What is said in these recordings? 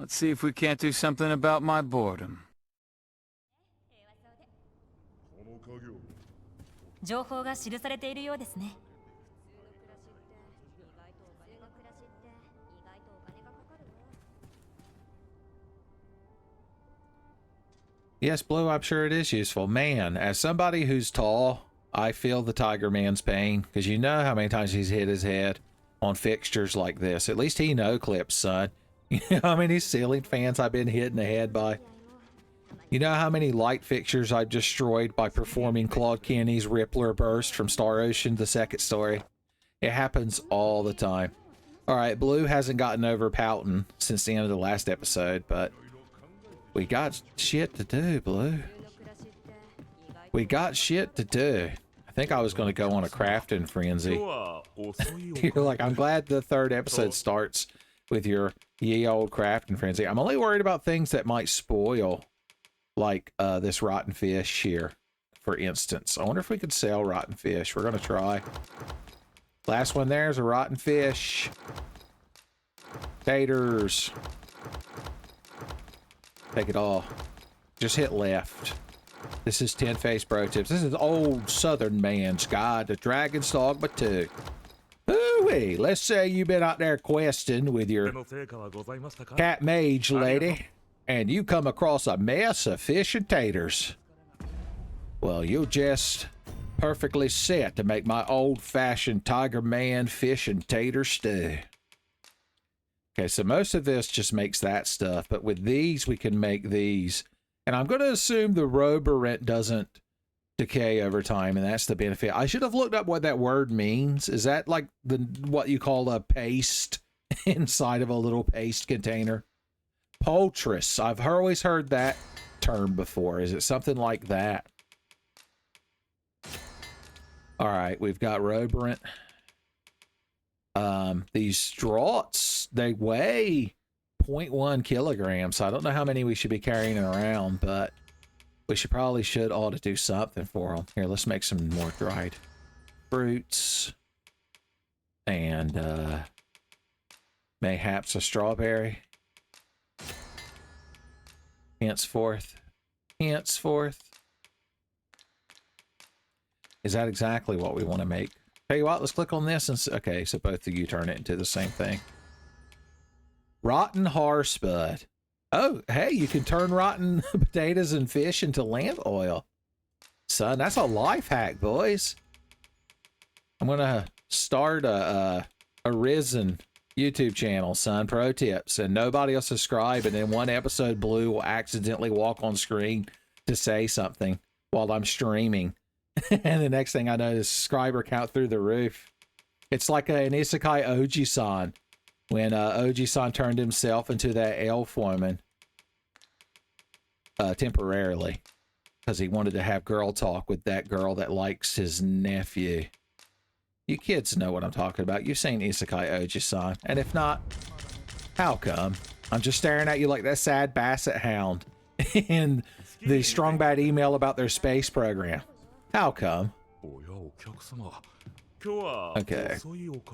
Let's see if we can't do something about my boredom. 情報が記されているようですね。 Yes, Blue, I'm sure it is useful. Man, as somebody who's tall, I feel the Tiger Man's pain, because you know how many times he's hit his head on fixtures like this. At least he no clips, son. You know how many ceiling fans I've been hit in the head by? You know how many light fixtures I've destroyed by performing Claude Kenny's Rippler Burst from Star Ocean, the second story? It happens all the time. Alright, Blue hasn't gotten over pouting since the end of the last episode, but we got shit to do, Blue. We got shit to do. I think I was going to go on a crafting frenzy. You're like, I'm glad the third episode starts with your ye old crafting frenzy. I'm only worried about things that might spoil, like this rotten fish here, for instance. I wonder if we could sell rotten fish. We're going to try. Last one there is a rotten fish. Taters. Take it all. Just hit left. This is 10 Face Bro Tips. This is old Southern man's guide to Dragon's Dogma 2. Ooh-wee. Let's say you've been out there questing with your cat mage lady, and you come across a mess of fish and taters. Well, you're just perfectly set to make my old-fashioned Tiger Man fish and tater stew. Okay, so most of this just makes that stuff, but with these, we can make these. And I'm going to assume the roborent doesn't decay over time, and that's the benefit. I should have looked up what that word means. Is that like what you call a paste inside of a little paste container? Poultice. I've always heard that term before. Is it something like that? All right, we've got roborent. These draughts, they weigh 0.1 kilograms. So I don't know how many we should be carrying around, but we ought to do something for them. Here, let's make some more dried fruits. And, mayhaps a strawberry. Henceforth. Is that exactly what we want to make? Tell you what, let's click on this and okay, so both of you turn it into the same thing. Rotten Harspud. Oh, hey, you can turn rotten potatoes and fish into lamp oil. Son, that's a life hack, boys. I'm gonna start a Risen YouTube channel, son. Pro tips, and nobody will subscribe, and then one episode Blue will accidentally walk on screen to say something while I'm streaming. And the next thing I know, the subscriber count through the roof. It's like an Isekai Oji-san, when Oji-san turned himself into that elf woman temporarily, because he wanted to have girl talk with that girl that likes his nephew. You kids know what I'm talking about. You've seen Isekai Oji-san, and if not, how come? I'm just staring at you like that sad basset hound in the Strong Bad email about their space program. How come? Okay.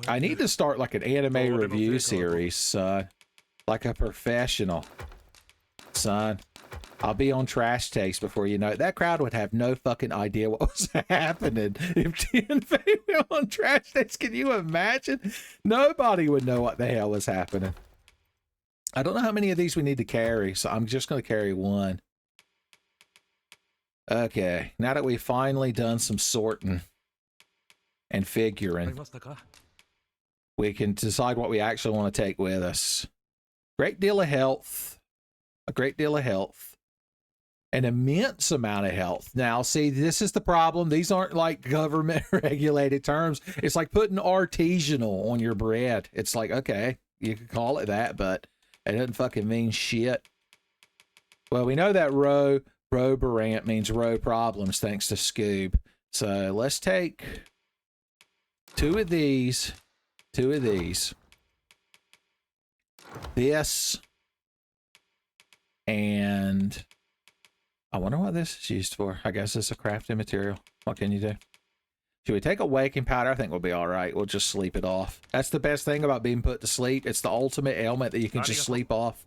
I need to start like an anime review series, son. Like a professional. Son, I'll be on Trash Taste before you know it. That crowd would have no fucking idea what was happening. If TNFA went on Trash Taste, can you imagine? Nobody would know what the hell was happening. I don't know how many of these we need to carry, so I'm just going to carry one. Okay, now that we've finally done some sorting and figuring, we can decide what we actually want to take with us. Great deal of health. A great deal of health. An immense amount of health. Now, see, this is the problem. These aren't like government-regulated terms. It's like putting artisanal on your bread. It's like, okay, you can call it that, but it doesn't fucking mean shit. Well, we know that roborant means row problems, thanks to Scoob. So let's take two of these. This. And I wonder what this is used for. I guess it's a crafting material. What can you do? Should we take a waking powder? I think we'll be all right. We'll just sleep it off. That's the best thing about being put to sleep. It's the ultimate ailment that you can just sleep off.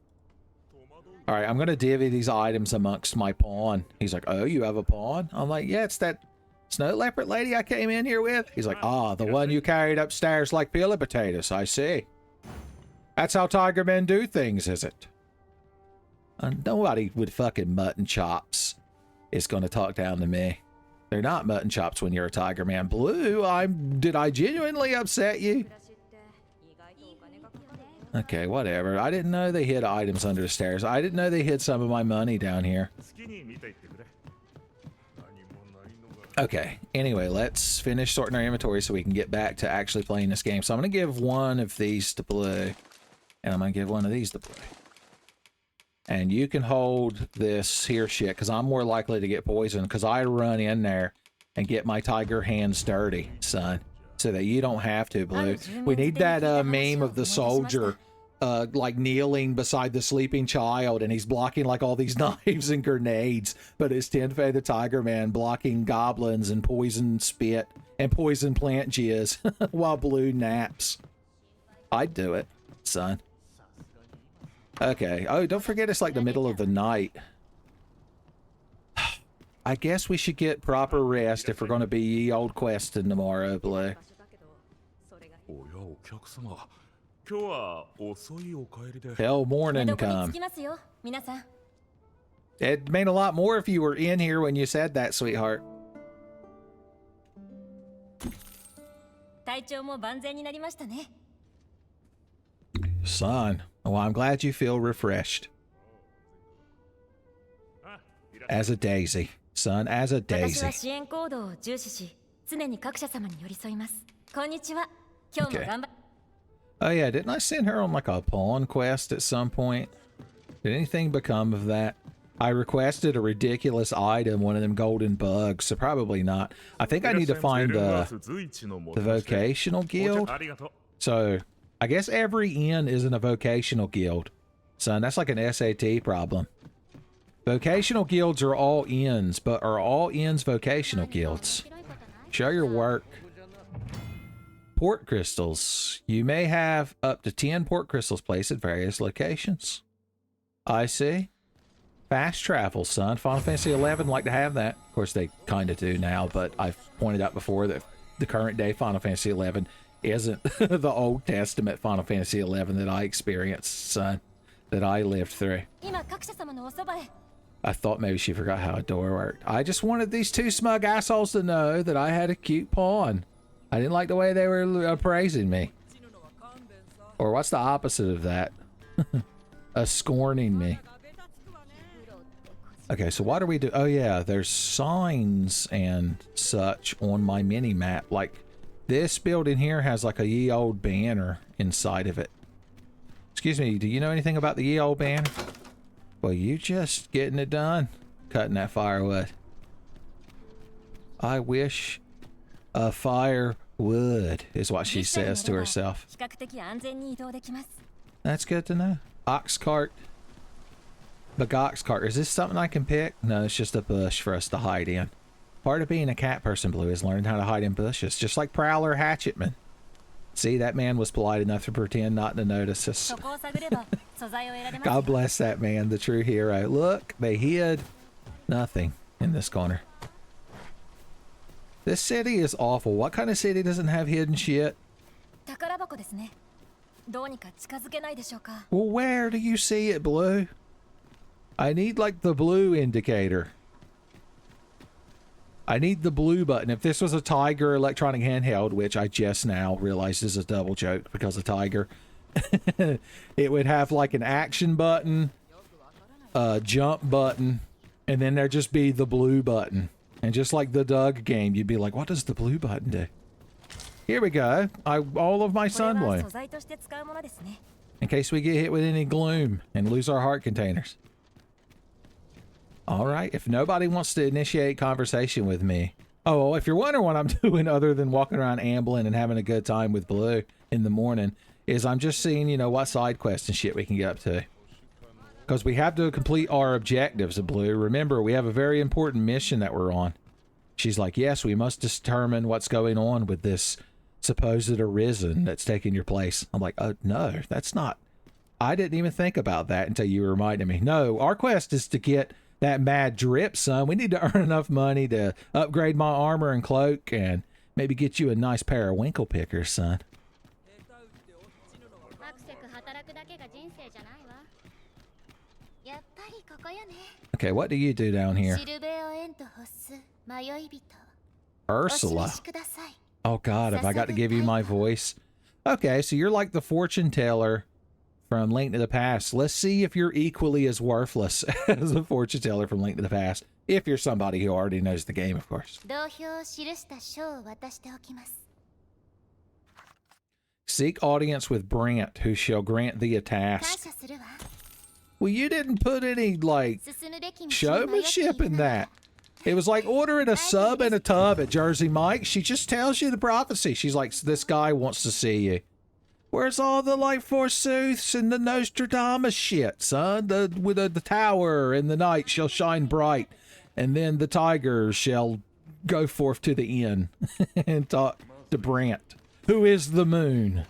All right, I'm going to divvy these items amongst my pawn. He's like, oh, you have a pawn? I'm like, yeah, it's that snow leopard lady I came in here with. He's like, ah, the one you carried upstairs like peeling potatoes. I see. That's how tiger men do things, is it? Nobody with fucking mutton chops is going to talk down to me. They're not mutton chops when you're a tiger man. Blue, did I genuinely upset you? Okay, whatever. I didn't know they hid items under the stairs. I didn't know they hid some of my money down here. Okay, anyway, let's finish sorting our inventory so we can get back to actually playing this game. So I'm going to give one of these to Blue, and I'm going to give one of these to Blue. And you can hold this here shit, because I'm more likely to get poisoned, because I run in there and get my tiger hands dirty, son. So that you don't have to, Blue. We need that meme of the soldier like kneeling beside the sleeping child, and he's blocking like all these knives and grenades, but it's Tenfei the Tiger Man blocking goblins and poison spit and poison plant jizz while Blue naps. I'd do it, son. Okay. Oh, don't forget it's like the middle of the night. I guess we should get proper rest if we're going to be ye old questing tomorrow, Blue. Hell, morning come. It'd mean a lot more if you were in here when you said that, sweetheart. Son, well, I'm glad you feel refreshed. As a daisy. Son, as a daisy. Okay. Oh yeah, didn't I send her on like a pawn quest at some point? Did anything become of that? I requested a ridiculous item, one of them golden bugs, so probably not. I think I need to find the vocational guild. So, I guess every inn isn't a vocational guild. Son, that's like an SAT problem. Vocational guilds are all inns, but are all inns vocational guilds? Show your work. Port crystals. You may have up to 10 port crystals placed at various locations. I see. Fast travel, son. Final Fantasy XI like to have that. Of course, they kind of do now, but I've pointed out before that the current day Final Fantasy XI isn't the Old Testament Final Fantasy XI that I experienced, son, that I lived through. I thought maybe she forgot how a door worked. I just wanted these two smug assholes to know that I had a cute pawn. I didn't like the way they were appraising me. Or what's the opposite of that? Scorning me. Okay, so what do we do? Oh yeah, there's signs and such on my mini-map. Like, this building here has like a ye old banner inside of it. Excuse me, do you know anything about the ye old banner? Well, you just getting it done. Cutting that firewood. I wish a fire would, is what she says to herself. That's good to know. Ox cart. Ox cart. Is this something I can pick? No, it's just a bush for us to hide in. Part of being a cat person, Blue, is learning how to hide in bushes, just like Prowler Hatchetman. See, that man was polite enough to pretend not to notice us. God bless that man, the true hero. Look, they hid nothing in this corner. This city is awful. What kind of city doesn't have hidden shit? Well, where do you see it, Blue? I need like the blue indicator. I need the blue button. If this was a Tiger electronic handheld, which I just now realized is a double joke because of Tiger, it would have like an action button, a jump button, and then there'd just be the blue button. And just like the Doug game, you'd be like, what does the blue button do? Here we go. All of my sunbloom. In case we get hit with any gloom and lose our heart containers. All right. If nobody wants to initiate conversation with me. Oh, if you're wondering what I'm doing other than walking around ambling and having a good time with Blue in the morning, is I'm just seeing, you know, what side quests and shit we can get up to. Because we have to complete our objectives of Blue. Remember, we have a very important mission that we're on. She's like, yes, we must determine what's going on with this supposed arisen that's taking your place. I'm like, oh, no, that's not I didn't even think about that until you reminded me. No, our quest is to get that mad drip, son. We need to earn enough money to upgrade my armor and cloak and maybe get you a nice pair of winkle pickers, son. アクセク働くだけが人生じゃないわ。やっぱりここよね。 Okay, what do you do down here? シルベオエントホス迷い人。 Ursula. お示しください。 Oh God, have I got to give you my voice? Okay, so you're like the fortune teller from Link to the Past. Let's see if you're equally as worthless as the fortune teller from Link to the Past. If you're somebody who already knows the game, of course. 同票を記した書を渡しておきます。 Seek audience with Brant, who shall grant thee a 感 task. 謝するわ。 Well, you didn't put any, like, 進むべき道に迷ってい showmanship る in なら that. It was like ordering a sub and a tub at Jersey Mike. She just tells you the prophecy. She's like, this guy wants to see you. Where's all the, like, forsooths and the Nostradamus shit, son? With the tower and the night shall shine bright. And then the tiger shall go forth to the inn and talk to Brant. Who is the moon?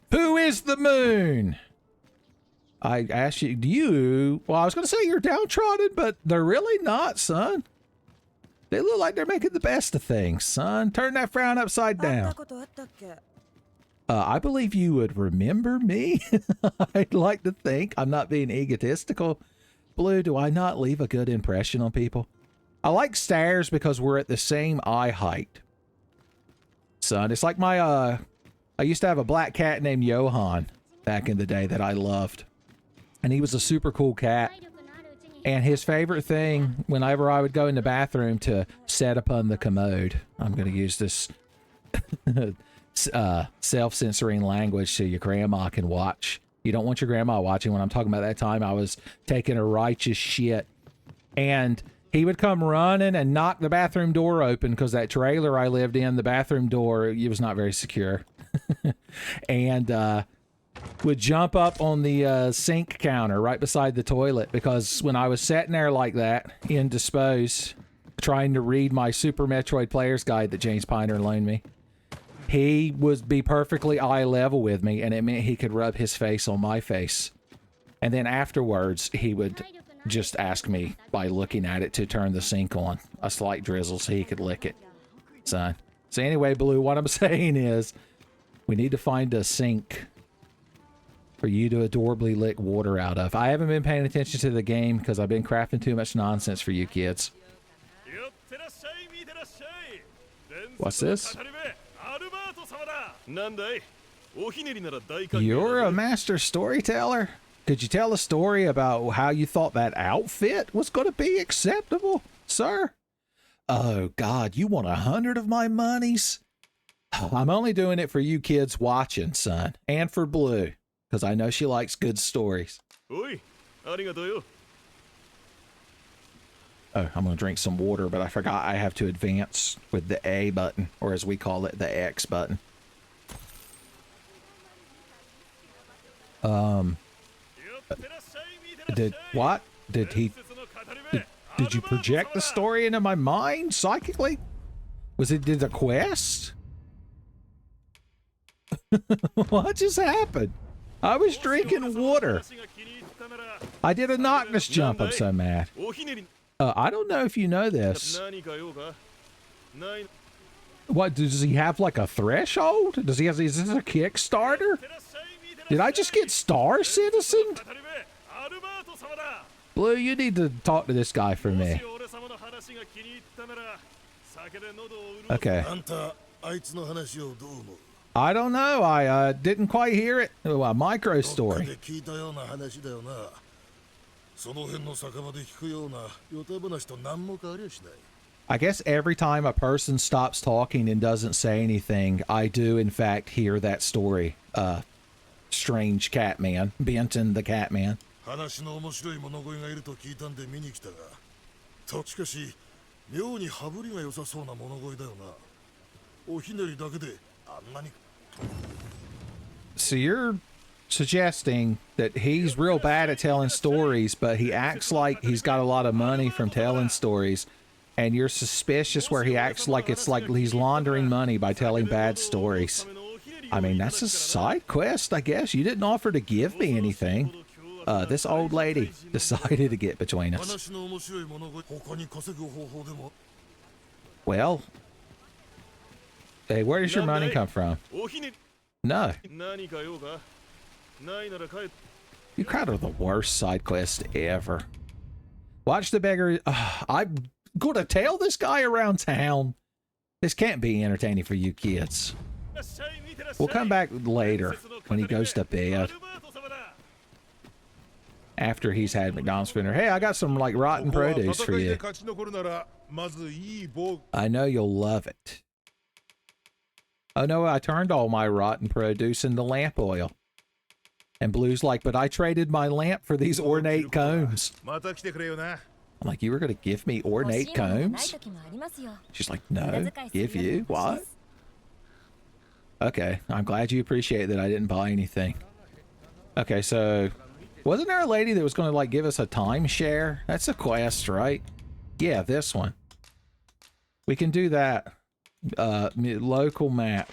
Who is the moon? I asked you, well, I was going to say you're downtrodden, but they're really not, son. They look like they're making the best of things, son. Turn that frown upside down. I believe you would remember me. I'd like to think. I'm not being egotistical. Blue, do I not leave a good impression on people? I like stairs because we're at the same eye height. Son, it's like my, I used to have a black cat named Johan back in the day that I loved. And he was a super cool cat. And his favorite thing, whenever I would go in the bathroom to set upon the commode, I'm going to use this self-censoring language so your grandma can watch. You don't want your grandma watching. When I'm talking about that time I was taking a righteous shit. And he would come running and knock the bathroom door open because that trailer I lived in, the bathroom door, it was not very secure. And, would jump up on the sink counter right beside the toilet because when I was sitting there like that, indisposed, trying to read my Super Metroid Player's Guide that James Piner loaned me, he would be perfectly eye level with me, and it meant he could rub his face on my face. And then afterwards, he would just ask me by looking at it to turn the sink on, a slight drizzle so he could lick it. Son. So anyway, Blue, what I'm saying is we need to find a sink for you to adorably lick water out of. I haven't been paying attention to the game because I've been crafting too much nonsense for you kids. What's this? You're a master storyteller? Could you tell a story about how you thought that outfit was going to be acceptable, sir? Oh, God, you want 100 of my monies? I'm only doing it for you kids watching, son, and for Blue. Because I know she likes good stories. Oh, I'm going to drink some water, but I forgot I have to advance with the A button, or as we call it, the X button. Did you project the story into my mind psychically? Did the quest? What just happened? I was drinking water. I did a Noctis jump. I'm so mad. I don't know if you know this. What, does he have like a threshold? Is this a Kickstarter? Did I just get Star Citizen? Blue, you need to talk to this guy for me. Okay. I don't know. I didn't quite hear it. Oh, a micro story. I guess every time a person stops talking and doesn't say anything, I do in fact hear that story. Strange Catman, Benton the Catman. So you're suggesting that he's real bad at telling stories, but he acts like he's got a lot of money from telling stories, and you're suspicious where he acts like it's like he's laundering money by telling bad stories. I mean, that's a side quest, I guess. You didn't offer to give me anything. This old lady decided to get between us. Well, hey, where does your money come from? No. You kind of the worst side quest ever. Watch the beggar. I'm gonna tell this guy around town. This can't be entertaining for you kids. We'll come back later when he goes to bed. After he's had McDonald's dinner. Hey, I got some like rotten produce for you. I know you'll love it. Oh no, I turned all my rotten produce into lamp oil. And Blue's like, but I traded my lamp for these ornate combs. I'm like, you were going to give me ornate combs? She's like, no, give you? What? Okay, I'm glad you appreciate that I didn't buy anything. Okay, so wasn't there a lady that was going to like give us a timeshare? That's a quest, right? Yeah, this one. We can do that. Local map.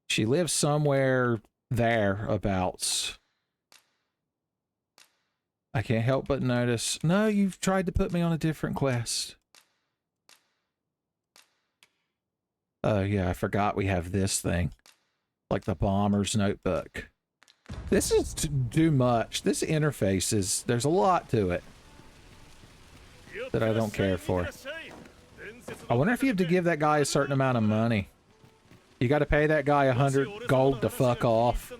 She lives somewhere thereabouts. I can't help but notice. No, you've tried to put me on a different quest. Oh yeah, I forgot we have this thing. Like the bomber's notebook. This is too much. This interface is, there's a lot to it that I don't care for. I wonder if you have to give that guy a certain amount of money. You got to pay that guy 100 gold to fuck off,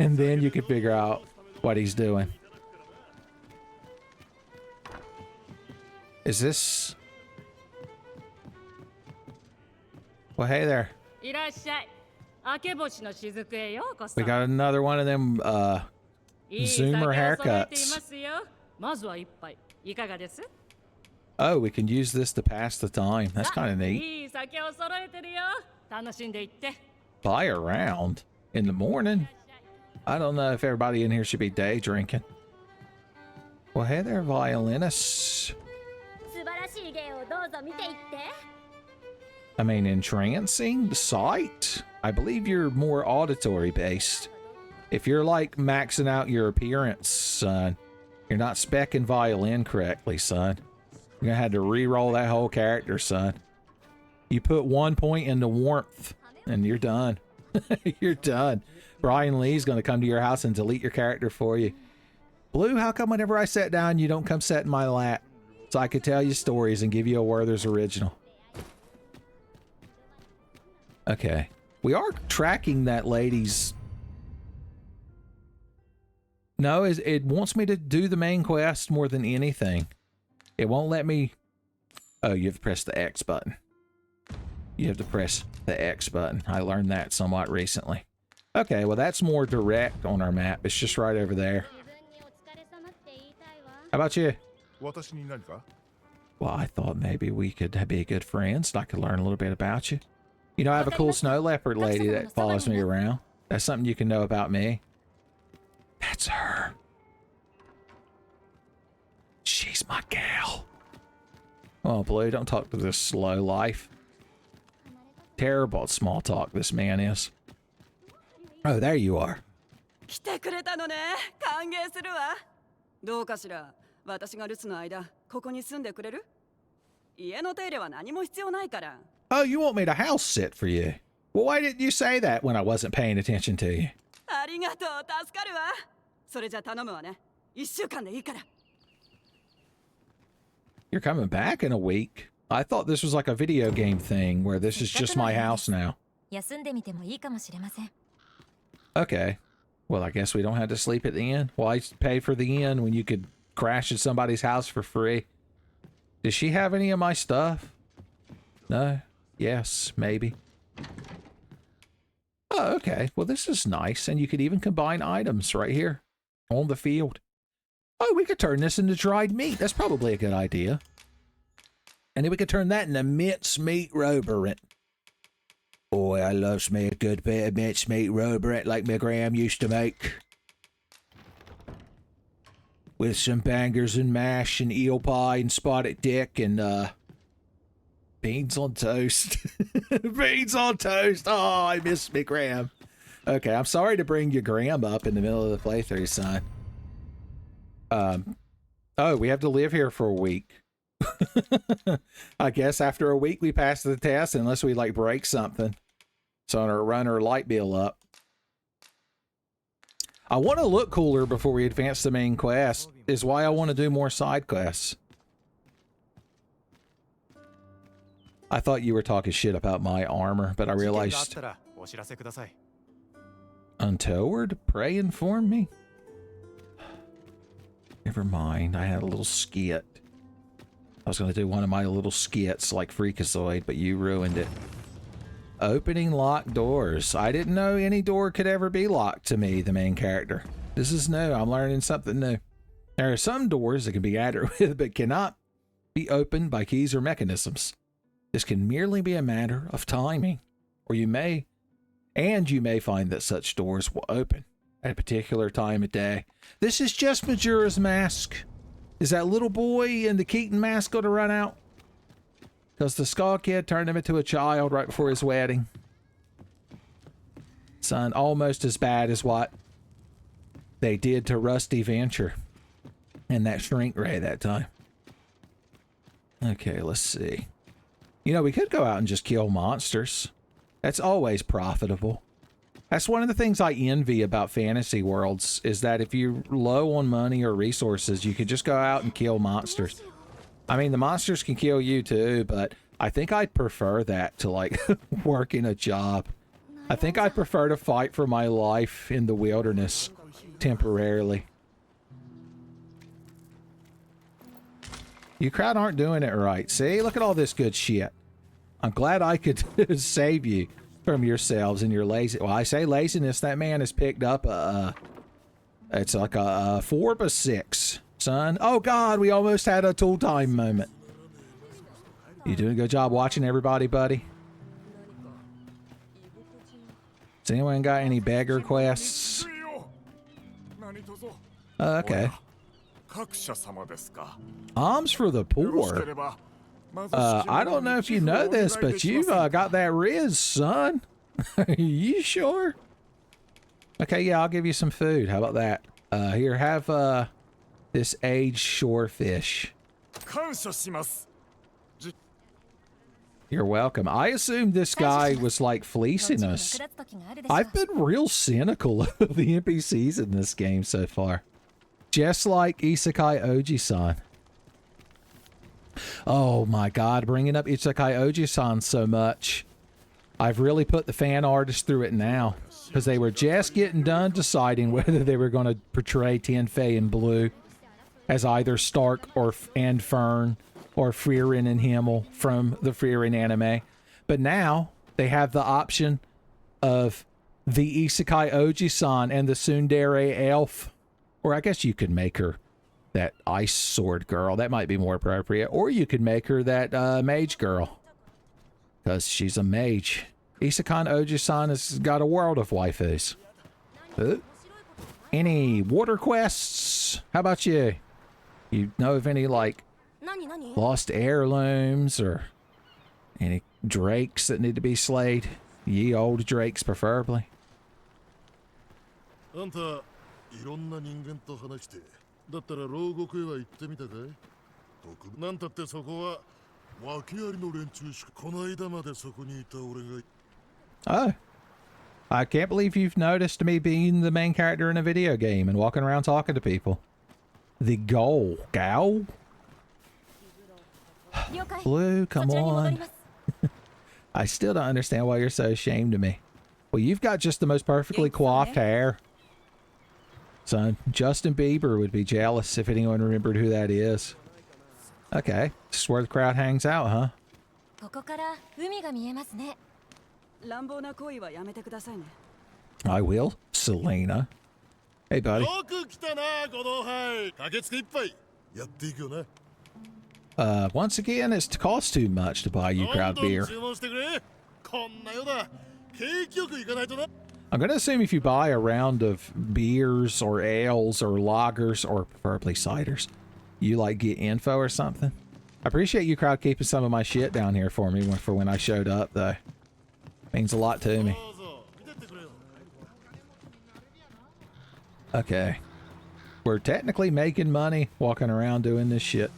and then you can figure out what he's doing. Is this... Well, hey there. We got another one of them, Zoomer haircuts. Oh, we can use this to pass the time. That's kind of neat. Buy around in the morning. I don't know if everybody in here should be day drinking. Well, hey there, violinists. I mean, entrancing sight. I believe you're more auditory based. If you're like maxing out your appearance, son, you're not speccing violin correctly, son. You're gonna have to re-roll that whole character, son. You put 1 point into warmth, and you're done. You're done. Brian Lee's gonna come to your house and delete your character for you. Blue, how come whenever I sit down, you don't come sit in my lap so I could tell you stories and give you a Werther's original? Okay. We are tracking that lady's... No, it wants me to do the main quest more than anything. It won't let me... Oh, you have to press the X button. You have to press the X button. I learned that somewhat recently. Okay, well that's more direct on our map. It's just right over there. How about you? Well, I thought maybe we could be good friends and I could learn a little bit about you. You know, I have a cool snow leopard lady that follows me around. That's something you can know about me. That's her. She's my gal. Oh, Blue, don't talk to this slow life. Terrible at small talk, this man is. Oh, there you are. Oh, you want me to house sit for you? Well, why didn't you say that when I wasn't paying attention to you? You're coming back in a week? I thought this was like a video game thing where this is just my house now. Okay. Well, I guess we don't have to sleep at the inn. Why pay for the inn when you could crash at somebody's house for free? Does she have any of my stuff? No? Yes, maybe. Oh, okay. Well, this is nice. And you could even combine items right here on the field. Oh, we could turn this into dried meat. That's probably a good idea. And then we could turn that into mincemeat roberant. Boy, I loves me a good bit of mincemeat roberant like my Graham used to make. With some bangers and mash and eel pie and spotted dick and, beans on toast. Beans on toast. Oh, I miss me Graham. Okay, I'm sorry to bring your gram up in the middle of the playthrough, son. Oh, we have to live here for a week. I guess after a week we pass the test unless we like break something. So I'm gonna run our light bill up. I want to look cooler before we advance the main quest, is why I want to do more side quests. I thought you were talking shit about my armor, but I realized... Untoward? Pray inform me? Never mind, I had a little skit. I was going to do one of my little skits like Freakazoid, but you ruined it. Opening locked doors. I didn't know any door could ever be locked to me, the main character. This is new. I'm learning something new. There are some doors that can be added with, but cannot be opened by keys or mechanisms. This can merely be a matter of timing, or you may find that such doors will open at a particular time of day. This is just Majora's Mask. Is that little boy in the Keaton mask going to run out? Because the Skull Kid turned him into a child right before his wedding. Son, almost as bad as what they did to Rusty Venture and that shrink ray that time. Okay, let's see. You know, we could go out and just kill monsters. That's always profitable. That's one of the things I envy about fantasy worlds, is that if you're low on money or resources, you could just go out and kill monsters. I mean, the monsters can kill you too, but I think I'd prefer that to like working a job. I think I'd prefer to fight for my life in the wilderness temporarily. You crowd aren't doing it right. See, look at all this good shit. I'm glad I could save you from yourselves and your lazy. Well, I say laziness. That man has picked up it's like a 4x6, son. Oh God, we almost had a tool time moment. You doing a good job watching everybody, buddy? Has anyone got any beggar quests? Okay. Alms for the poor. I don't know if you know this, but you've got that Riz, son. You sure? Okay, yeah, I'll give you some food. How about that? Here, have this aged shorefish. You're welcome. I assumed this guy was like fleecing us. I've been real cynical of the NPCs in this game so far. Just like Isekai Oji-san. Oh my God, bringing up Isekai Oji-san so much. I've really put the fan artists through it now. Because they were just getting done deciding whether they were going to portray Tenfei in blue as either Stark and Fern or Frieren and Himmel from the Frieren anime. But now they have the option of the Isekai Oji-san and the Tsundere elf. Or I guess you could make her that ice sword girl. That might be more appropriate. Or you could make her that mage girl. Because she's a mage. Isekai Oji-san has got a world of waifus. Any water quests? How about you? You know of any, like, lost heirlooms or any drakes that need to be slayed? Ye old drakes, preferably. いろんな人間と話してだったら牢獄へは行ってみたかいなんたってそこは訳ありの連中しかこの間までそこにいた俺が Oh, I can't believe you've noticed me being the main character in a video game and walking around talking to people. The goal, Gao? Blue, come on. I still don't understand why you're so ashamed of me. Well, you've got just the most perfectly coiffed hair. Son, Justin Bieber would be jealous if anyone remembered who that is. Okay, this is where the crowd hangs out, huh? I will, Selena. Hey, buddy. Once again, it costs too much to buy you crowd beer. I'm going to assume if you buy a round of beers or ales or lagers or preferably ciders, you like get info or something. I appreciate you crowd keeping some of my shit down here for me for when I showed up though. Means a lot to me. Okay. We're technically making money walking around doing this shit.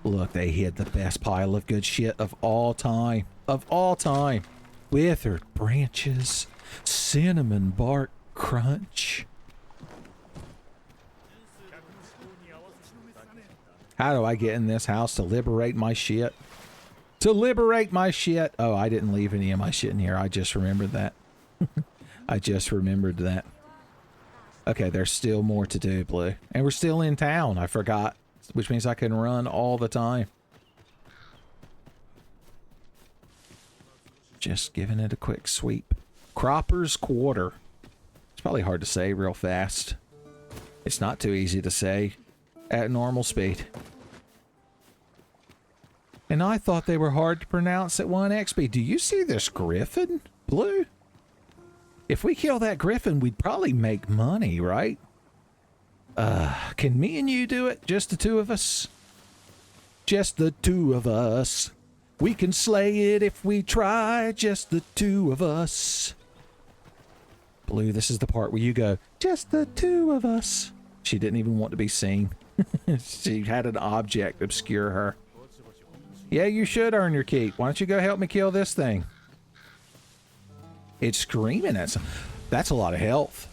Look, they hid the best pile of good shit of all time. Of all time. Withered branches. Cinnamon bark crunch. How do I get in this house to liberate my shit? To liberate my shit! Oh, I didn't leave any of my shit in here. I just remembered that. I just remembered that. Okay, there's still more to do, Blue. And we're still in town. I forgot. Which means I can run all the time. Just giving it a quick sweep. Cropper's Quarter. It's probably hard to say real fast. It's not too easy to say at normal speed. And I thought they were hard to pronounce at 1 XP. Do you see this griffin, Blue? If we kill that griffin, we'd probably make money, right? Can me and you do it? Just the two of us? Just the two of us. We can slay it if we try. Just the two of us. Blue, this is the part where you go, just the two of us. She didn't even want to be seen. She had an object obscure her. Yeah, you should earn your keep. Why don't you go help me kill this thing? It's screaming at some... That's a lot of health.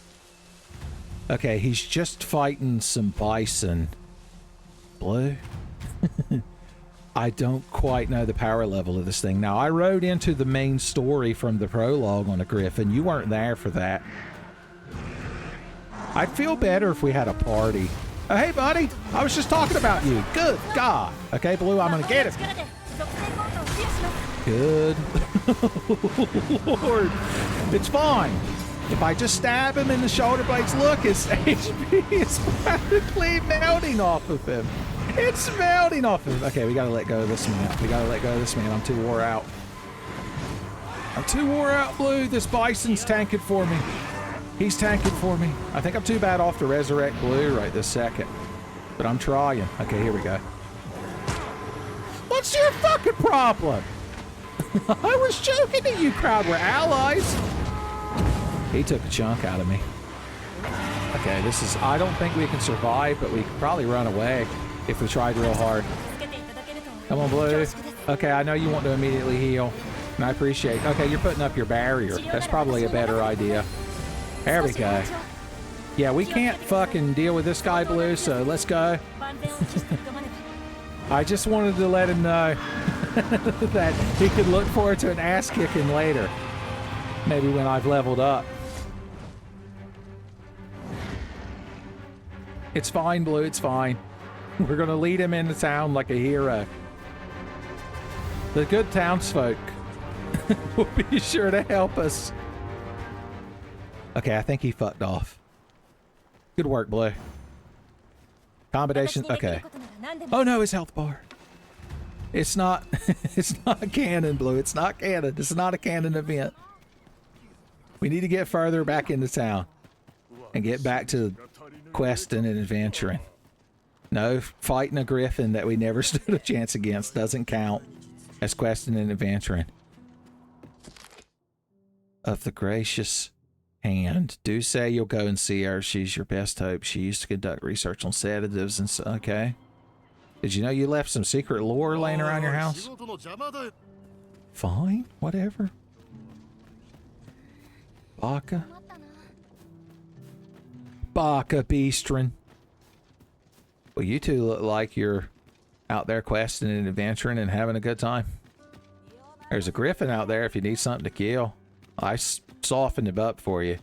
Okay, he's just fighting some bison. Blue? I don't quite know the power level of this thing. Now, I rode into the main story from the prologue on a griffin. You weren't there for that. I'd feel better if we had a party. Oh, hey, buddy. I was just talking about you. Good God. Okay, Blue, I'm going to get him. Good Lord. It's fine. If I just stab him in the shoulder blades, look, his HP is practically melting off of him. It's melting off of him. Okay, we got to let go of this man. We got to let go of this man. I'm too wore out. I'm too wore out, Blue. This bison's tanking for me. He's tanking for me. I think I'm too bad off to resurrect Blue right this second. But I'm trying. Okay, here we go. What's your fucking problem? I was joking that you crowd were allies. He took a chunk out of me. Okay, this is... I don't think we can survive, but we could probably run away if we tried real hard. Come on, Blue. Okay, I know you want to immediately heal. And I appreciate... Okay, you're putting up your barrier. That's probably a better idea. There we go. Yeah, we can't fucking deal with this guy, Blue, so let's go. I just wanted to let him know that he could look forward to an ass kicking later. Maybe when I've leveled up. It's fine, Blue, it's fine. We're gonna lead him into town like a hero. The good townsfolk will be sure to help us. Okay, I think he fucked off. Good work, Blue. Combination, okay. Oh no, his health bar. It's not, it's not a cannon, Blue. It's not cannon. This is not a cannon event. We need to get further back into town and get back to questing and adventuring. No, fighting a griffin that we never stood a chance against doesn't count as questing and adventuring. Of the gracious hand. Do say you'll go and see her. She's your best hope. She used to conduct research on sedatives and so. Okay. Did you know you left some secret lore laying around your house? Fine. Whatever. Baka. Baka Beastrin. Well, you two look like you're out there questing and adventuring and having a good time. There's a griffin out there if you need something to kill. I softened him up for you.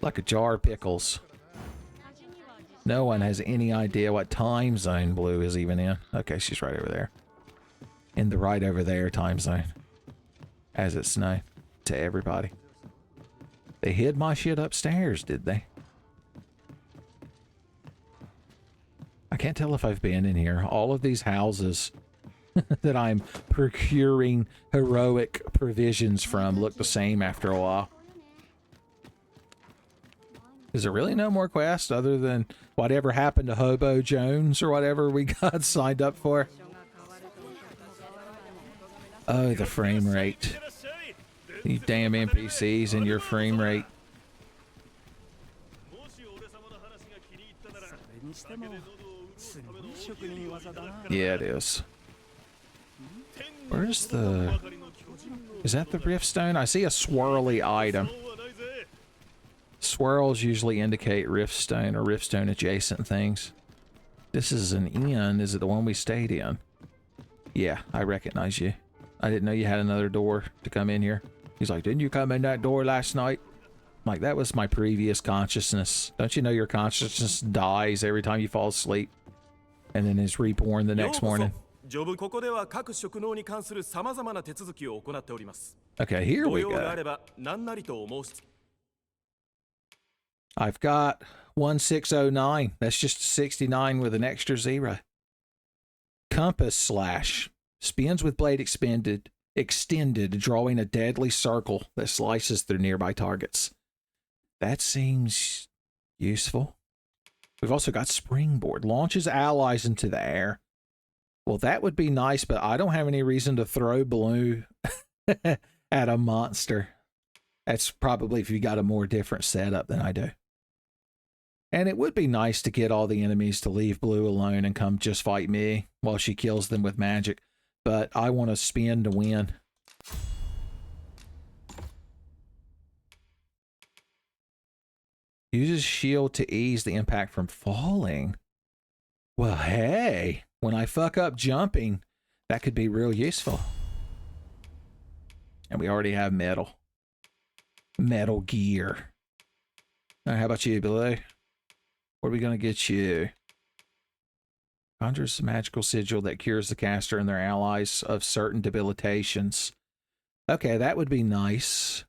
Like a jar of pickles. No one has any idea what time zone Blue is even in. Okay, she's right over there. In the right over there time zone. As it's known to everybody. They hid my shit upstairs, did they? I can't tell if I've been in here. All of these houses that I'm procuring heroic provisions from look the same after a while. Is there really no more quest other than whatever happened to Hobo Jones or whatever we got signed up for? Oh, the frame rate. You damn NPCs and your frame rate. Yeah, it is. Where's the... Is that the Riftstone? I see a swirly item. Swirls usually indicate Riftstone or Riftstone adjacent things. This is an inn. Is it the one we stayed in? Yeah, I recognize you. I didn't know you had another door to come in here. He's like, didn't you come in that door last night? I'm like, that was my previous consciousness. Don't you know your consciousness dies every time you fall asleep? And then is reborn the next morning. Okay, here we go. I've got 1609. That's just 69 with an extra 0. Compass slash. Spins with blade extended, drawing a deadly circle that slices through nearby targets. That seems useful. We've also got springboard. Launches allies into the air. Well, that would be nice, but I don't have any reason to throw blue at a monster. That's probably if you got a more different setup than I do. And it would be nice to get all the enemies to leave blue alone and come just fight me while she kills them with magic. But I want to spin to win. Uses shield to ease the impact from falling. Well, hey, when I fuck up jumping, that could be real useful. And we already have metal. Metal gear. All right, how about you, Blue? What are we going to get you? Conjures a magical sigil that cures the caster and their allies of certain debilitations. Okay, that would be nice.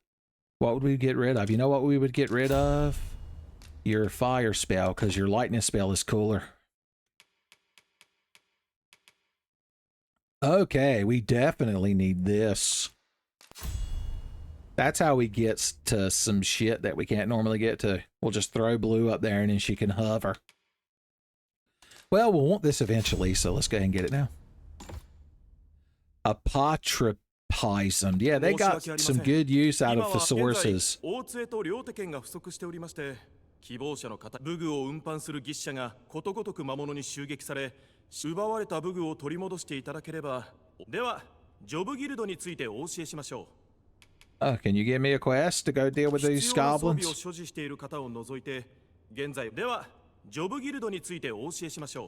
What would we get rid of? You know what we would get rid of? Your fire spell, because your lightning spell is cooler. Okay, we definitely need this. That's how we get to some shit that we can't normally get to. We'll just throw blue up there and then she can hover. Well, we'll want this eventually, so let's go ahead and get it now. Apotropism. Yeah, they got some good use out of thesauruses. 希望者の方、武具を運搬する牛車がことごとく魔物に襲撃され、奪われた武具を取り戻していただければ、では、ジョブギルドについてお教えしましょう。Can you give me a quest to go deal with these goblins? 必要な装備を所持している方を除いて、現在ではジョブギルドについてお教えしましょう。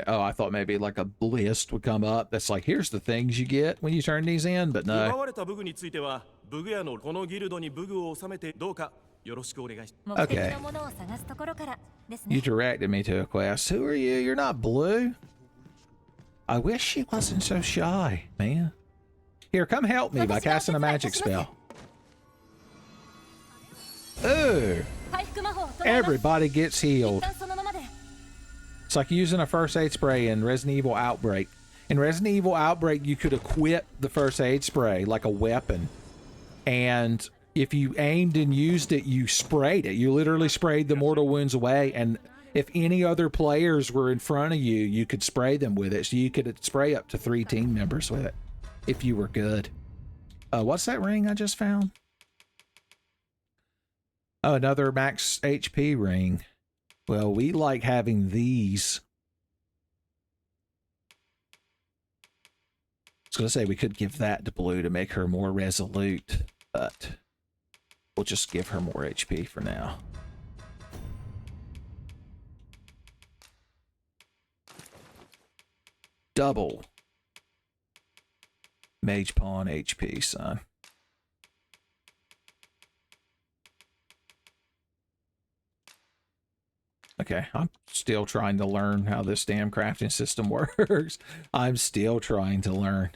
Oh, I thought maybe like a list would come up that's like, here's the things you get when you turn these in, but no. 奪われた武具については、武具屋のこのギルドに武具を収めてどうかよろしくお願いします。Okay. You directed me to a quest. Who are you? You're not blue. I wish she wasn't so shy, man. Here, come help me by casting a magic spell. Ooh. Everybody gets healed. It's like using a first aid spray in Resident Evil Outbreak. In Resident Evil Outbreak, you could equip the first aid spray like a weapon. And if you aimed and used it, you sprayed it. You literally sprayed the mortal wounds away. And if any other players were in front of you, you could spray them with it. So you could spray up to 3 team members with it if you were good. What's that ring I just found? Oh, another max HP ring. Well, we like having these. I was going to say we could give that to Blue to make her more resolute, but we'll just give her more HP for now. Double Mage Pawn HP, son. Okay, I'm still trying to learn how this damn crafting system works. I'm still trying to learn.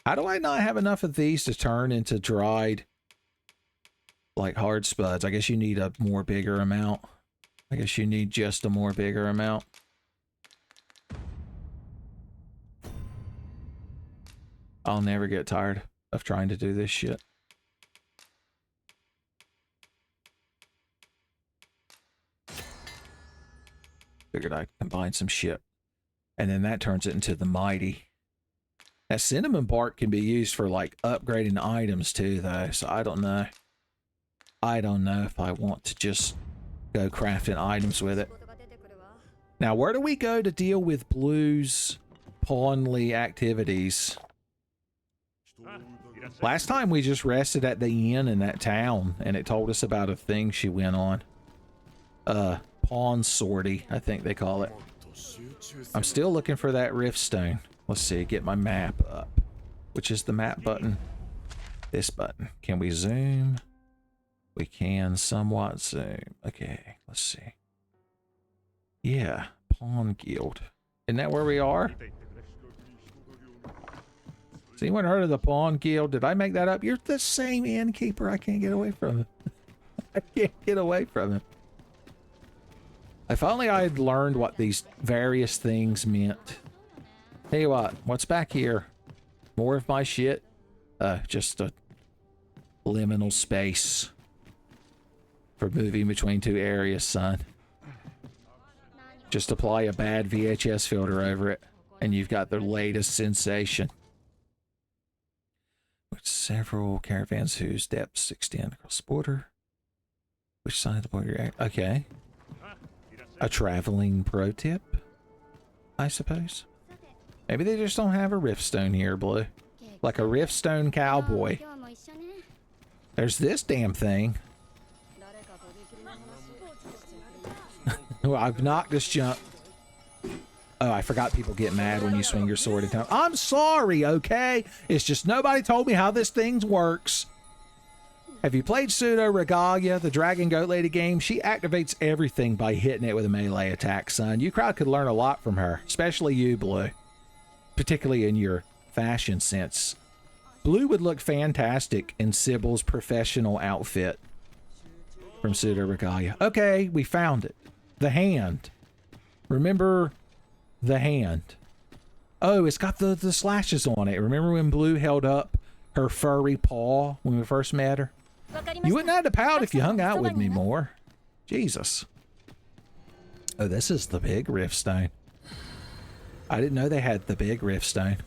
How do I not have enough of these to turn into dried, like, hard spuds? I guess you need a more bigger amount. I guess you need just a more bigger amount. I'll never get tired of trying to do this shit. Figured I'd combine some shit. And then that turns it into the mighty. That cinnamon bark can be used for like upgrading items too though. So I don't know. I don't know if I want to just go crafting items with it. Now, where do we go to deal with Blue's pawnly activities? Last time we just rested at the inn in that town, and it told us about a thing she went on. Pawn sortie, I think they call it. I'm still looking for that Riftstone. Let's see, get my map up. Which is the map button? This button. Can we zoom? We can somewhat zoom. Okay, let's see. Yeah, Pawn Guild. Isn't that where we are? Has anyone heard of the Pawn Guild? Did I make that up? You're the same innkeeper. I can't get away from him. I can't get away from him. If only I had learned what these various things meant. Tell you what, what's back here? More of my shit? Just a liminal space for moving between two areas, son. Just apply a bad VHS filter over it, and you've got the latest sensation. With several caravans whose depths extend across the border. Which side of the border you're at? Okay. A traveling pro tip, I suppose. Maybe they just don't have a Riftstone here, Blue. Like a Riftstone cowboy. There's this damn thing. I've knocked this jump. Oh, I forgot people get mad when you swing your sword at time. I'm sorry, okay? It's just nobody told me how this thing works. Have you played Pseudo Regalia, the Dragon Goat Lady game? She activates everything by hitting it with a melee attack, son. You crowd could learn a lot from her, especially you, Blue. Particularly in your fashion sense. Blue would look fantastic in Sybil's professional outfit from Pseudo Regalia. Okay, we found it. The hand. Remember the hand. Oh, it's got the slashes on it. Remember when Blue held up her furry paw when we first met her? You wouldn't have to pout if you hung out with me more. Jesus. Oh, this is the big Riftstone. I didn't know they had the big Riftstone.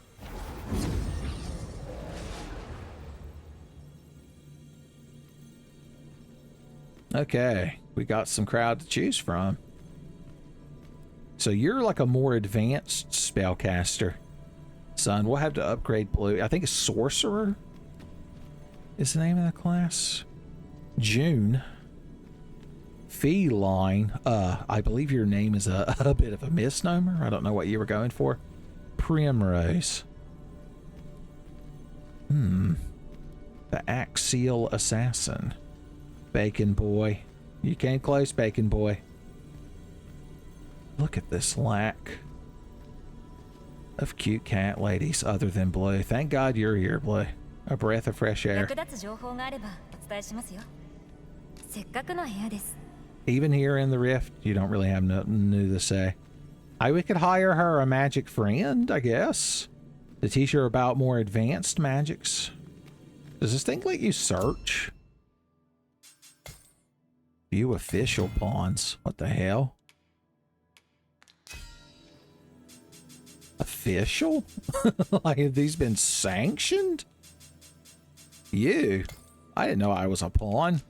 Okay, we got some crowd to choose from. So you're like a more advanced spellcaster. Son, we'll have to upgrade Blue. I think it's Sorcerer is the name of the class. June. Feline. I believe your name is a bit of a misnomer. I don't know what you were going for. Primrose. The Axial Assassin. Bacon Boy. You came close, Bacon Boy. Look at this lack of cute cat ladies other than Blue. Thank God you're here, Blue. A breath of fresh air. Even here in the Rift, you don't really have nothing new to say. We could hire her a magic friend, I guess, to teach her about more advanced magics. Does this thing let you search? View official pawns. What the hell? Official? Like, have these been sanctioned? You? I didn't know I was a pawn.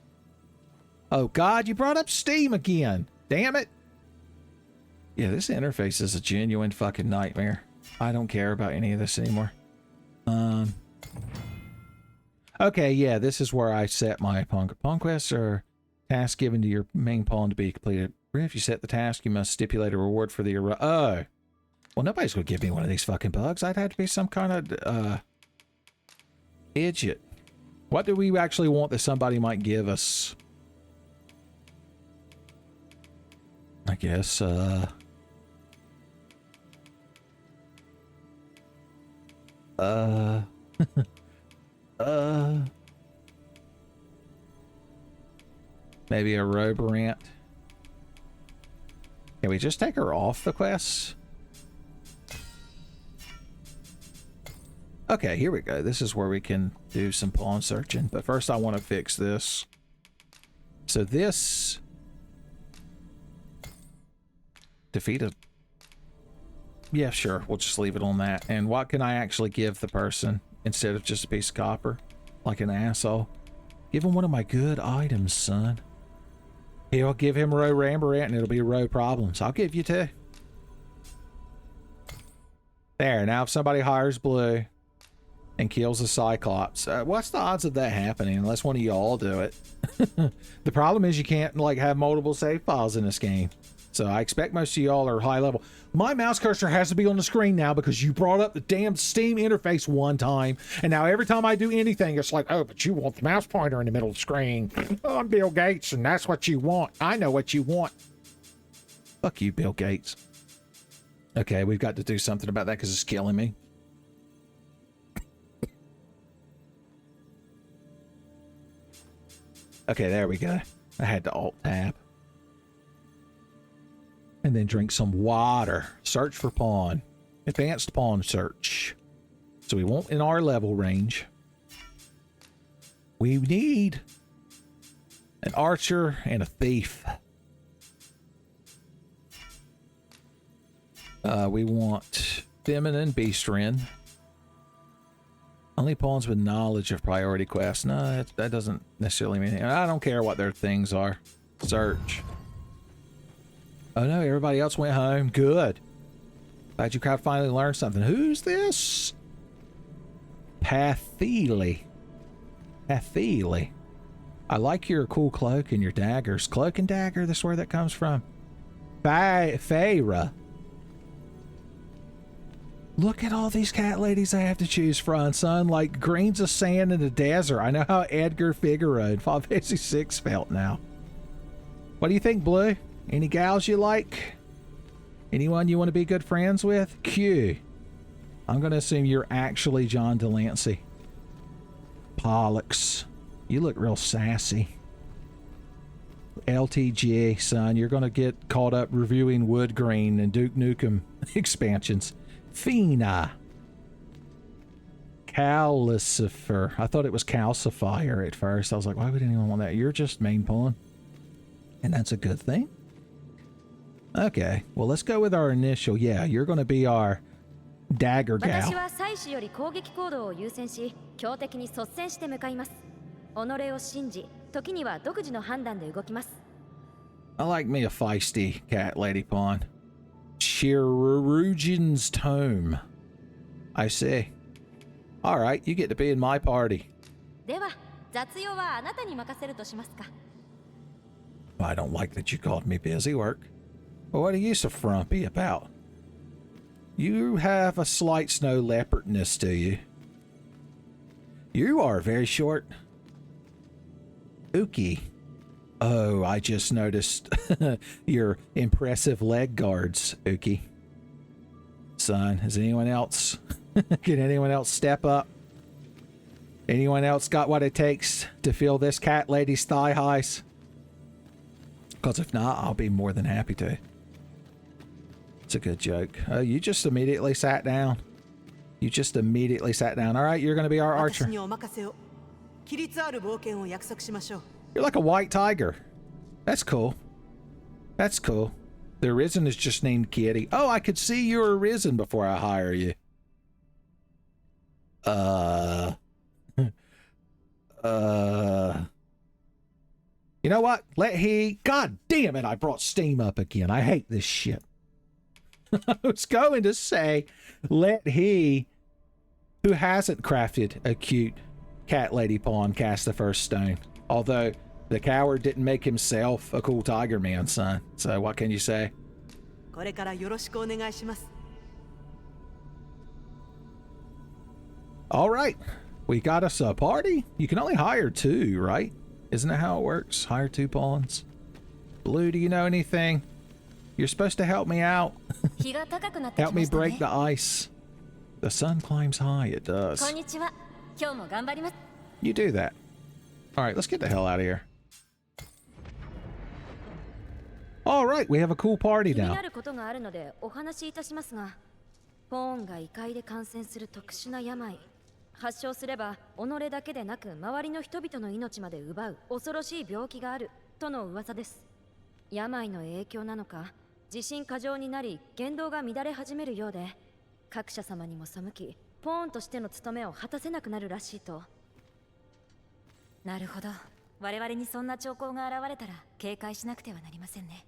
Oh God, you brought up Steam again. Damn it. Yeah, this interface is a genuine fucking nightmare. I don't care about any of this anymore. Okay, yeah, this is where I set my pawn quests or tasks given to your main pawn to be completed. If you set the task, you must stipulate a reward for the oh. Well, nobody's gonna give me one of these fucking bugs. I'd have to be some kind of idiot. What do we actually want that somebody might give us? I guess maybe a Roborant. Can we just take her off the quest? Okay, here we go. This is where we can do some pawn searching. But first I want to fix this. So this... defeat a... yeah, sure. We'll just leave it on that. And what can I actually give the person instead of just a piece of copper? Like an asshole. Give him one of my good items, son. He'll give him Roe Rambarant and it'll be Roe problems. I'll give you 2. There, now if somebody hires Blue and kills a Cyclops, what's the odds of that happening unless one of y'all do it? The problem is you can't like have multiple save files in this game. So I expect most of y'all are high level. My mouse cursor has to be on the screen now because you brought up the damn Steam interface one time. And now every time I do anything, it's like, oh, but you want the mouse pointer in the middle of the screen. Oh, I'm Bill Gates and that's what you want. I know what you want. Fuck you, Bill Gates. Okay, we've got to do something about that because it's killing me. Okay, there we go. I had to Alt-Tab. And then drink some water. Search for pawn. Advanced pawn search. So we won't in our level range. We need an archer and a thief. We want feminine beastren. Only pawns with knowledge of priority quests. No, that doesn't necessarily mean anything. I don't care what their things are. Search. Oh no, everybody else went home. Good. Glad you crowd finally learned something. Who's this? Pathili. Pathili. I like your cool cloak and your daggers. Cloak and dagger, that's where that comes from. Feyre. Look at all these cat ladies I have to choose from, son. Like grains of sand in the desert. I know how Edgar Figueroa in Final Fantasy VI felt now. What do you think, Blue? Any gals you like? Anyone you want to be good friends with? Q. I'm going to assume you're actually John Delancey. Pollux. You look real sassy. LTG, son. You're going to get caught up reviewing Wood Green and Duke Nukem expansions. Fina. Calcifer. I thought it was Calcifier at first. I was like, why would anyone want that? You're just main pawn. And that's a good thing. Okay, well, let's go with our initial. Yeah, you're going to be our dagger gal. 私は妻子より攻撃行動を優先し、強敵に率先して向かいます。己を信じ、時には独自の判断で動きます。I like me a feisty cat lady pawn. Chirurgeon's Tome. I see. All right, you get to be in my party. では、雑用はあなたに任せるとしますか。I don't like that you called me busy work. Well, what are you so frumpy about? You have a slight snow leopardness to you. You are very short. Uki. Oh, I just noticed your impressive leg guards, Uki. Son, is anyone else? Can anyone else step up? Anyone else got what it takes to fill this cat lady's thigh highs? Because if not, I'll be more than happy to. It's a good joke. Oh, you just immediately sat down. You just immediately sat down. All right, you're going to be our archer. You're like a white tiger. That's cool. That's cool. The Arisen is just named Kitty. Oh, I could see you're Arisen before I hire you. You know what? God damn it, I brought Steam up again. I hate this shit. I was going to say, let he who hasn't crafted a cute cat lady pawn cast the first stone. Although the coward didn't make himself a cool tiger man, son. So what can you say? All right. We got us a party. You can only hire 2, right? Isn't that how it works? Hire 2 pawns. Blue, do you know anything? You're supposed to help me out. Help me break the ice. The sun climbs high, it does. You do that. All right, let's get the hell out of here. All right, we have a cool party now. 発症すれば己だけでなく周りの人々の命まで奪う恐ろしい病気があるとの噂です。病の影響なのか、自信過剰になり言動が乱れ始めるようで、各社様にも背き、ポーンとしての務めを果たせなくなるらしいと。なるほど。我々にそんな兆候が現れたら警戒しなくてはなりませんね。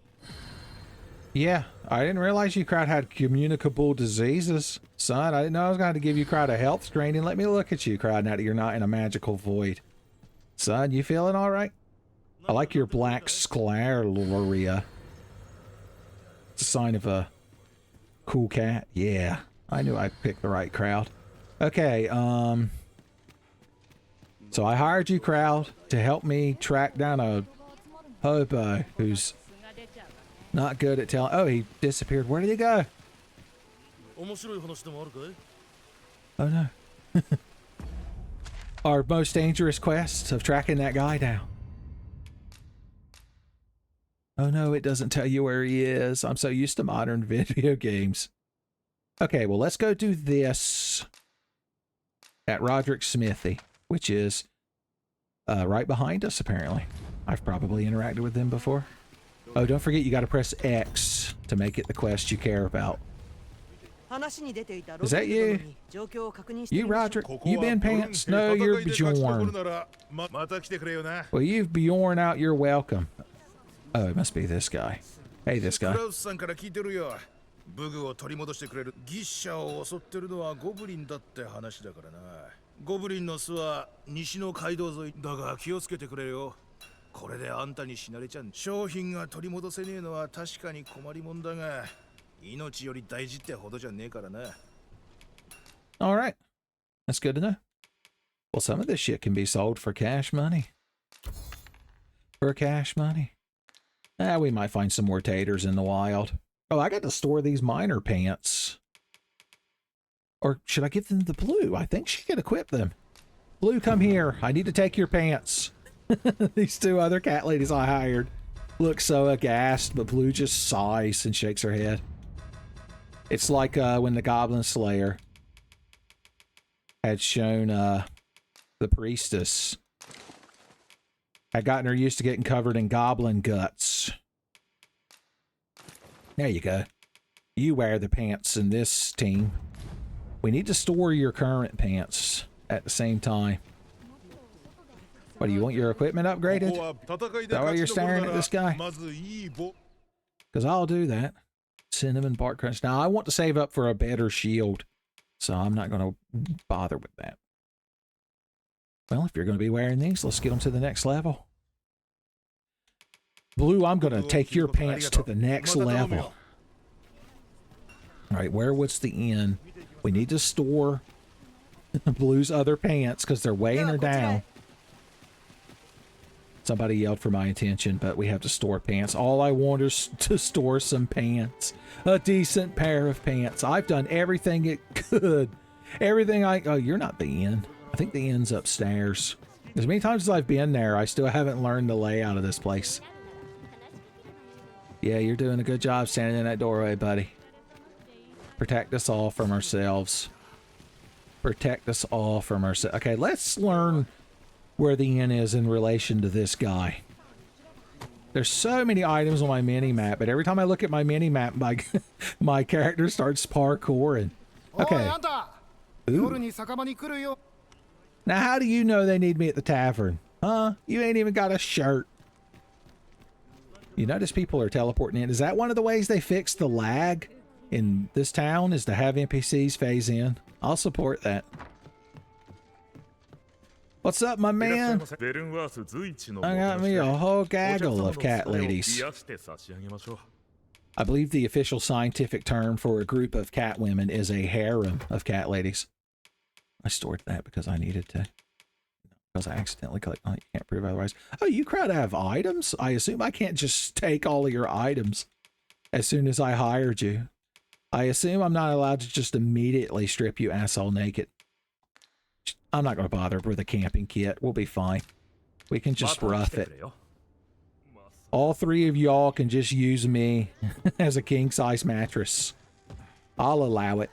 Yeah, I didn't realize you crowd had communicable diseases. Son, I didn't know I was going to give you crowd a health screening. Let me look at you, crowd, now that you're not in a magical void. Son, you feeling all right? I like your black sclerolia. It's a sign of a cool cat. Yeah, I knew I picked the right crowd. Okay, so I hired you, crowd, to help me track down a hobo who's not good at telling. Oh, he disappeared. Where did he go? 面白い話でもあるかい？ Oh no. Our most dangerous quest of tracking that guy down. Oh no, it doesn't tell you where he is. I'm so used to modern video games. Okay, well, let's go do this at Roderick's Smithy, which is right behind us, apparently. I've probably interacted with them before. Oh, don't forget you got to press X to make it the quest you care about. Is that you? You, Roderick? You been pants? No, you're Bjorn. Well, you've Bjorn out your welcome. Oh, it must be this guy. Hey, this guy. 武具を取り戻してくれるギッシャを襲ってるのはゴブリンだって話だからな。ゴブリンの巣は西の街道沿いだが気をつけてくれよ。これであんたに死なれちゃう。商品が取り戻せねえのは確かに困りもんだが、命より大事ってほどじゃねえからな。All right. That's good to know. Well, some of this shit can be sold for cash money. For cash money. We might find some more taters in the wild. Oh, I got to store these miner pants. Or should I give them to Blue? I think she could equip them. Blue, come here. I need to take your pants. These two other cat ladies I hired look so aghast, but Blue just sighs and shakes her head. It's like when the Goblin Slayer had shown the priestess, had gotten her used to getting covered in goblin guts. There you go. You wear the pants in this team. We need to store your current pants at the same time. What, do you want your equipment upgraded? Is that why you're staring at this guy? Because I'll do that. Cinnamon bark crunch. Now, I want to save up for a better shield, so I'm not going to bother with that. Well, if you're going to be wearing these, let's get them to the next level. Blue, I'm going to take your pants to the next level. All right, where was the inn? We need to store Blue's other pants because they're weighing her down. Somebody yelled for my attention, but we have to store pants. All I want is to store some pants. A decent pair of pants. I've done everything it could. Everything oh, you're not the inn. I think the inn's upstairs. As many times as I've been there, I still haven't learned the layout of this place. Yeah, you're doing a good job standing in that doorway, buddy. Protect us all from ourselves. Protect us all from ourselves. Okay, let's learn where the inn is in relation to this guy. There's so many items on my mini-map, but every time I look at my mini-map, my character starts parkouring. Okay. Ooh. Now, how do you know they need me at the tavern? Huh? You ain't even got a shirt. You notice people are teleporting in. Is that one of the ways they fix the lag in this town, is to have NPCs phase in? I'll support that. What's up, my man? I got me a whole gaggle of cat ladies. I believe the official scientific term for a group of cat women is a harem of cat ladies. I stored that because I needed to. Because I accidentally clicked on it. You can't prove otherwise. Oh, you crowd have items? I assume I can't just take all of your items as soon as I hired you. I assume I'm not allowed to just immediately strip you asshole naked. I'm not going to bother with a camping kit. We'll be fine. We can just rough it. All three of y'all can just use me as a king-size mattress. I'll allow it.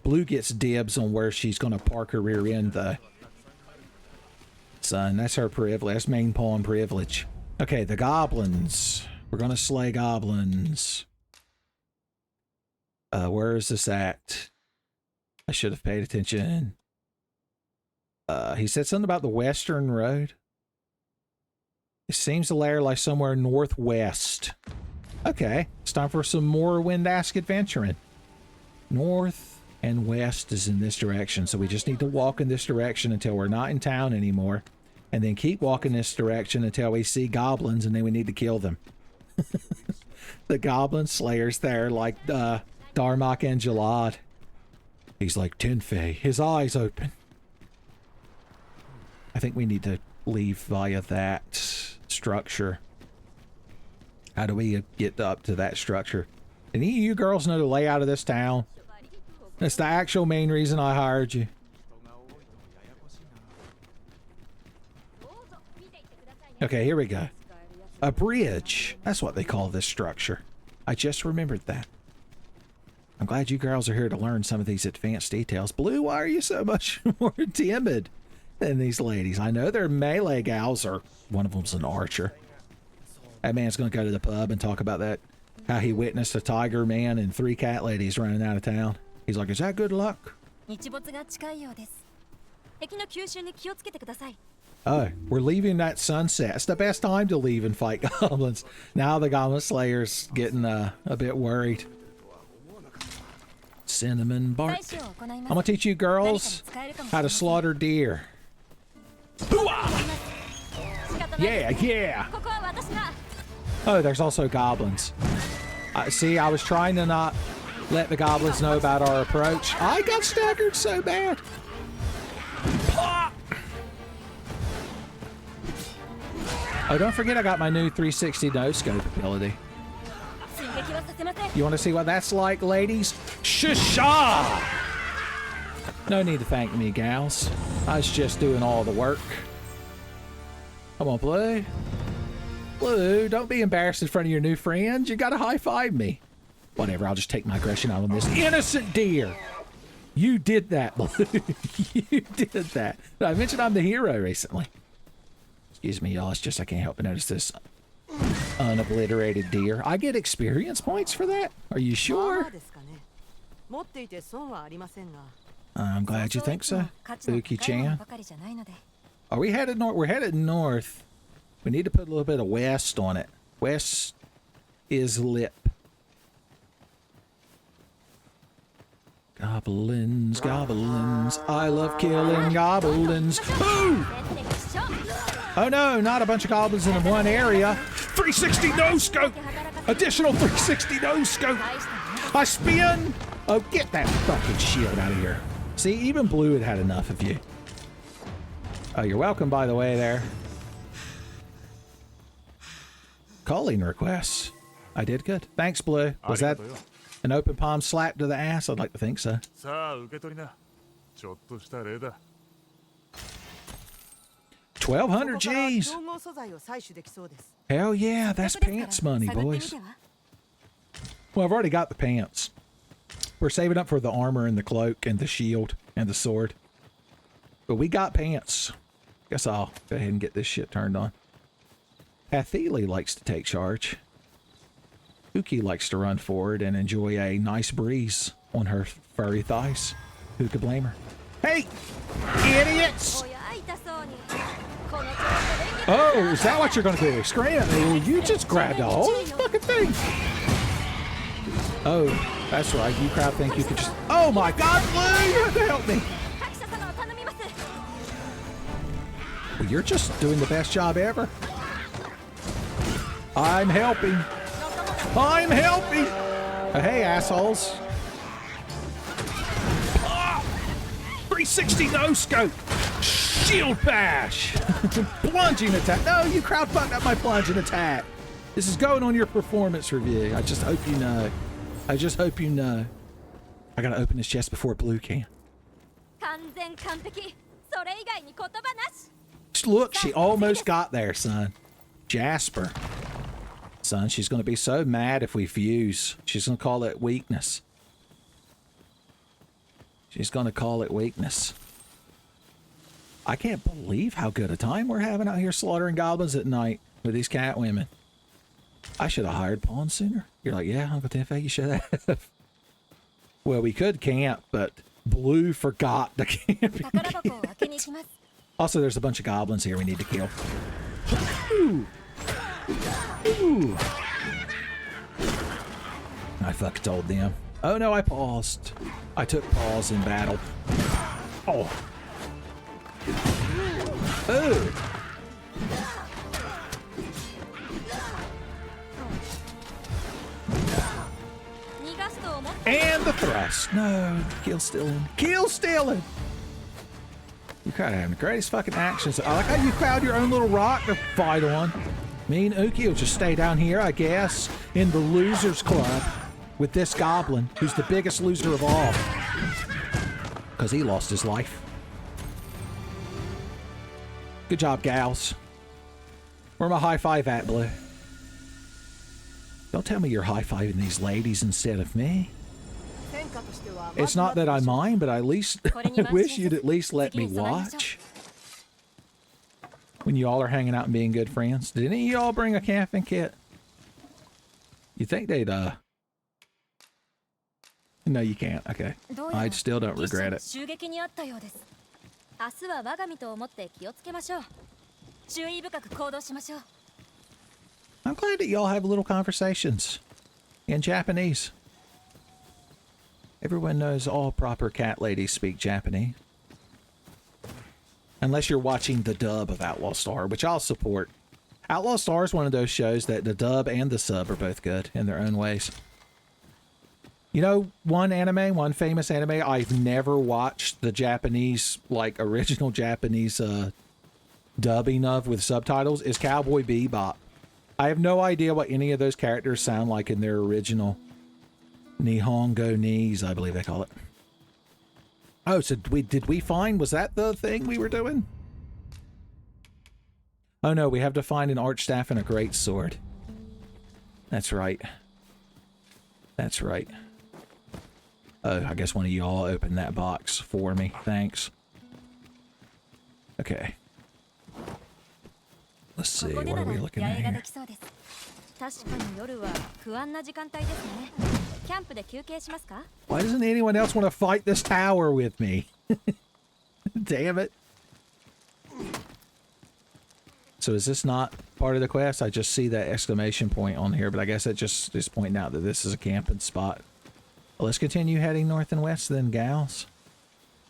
Blue gets dibs on where she's going to park her rear end, though. Son, that's her privilege. That's main pawn privilege. Okay, the goblins. We're going to slay goblins. Where is this at? I should have paid attention. He said something about the Western Road. It seems the lair lies somewhere northwest. Okay, it's time for some more Windask adventuring. North and west is in this direction, so we just need to walk in this direction until we're not in town anymore. And then keep walking this direction until we see goblins, and then we need to kill them. The goblin slayers there, like Darmok and Jalad. He's like Tenfei, his eyes open. I think we need to leave via that structure. How do we get up to that structure? And any of you girls know the layout of this town? That's the actual main reason I hired you. Okay, here we go. A bridge. That's what they call this structure. I just remembered that. I'm glad you girls are here to learn some of these advanced details. Blue, why are you so much more timid than these ladies? I know they're melee gals, or one of them's an archer. That man's going to go to the pub and talk about that, how he witnessed a tiger man and 3 cat ladies running out of town. He's like, is that good luck? 日没が近いようです。敵の急襲に気をつけてください。 Oh, we're leaving that sunset. It's the best time to leave and fight goblins. Now the goblin slayer's getting a bit worried. Cinnamon bark. I'm gonna teach you girls how to slaughter deer. Yeah, yeah. Oh, there's also goblins. See, I was trying to not let the goblins know about our approach. I got staggered so bad. Oh, don't forget I got my new 360 no-scope ability. You want to see what that's like, ladies? Shusha! No need to thank me, gals. I was just doing all the work. Come on, Blue. Blue, don't be embarrassed in front of your new friends. You gotta high-five me. Whatever, I'll just take my aggression out on this innocent deer. You did that, Blue. You did that. I mentioned I'm the hero recently. Excuse me, y'all. It's just I can't help but notice this unobliterated deer. I get experience points for that? Are you sure? I'm glad you think so, Uki-chan. Are we headed north? We're headed north. We need to put a little bit of west on it. West is lip. Goblins, goblins. I love killing goblins. Ooh! Oh no, not a bunch of goblins in one area. 360 no scope! Additional 360 no scope! I spin! Oh, get that fucking shield out of here. See, even Blue had enough of you. Oh, you're welcome, by the way, there. Calling requests. I did good. Thanks, Blue. Was that an open palm slap to the ass? I'd like to think so. 1,200 G's. Hell yeah, that's pants money, boys. Well, I've already got the pants. We're saving up for the armor and the cloak and the shield and the sword. But we got pants. Guess I'll go ahead and get this shit turned on. Athele likes to take charge. Uki likes to run forward and enjoy a nice breeze on her furry thighs. Who could blame her? Hey! Idiots! Oh, is that what you're gonna do? Scream at me? You just grabbed the whole fucking thing. Oh, that's right. You crowd think you could just... Oh my God, Blue! You have to help me! Well, you're just doing the best job ever. I'm helping. I'm helping! Hey, assholes. 360 no scope! Shield bash! Plunging attack. No, you crowd fucked up my plunging attack. This is going on your performance review. I just hope you know. I just hope you know. I gotta open this chest before Blue can. Look, she almost got there, son. Jasper. Son, she's gonna be so mad if we fuse. She's gonna call it weakness. She's gonna call it weakness. I can't believe how good a time we're having out here slaughtering goblins at night with these cat women. I should have hired Pawn sooner. You're like, yeah, Uncle Tenfei, you should have. Well, we could camp, but Blue forgot to camp. Also, there's a bunch of goblins here we need to kill. Ooh. Ooh. I fucking told them. Oh no, I paused. I took pause in battle. Oh. Ooh. And the thrust. No, kill stealing. Kill stealing. You kind of having the greatest fucking actions. I like how you crowd your own little rock to fight on. Me and Uki will just stay down here, I guess, in the losers club with this goblin, who's the biggest loser of all. Because he lost his life. Good job, gals. Where my high five at, Blue? Don't tell me you're high-fiving these ladies instead of me. It's not that I mind, but I at least wish you'd at least let me watch. When you all are hanging out and being good friends. Did any of y'all bring a camping kit? You think they'd, No, you can't. Okay. I still don't regret it. 明日は我が身と思って気をつけましょう。注意深く行動しましょう。 I'm glad that y'all have little conversations in Japanese. Everyone knows all proper cat ladies speak Japanese. Unless you're watching the dub of Outlaw Star, which I'll support. Outlaw Star is one of those shows that the dub and the sub are both good in their own ways. You know, one famous anime I've never watched the Japanese, like original Japanese dubbing of with subtitles is Cowboy Bebop. I have no idea what any of those characters sound like in their original Nihongo-nese, I believe they call it. Oh, so did we find, was that the thing we were doing? Oh no, we have to find an archstaff and a great sword. That's right. That's right. Oh, I guess one of y'all opened that box for me. Thanks. Okay. Let's see, what are we looking at here? Why doesn't anyone else want to fight this tower with me? Damn it. So is this not part of the quest? I just see that exclamation point on here, but I guess that just is pointing out that this is a camping spot. Well, let's continue heading north and west then, gals.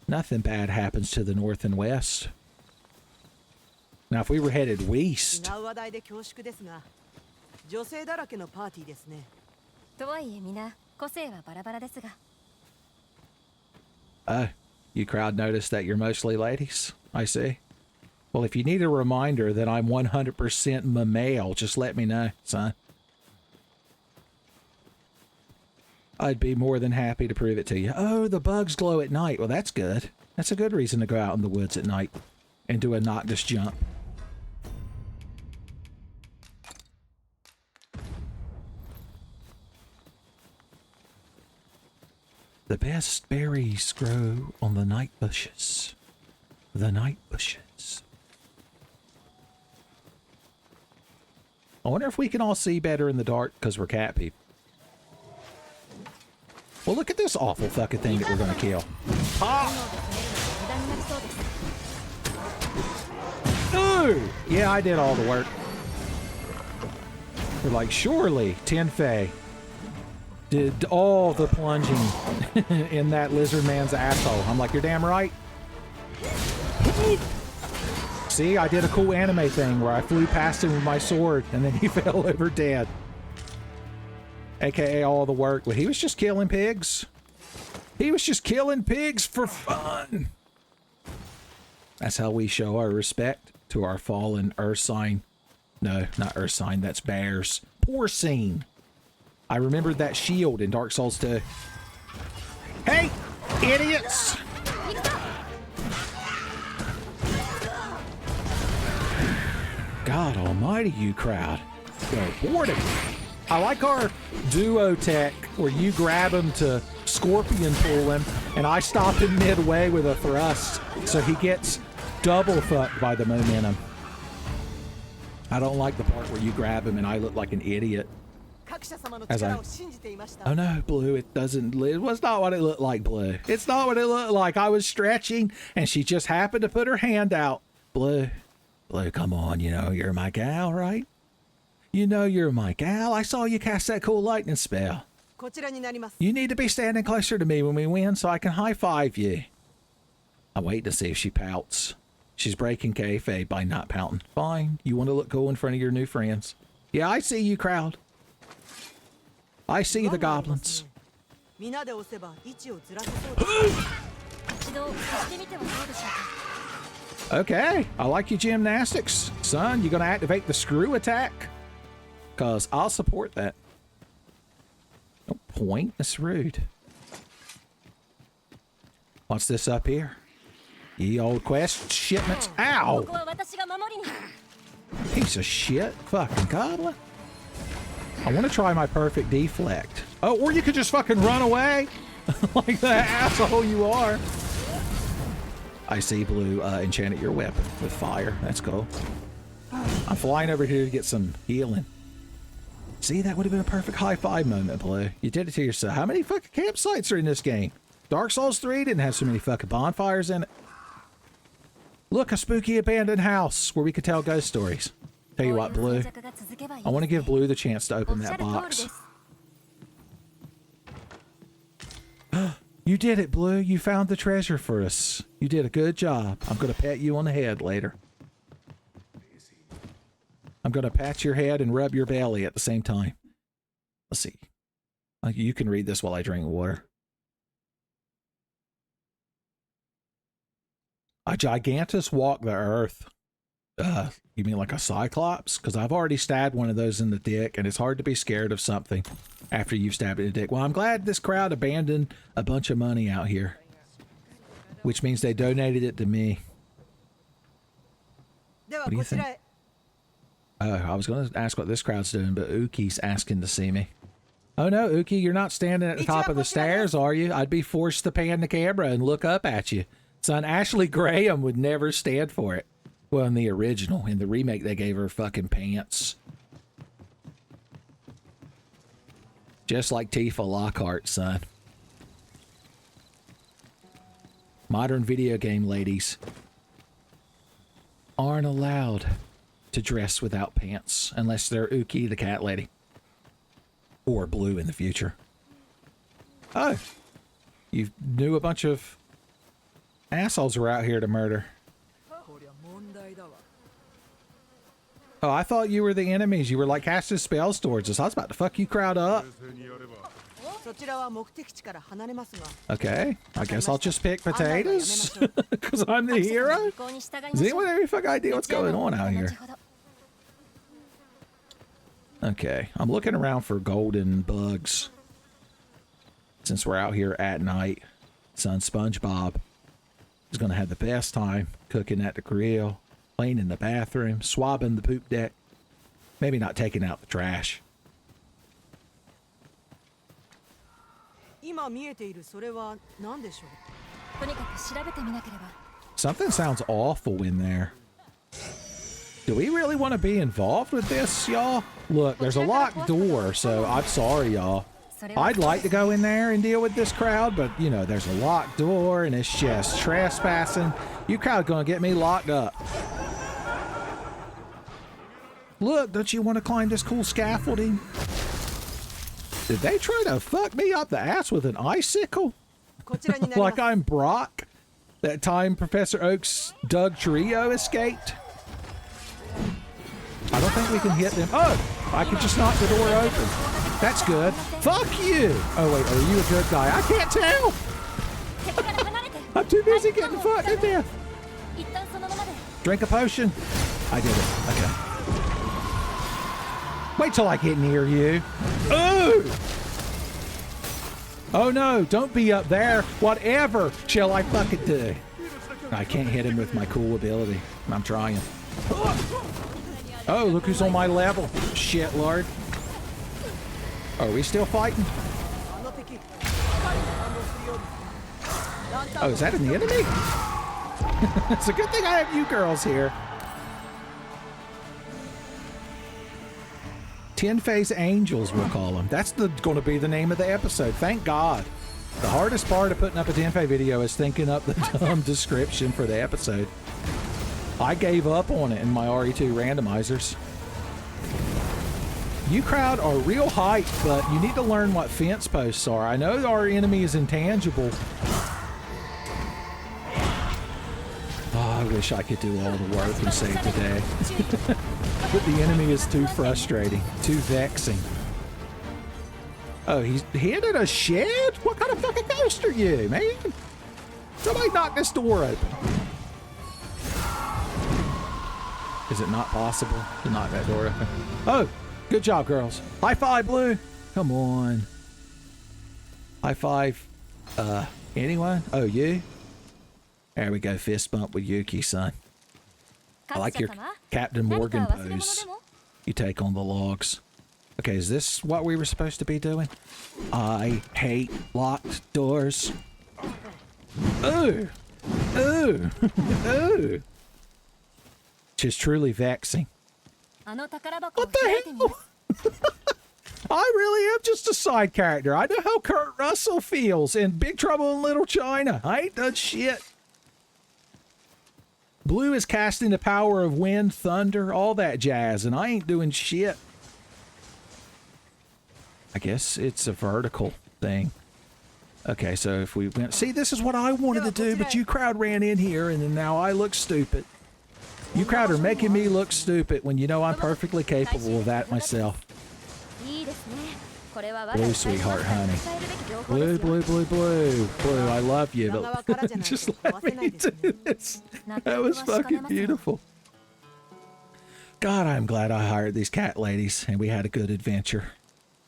Nothing bad happens to the north and west. Now, if we were headed west... You crowd noticed that you're mostly ladies? I see. Well, if you need a reminder that I'm 100% male, just let me know, son. I'd be more than happy to prove it to you. Oh, the bugs glow at night. Well, that's good. That's a good reason to go out in the woods at night and do a noctis jump. The best berries grow on the night bushes. The night bushes. I wonder if we can all see better in the dark because we're cat people. Well, look at this awful fucking thing that we're gonna kill. Ah! No! Yeah, I did all the work. We're like, surely Tenfei did all the plunging in that lizard man's asshole. I'm like, you're damn right. See, I did a cool anime thing where I flew past him with my sword and then he fell over dead. AKA all the work, but he was just killing pigs. He was just killing pigs for fun. That's how we show our respect to our fallen Ursine. No, not Ursine, that's bears. Porcine. I remembered that shield in Dark Souls 2. Hey, idiots! God almighty, you crowd. Go boarding. I like our duo tech where you grab him to scorpion pull him and I stop him midway with a thrust so he gets double fucked by the momentum. I don't like the part where you grab him and I look like an idiot. As oh no, Blue, it doesn't, it was not what it looked like, Blue. It's not what it looked like. I was stretching and she just happened to put her hand out Blue. Blue, come on. You know you're my gal, right? You know you're my gal. I saw you cast that cool lightning spell. こちらになります。 You need to be standing closer to me when we win so I can high-five you. I'm waiting to see if she pouts. She's breaking kayfabe by not pouting. Fine. You want to look cool in front of your new friends. Yeah, I see you, crowd. I see the goblins. 皆で押せば位置をずらせそうです。一度してみてはどうでしょうか。 Okay, I like your gymnastics. Son, you gonna activate the screw attack? Cause I'll support that. Don't point, that's rude. What's this up here? Ye old quest shipments. こ Ow! こは私が守りに。 Piece of shit. Fucking goblin. I want to try my perfect deflect. Oh, or you could just fucking run away. Like the asshole you are. I see Blue enchanted your weapon with fire. That's cool. I'm flying over here to get some healing. See, that would have been a perfect high five moment, Blue. You did it to yourself. How many fucking campsites are in this game? Dark Souls 3 didn't have so many fucking bonfires in it. Look, a spooky abandoned house where we could tell ghost stories. Tell you what, Blue. I want to give Blue the chance to open that box. You did it, Blue. You found the treasure for us. You did a good job. I'm going to pat you on the head later. I'm going to pat your head and rub your belly at the same time. Let's see. You can read this while I drink water. A gigantus walk the earth. You mean like a cyclops? Because I've already stabbed one of those in the dick, and it's hard to be scared of something after you've stabbed it in the dick. Well, I'm glad this crowd abandoned a bunch of money out here, which means they donated it to me. では What do you こちら think? へ。 Oh, I was going to ask what this crowd's doing, but Uki's asking to see me. Oh no, Uki, you're not standing at the top of the stairs, are you? I'd be forced to pan the camera and look up at you. Son, Ashley Graham would never stand for it. Well, in the original. In the remake, they gave her fucking pants. Just like Tifa Lockhart, son. Modern video game ladies aren't allowed to dress without pants unless they're Uki, the cat lady. Or Blue in the future. Oh. You knew a bunch of assholes were out here to murder. こりゃ問題だわ。 Oh, I thought you were the enemies. You were like casting spells towards us. I was about to fuck you crowd up. そちらは目的地から離れますが。 Okay. I guess I'll just pick potatoes. Because I'm the hero? Does anyone have any fucking idea what's going on out here? Okay. I'm looking around for golden bugs. Since we're out here at night. Son, SpongeBob is going to have the best time cooking at the grill, cleaning the bathroom, swabbing the poop deck. Maybe not taking out the trash. 今見えているそれは何でしょう。とにかく調べてみなければ。 Something sounds awful in there. Do we really want to be involved with this, y'all? Look, there's a locked door, so I'm sorry, y'all. I'd like to go in there and deal with this crowd, but, you know, there's a locked door, and it's just trespassing. You crowd gonna get me locked up. Look, don't you want to climb this cool scaffolding? Did they try to fuck me up the ass with an icicle? こちらになりま Like す。 I'm Brock? That time Professor Oak's Doug Trio escaped? I don't think we can hit them. Oh! I could just knock the door open. That's good. Fuck you! Oh wait, are you a good guy? I can't tell! 敵から離れて。 I'm too busy getting fucked to death. 一旦そのままで。 Drink a potion. I did it. Okay. Wait till I get near you. Ooh! Oh no, don't be up there. Whatever shall I fucking do? I can't hit him with my cool ability. I'm trying. Oh, look who's on my level. Shit, Lord. Are we still fighting? あの敵。反応するようです。ランタン Oh, is that an enemy? It's a good thing I have you girls here. Ten-Phase Angels, we'll call them. That's going to be the name of the episode. Thank God. The hardest part of putting up a Tenfei video is thinking up the dumb description for the episode. I gave up on it in my RE2 randomizers. You crowd are real hype, but you need to learn what fence posts are. I know our enemy is intangible. Oh, I wish I could do all the work and save the day. But the enemy is too frustrating, too vexing. Oh, he's hidden a shed? What kind of fucking ghost are you, man? Somebody knock this door open. Is it not possible to knock that door open? Oh, good job, girls. High five, Blue. Come on. High five. Anyone? Oh, you? There we go. Fist bump with Yuki, son. I like your Captain Morgan pose. You take on the logs. Okay, is this what we were supposed to be doing? I hate locked doors. Ooh. Ooh. Ooh. Just truly vexing. What the hell? I really am just a side character. I know how Kurt Russell feels in Big Trouble in Little China. I ain't done shit. Blue is casting the power of wind, thunder, all that jazz, and I ain't doing shit. I guess it's a vertical thing. Okay, so if we went... See, this is what I wanted to do, but you crowd ran in here, and then now I look stupid. You crowd are making me look stupid when you know I'm perfectly capable of that myself. Blue, sweetheart, honey. Blue, blue, blue, blue. Blue, I love you, but just let me do this. That was fucking beautiful. God, I'm glad I hired these cat ladies, and we had a good adventure.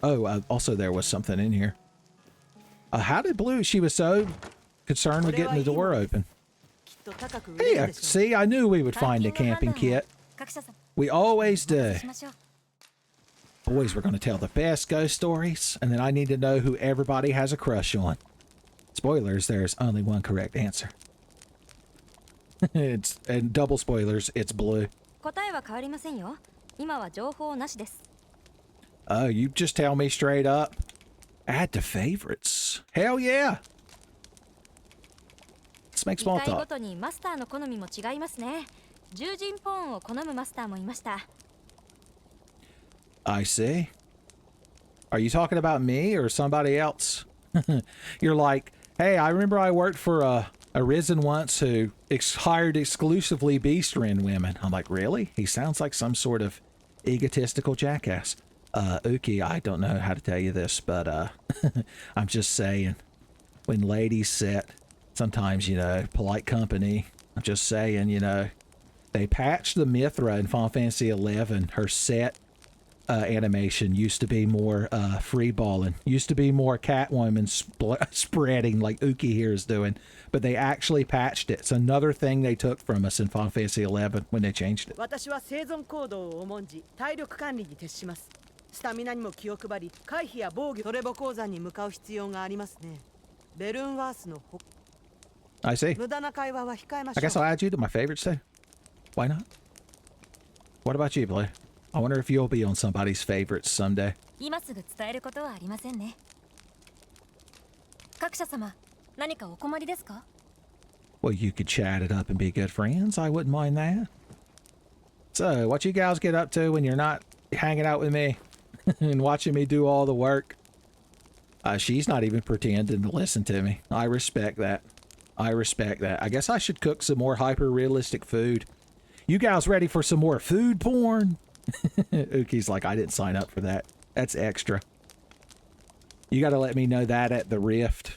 Oh, also there was something in here. How did Blue... She was so concerned with getting the door open. Hey, see, I knew we would find a camping kit. We always do. Boys, we're going to tell the best ghost stories, and then I need to know who everybody has a crush on. Spoilers, there's only one correct answer. And double spoilers, it's Blue. Oh, you just tell me straight up. Add to favorites. Hell yeah. Let's make small talk. I see. Are you talking about me or somebody else? You're like, hey, I remember I worked for a Risen once who hired exclusively Beastren women. I'm like, really? He sounds like some sort of egotistical jackass. Uki, I don't know how to tell you this, but I'm just saying, when ladies set, sometimes, you know, polite company, I'm just saying, you know, they patched the Mithra in Final Fantasy XI. Her set animation used to be more free-balling, used to be more Catwoman spreading like Uki here is doing, but they actually patched it. It's another thing they took from us in Final Fantasy XI when they changed it. I see. I guess I'll add you to my favorites too. Why not? What about you, Blue? I wonder if you'll be on somebody's favorites someday. Well, you could chat it up and be good friends. I wouldn't mind that. So, what you gals get up to when you're not hanging out with me and watching me do all the work? She's not even pretending to listen to me. I respect that. I respect that. I guess I should cook some more hyper-realistic food. You gals ready for some more food porn? Uki's like, I didn't sign up for that. That's extra. You gotta let me know that at the Rift.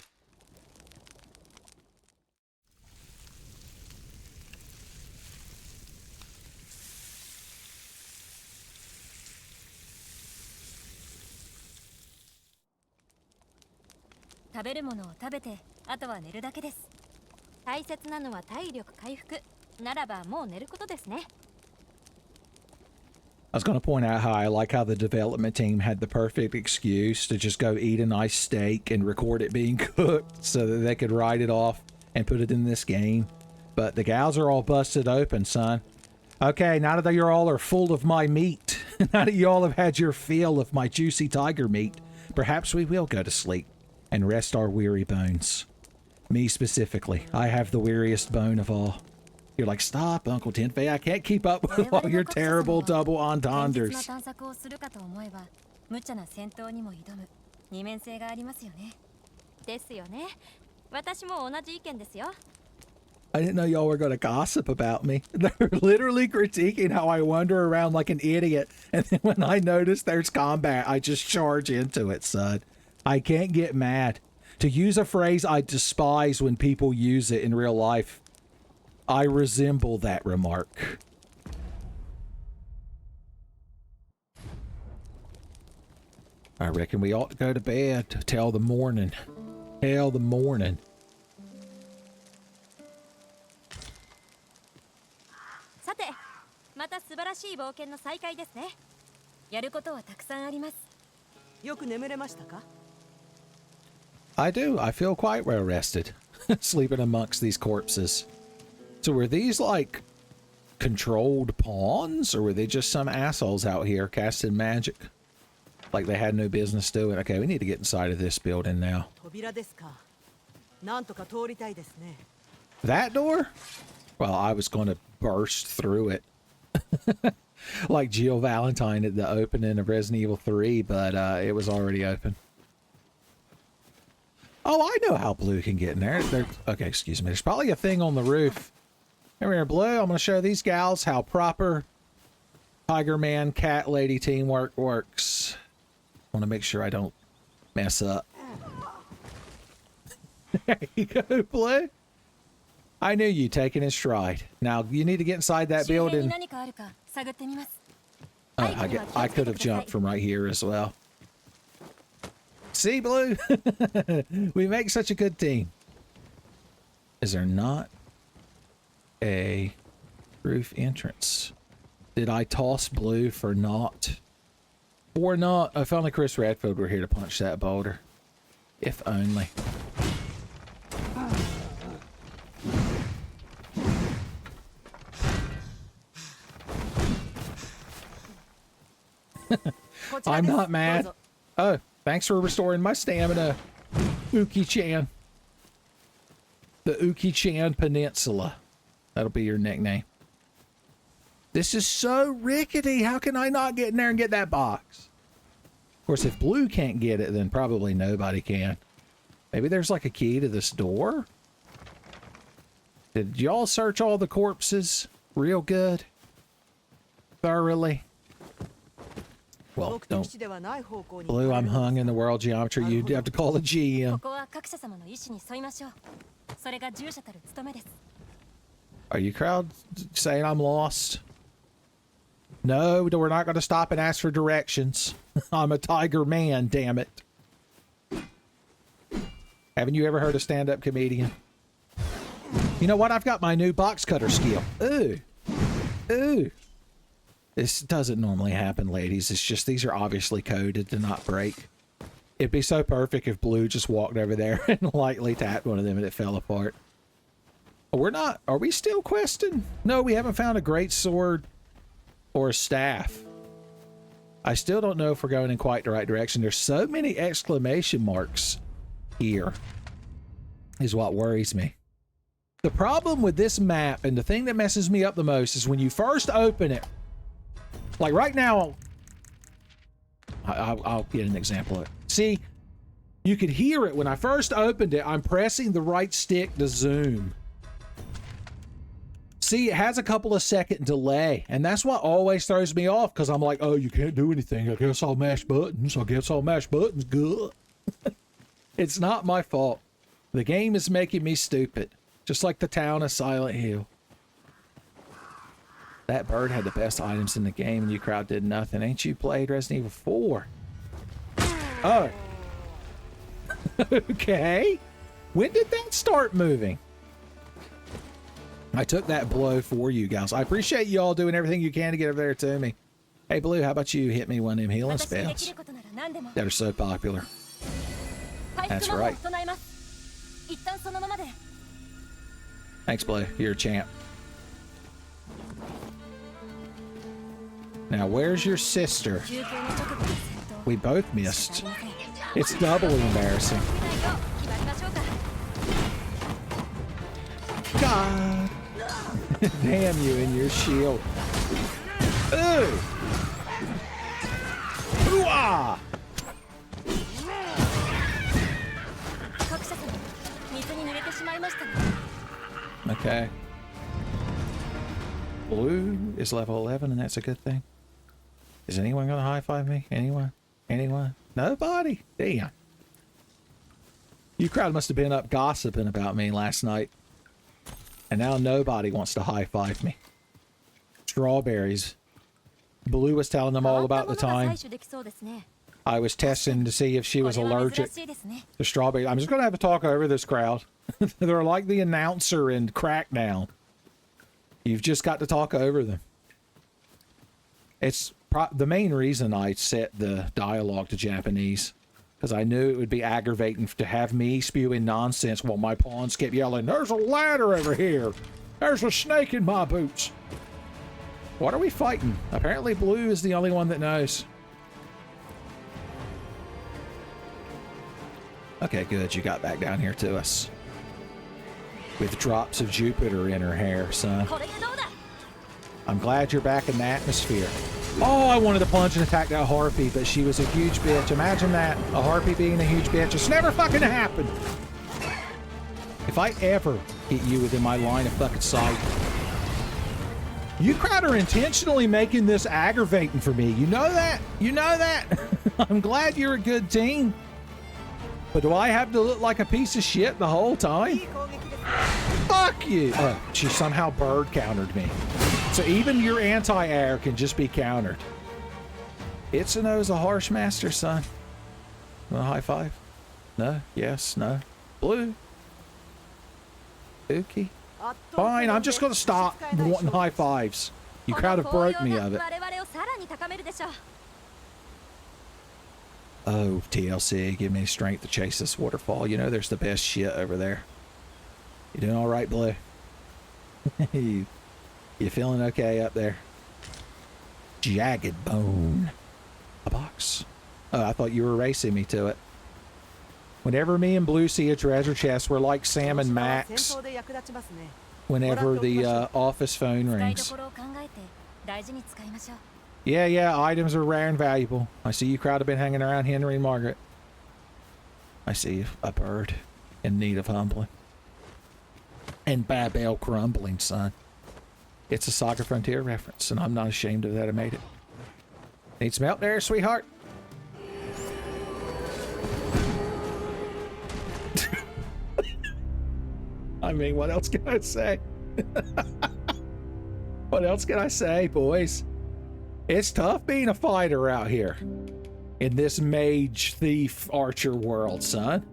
I was going to point out how I like how the development team had the perfect excuse to just go eat a nice steak and record it being cooked so that they could write it off and put it in this game. But the gals are all busted open, son. Okay, now that you all are full of my meat, now that you all have had your fill of my juicy tiger meat, perhaps we will go to sleep and rest our weary bones. Me specifically, I have the weariest bone of all. You're like, stop, Uncle Tenfei. I can't keep up with all your terrible double 堅実な entendres. 探索をするかと思えば無茶な戦闘にも挑む二面性がありますよね。ですよね。私も同じ意見ですよ。 I didn't know y'all were going to gossip about me. They're literally critiquing how I wander around like an idiot. And then when I notice there's combat, I just charge into it, son. I can't get mad. To use a phrase I despise when people use it in real life, I resemble that remark. I reckon we ought to go to bed till the morning. Till the morning. さて、また素晴らしい冒険の再開ですね。やることはたくさんあります。よく眠れましたか？ I do. I feel quite well rested. Sleeping amongst these corpses. So were these like controlled pawns, or were they just some assholes out here casting magic? Like they had no business doing. Okay, we need to get inside of this building now. 扉ですか。なんとか通りたいですね。 That door? Well, I was going to burst through it. Like Jill Valentine at the opening of Resident Evil 3, but it was already open. Oh, I know how Blue can get in there. Okay, excuse me. There's probably a thing on the roof. Come here, Blue. I'm going to show these gals how proper Tiger Man Cat Lady teamwork works. I want to make sure I don't mess up. There you go, Blue. I knew you taking his stride. Now, you need to get inside that 周辺に building. 何かあるか探ってみます。 I could have jumped from right here as well. See, Blue? We make such a good team. Is there not a roof entrance? Did I toss Blue for naught? Or not? If only Chris Redfield were here to punch that boulder. If only. I'm not mad. Oh, thanks for restoring my stamina, Uki-chan. The Uki-chan Peninsula. That'll be your nickname. This is so rickety. How can I not get in there and get that box? Of course, if Blue can't get it, then probably nobody can. Maybe there's like a key to this door? Did y'all search all the corpses real good? Thoroughly? Well, 目的 don't. 地ではない方向に Blue, I'm hung in the world geometry. You'd have to call the こ GM. こは各社様の意思に沿いましょう。それが従者たる務めです。 Are you crowd saying I'm lost? No, we're not going to stop and ask for directions. I'm a tiger man, damn it. Haven't you ever heard a stand-up comedian? You know what? I've got my new box cutter skill. Ooh. Ooh. This doesn't normally happen, ladies. It's just these are obviously coded to not break. It'd be so perfect if Blue just walked over there and lightly tapped one of them and it fell apart. We're not. Are we still questing? No, we haven't found a great sword or a staff. I still don't know if we're going in quite the right direction. There's so many exclamation marks here is what worries me. The problem with this map, and the thing that messes me up the most, is when you first open it. Like right now, I'll get an example of it. See, you could hear it when I first opened it. I'm pressing the right stick to zoom. See, it has a couple of second delay, and that's what always throws me off, because I'm like, oh, you can't do anything. I guess I'll mash buttons. Good. It's not my fault. The game is making me stupid, just like the town of Silent Hill. That bird had the best items in the game, and you crowd did nothing. Ain't you played Resident Evil 4? Oh. Okay. When did that start moving? I took that blow for you guys. I appreciate you all doing everything you can to get over there to me. Hey, Blue, how about you hit me one of them healing 私にでき spells ることなら何でも。 that are so popular? 回 That's 復魔法を right. 唱えます。一旦そのままで。 Thanks, Blue. You're a champ. Now, where's your sister? 休憩の直後の戦闘。 We both 知 missed. られません。 It's doubly embarrassing. 決まりましょうか。 God. Damn you and your shield. Ooh! Ooh-ah! 各社様水に濡れてしまいましたね Okay. Blue is level 11, and that's a good thing. Is anyone gonna high-five me? Anyone? Anyone? Nobody? Damn. You crowd must have been up gossiping about me last night. And now nobody wants to high-five me. Strawberries. Blue was telling them all about the 変わったものが time 採取できそうですね I was testing to see if she was これは珍 allergic しいですね to strawberries. I'm just gonna have to talk over this crowd. They're like the announcer in Crackdown. You've just got to talk over them. It's the main reason I set the dialogue to Japanese. Because I knew it would be aggravating to have me spewing nonsense while my pawns kept yelling, "There's a ladder over here! There's a snake in my boots!" What are we fighting? Apparently Blue is the only one that knows. Okay, good. You got back down here to us. With drops of Jupiter in her hair, son. これでどうだ I'm glad you're back in the atmosphere. Oh, I wanted to plunge and attack that harpy, but she was a huge bitch. Imagine that. A harpy being a huge bitch. It's never fucking happened. If I ever hit you within my line of fucking sight. You crowd are intentionally making this aggravating for me. You know that? You know that? I'm glad you're a good team. But do I have to look like a piece of shit the whole い time? い攻撃です Fuck you! Oh, she somehow bird countered me. So even your anti-air can just be countered. Itsuno's a harsh master, son. Want a high five? No? Yes? No? Blue? Uki? 圧倒 Fine, I'm just gonna stop 差し支えない wanting high fives. You こ kind の of 紅 broke 葉 me が of it. 我々をさらに高めるでしょう Oh, TLC, give me strength to chase this waterfall. You know there's the best shit over there. You doing all right, Blue? you feeling okay up there? Jagged bone. A box. Oh, I thought you were racing me to it. Whenever me and Blue see a treasure chest, we're like Sam and 戦 Max 闘で役立ちますね whenever the office phone 使い rings. どころを考えて大事に使いましょう Yeah, yeah, items are rare and valuable. I see you crowd have been hanging around Henry and Margaret. I see a bird in need of humbling. And Babel crumbling, son. It's a Saga Frontier reference, and I'm not ashamed of that I made it. Need some help there, sweetheart? I mean, what else can I say? What else can I say, boys? It's tough being a fighter out here in this mage, thief, archer world, son.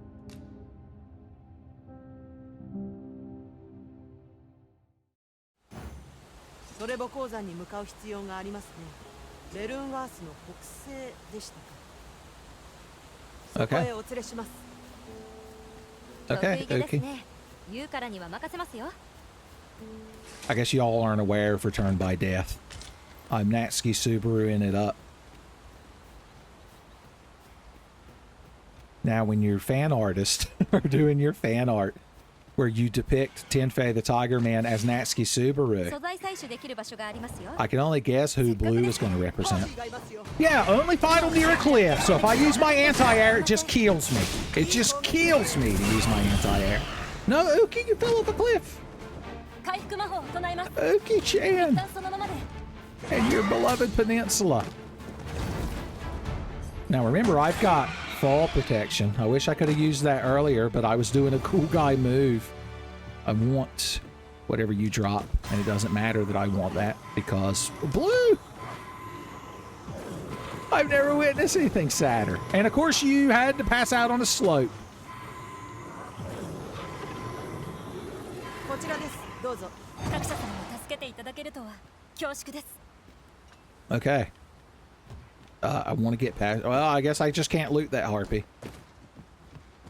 それ母鉱山に向かう必要がありますねレルンワースの北西でしたかそこ Okay. へお連れします Okay, 得意げです okay. ね言うからには任せますよ I guess y'all aren't aware of Return by Death. I'm Natsuki Subaru-ing it up. Now, when your fan artists are doing your fan art, where you depict Tenfei the Tiger Man as Natsuki 素 Subaru, 材採取できる場所がありますよ I can only guess who Blue is going to ハー represent. ビーがいますよ Yeah, only final near a cliff, so if I use my anti-air, it just kills me. It just kills me to use my anti-air. No, Uki, you fell off a cliff. 回復魔法を唱えます Uki-chan 一旦そのままで and your beloved peninsula. Now remember, I've got fall protection. I wish I could have used that earlier, but I was doing a cool guy move. I want whatever you drop, and it doesn't matter that I want that because Blue! I've never witnessed anything sadder. And of course you had to pass out on a slope. こちらですどうぞ各社様に助けていただけるとは恐縮です Okay. I want to get past... Well, I guess I just can't loot that harpy.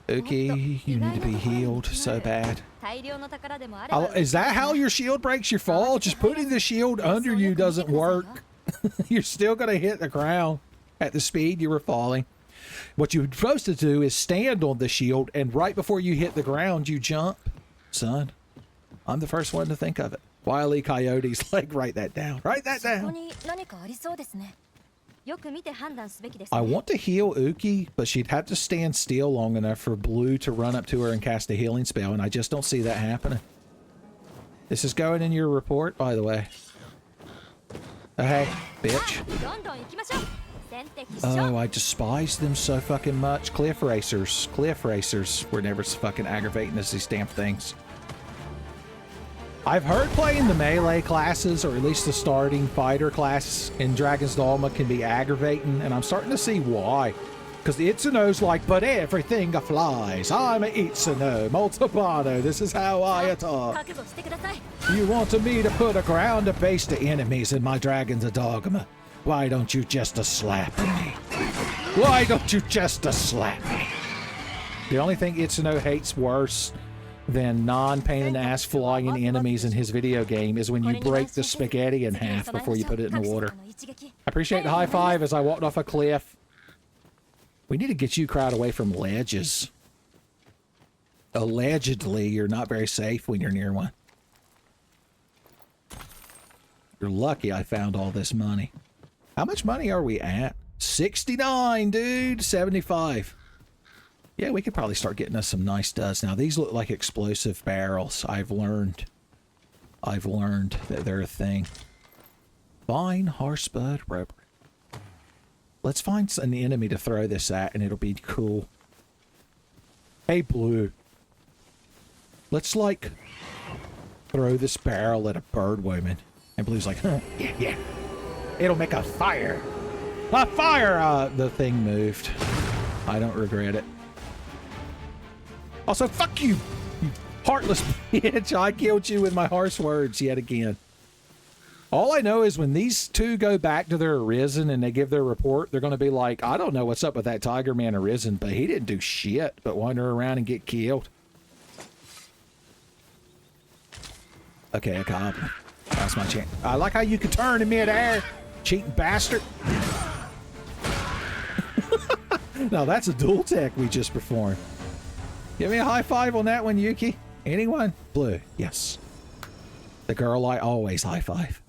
Uki, you need to be healed so bad. 大量の宝でもあれば Oh, is that how your shield breaks your fall? Just putting the shield under you doesn't work. You're still going to hit the ground at the speed you were falling. What you're supposed to do is stand on the shield, and right before you hit the ground, you jump. Son, I'm the first one to think of it. Wile E. Coyote's like, write that down. Write that そこ down. に何かありそうですね。よく見て判断すべきです I ね want to heal Uki, but she'd have to stand still long enough for Blue to run up to her and cast a healing spell, and I just don't see that happening. This is going in your report, by the way. Oh, hey, bitch. どんどん行きましょう先手必勝 Oh, I despise them so fucking much. Cliff racers. Cliff racers were never so fucking aggravating as these damn things. I've heard playing the melee classes, or at least the starting fighter class in Dragon's Dogma, can be aggravating, and I'm starting to see why. Because the Itsuno's like, but everything flies. I'm an Itsuno, Multipano. This is how I talk. 覚悟してください You wanted me to put a ground to base the enemies in my Dragon's Dogma. Why don't you just slap me? Why don't you just slap me? The only thing Itsuno hates worse than non-pain in the ass flying enemies in his video game is when you break the spaghetti in half before you put it in the water. I appreciate the high five as I walked off a cliff. We need to get you crowd away from ledges. Allegedly, you're not very safe when you're near one. You're lucky I found all this money. How much money are we at? 69, dude. 75. Yeah, we could probably start getting us some nice studs. Now, these look like explosive barrels. I've learned that they're a thing. Fine, Harspud, rubber. Let's find an enemy to throw this at, and it'll be cool. Hey, Blue. Let's, like, throw this barrel at a bird woman. And Blue's like, huh, yeah. It'll make a fire. A fire! The thing moved. I don't regret it. Also, fuck you, you heartless bitch. I killed you with my harsh words yet again. All I know is when these two go back to their Arisen and they give their report, they're going to be like, I don't know what's up with that Tiger Man Arisen, but he didn't do shit but wander around and get killed. Okay, a goblin. That's my chance. I like how you can turn in midair, cheating bastard. Now that's a dual tech we just performed. Give me a high five on that one, Yuki. Anyone? Blue. Yes. The girl I always high five.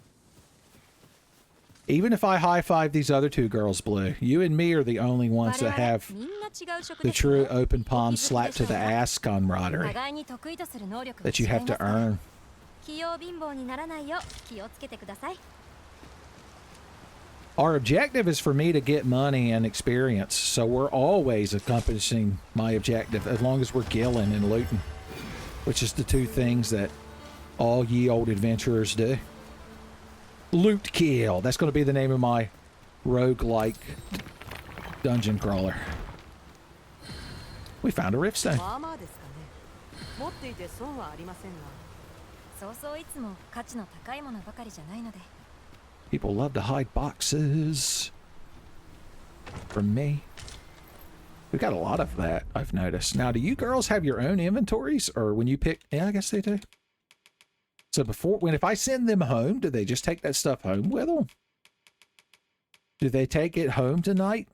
Even if I high five these other two girls, Blue, you and me are the only ones that have the true open palm slap to the ass camaraderie 互いに得意とする能力が that you 違い have ま to すから earn. 器用貧乏にならないよう気をつけてください Our objective is for me to get money and experience, so we're always accomplishing my objective as long as we're killing and looting, which is the two things that all ye old adventurers do. Loot kill. That's going to be the name of my roguelike dungeon crawler. We found a riftstone. まあまあですかね。持っていて損はありませんが。そうそういつも価値の高いものばかりじゃないので People love to hide boxes from me. We got a lot of that, I've noticed. Now, do you girls have your own inventories, or when you pick? Yeah, I guess they do. So if I send them home, do they just take that stuff home with them? Do they take it home tonight?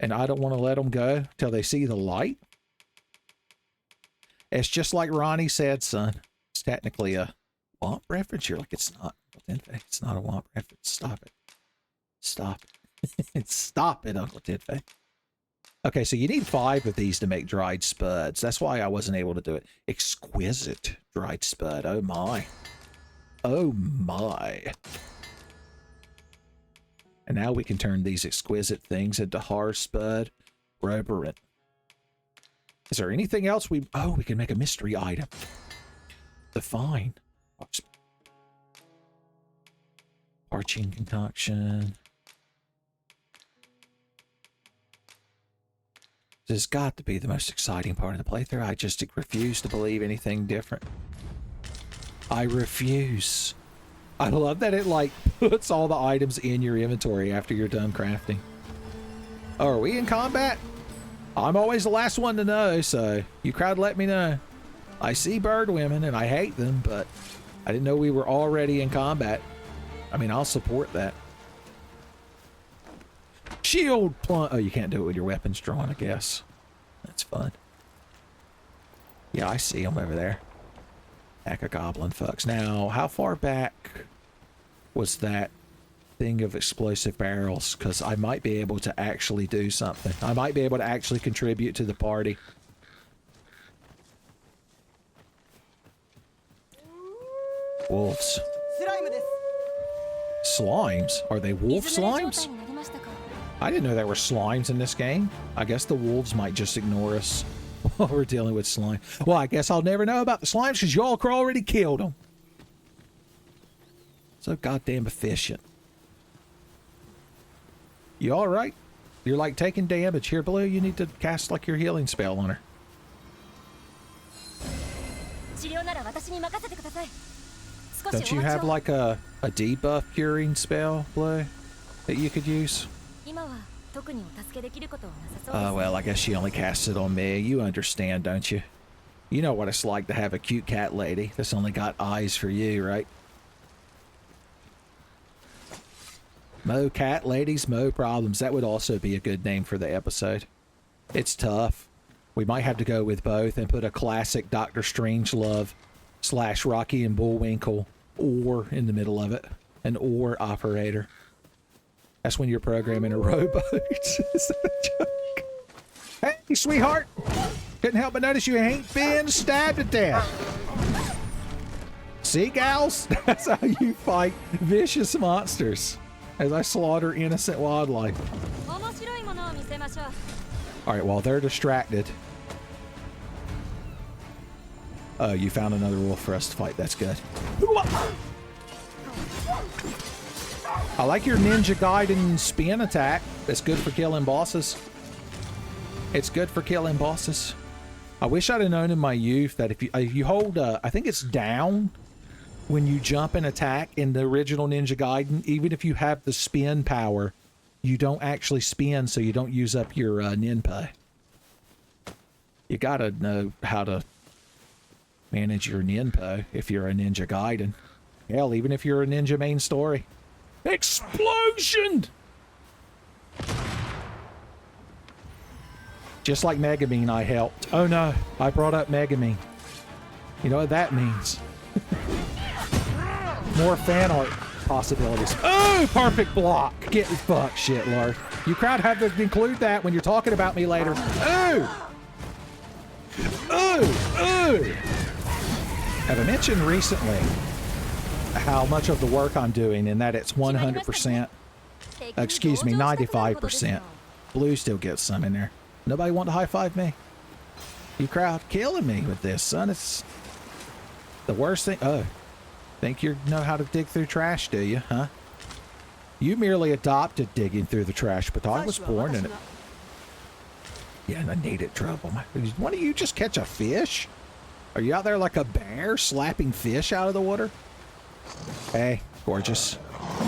And I don't want to let them go till they see the light? It's just like Ronnie said, son. It's technically a WoMP reference. You're like, it's not. It's not a WoMP reference. Stop it. Stop it. Stop it, Uncle Tidfay. Okay, so you need 5 of these to make dried spuds. That's why I wasn't able to do it. Exquisite dried spud. Oh my. Oh my. And now we can turn these exquisite things into Harspud Roberant. Is there anything else we... Oh, we can make a mystery item. Define. Parching concoction. This has got to be the most exciting part of the playthrough. I just refuse to believe anything different. I refuse. I love that it, like, puts all the items in your inventory after you're done crafting. Oh, are we in combat? I'm always the last one to know, so you crowd let me know. I see bird women, and I hate them, but I didn't know we were already in combat. I mean, I'll support that. Shield plunge. Oh, you can't do it with your weapons drawn, I guess. That's fun. Yeah, I see them over there. Pack of goblin fucks. Now, how far back was that thing of explosive barrels? Because I might be able to actually do something. I might be able to actually contribute to the party. Wolves. スライムです。 Slimes? Are they wolf 水濡れ状 slimes? 態になりましたか？ I didn't know there were slimes in this game. I guess the wolves might just ignore us while we're dealing with slime. Well, I guess I'll never know about the slimes because y'all already killed them. So goddamn efficient. You alright? You're like taking damage. Here, Blue, you need to cast like your healing spell on her. 治療なら私に任せてください。少し Don't お you 待ち have を。 like a debuff curing spell, Blue, that you could use? 今は特にお助けできることはなさそうです。 Well, I guess she only casts it on me. You understand, don't you? You know what it's like to have a cute cat lady that's only got eyes for you, right? Mo cat ladies, mo problems. That would also be a good name for the episode. It's tough. We might have to go with both and put a classic Dr. Strangelove / Rocky and Bullwinkle or in the middle of it. An or operator. That's when you're programming a rowboat. Is that a joke? Hey, sweetheart! Couldn't help but notice you ain't been stabbed to death. See, gals? That's how you fight vicious monsters. As I slaughter innocent wildlife. 面白いものを見せましょう。 Alright, while they're distracted. Oh, you found another wolf for us to fight. That's good. I like your Ninja Gaiden spin attack. That's good for killing bosses. It's good for killing bosses. I wish I'd have known in my youth that if you hold, I think it's down when you jump and attack in the original Ninja Gaiden, even if you have the spin power, you don't actually spin, so you don't use up your ninpai. You gotta know how to manage your ninpo if you're a Ninja Gaiden. Hell, even if you're a Ninja main story. Explosion! Just like Megamine, I helped. Oh no, I brought up Megamine. You know what that means. More fan art possibilities. Oh, perfect block. Get fucked, shit, Lord. You crowd have to include that when you're talking about me later. Oh! Oh! Have I mentioned recently how much of the work I'm doing and that it's 100%, excuse me, 95%. Blue still gets some in there. Nobody want to high-five me? You crowd killing me with this, son. It's the worst thing. Oh. Think you know how to dig through trash, do you, huh? You merely adopted digging through the trash, but I was born in it. Yeah, and I needed trouble. Why don't you just catch a fish? Are you out there like a bear slapping fish out of the water? Hey, gorgeous.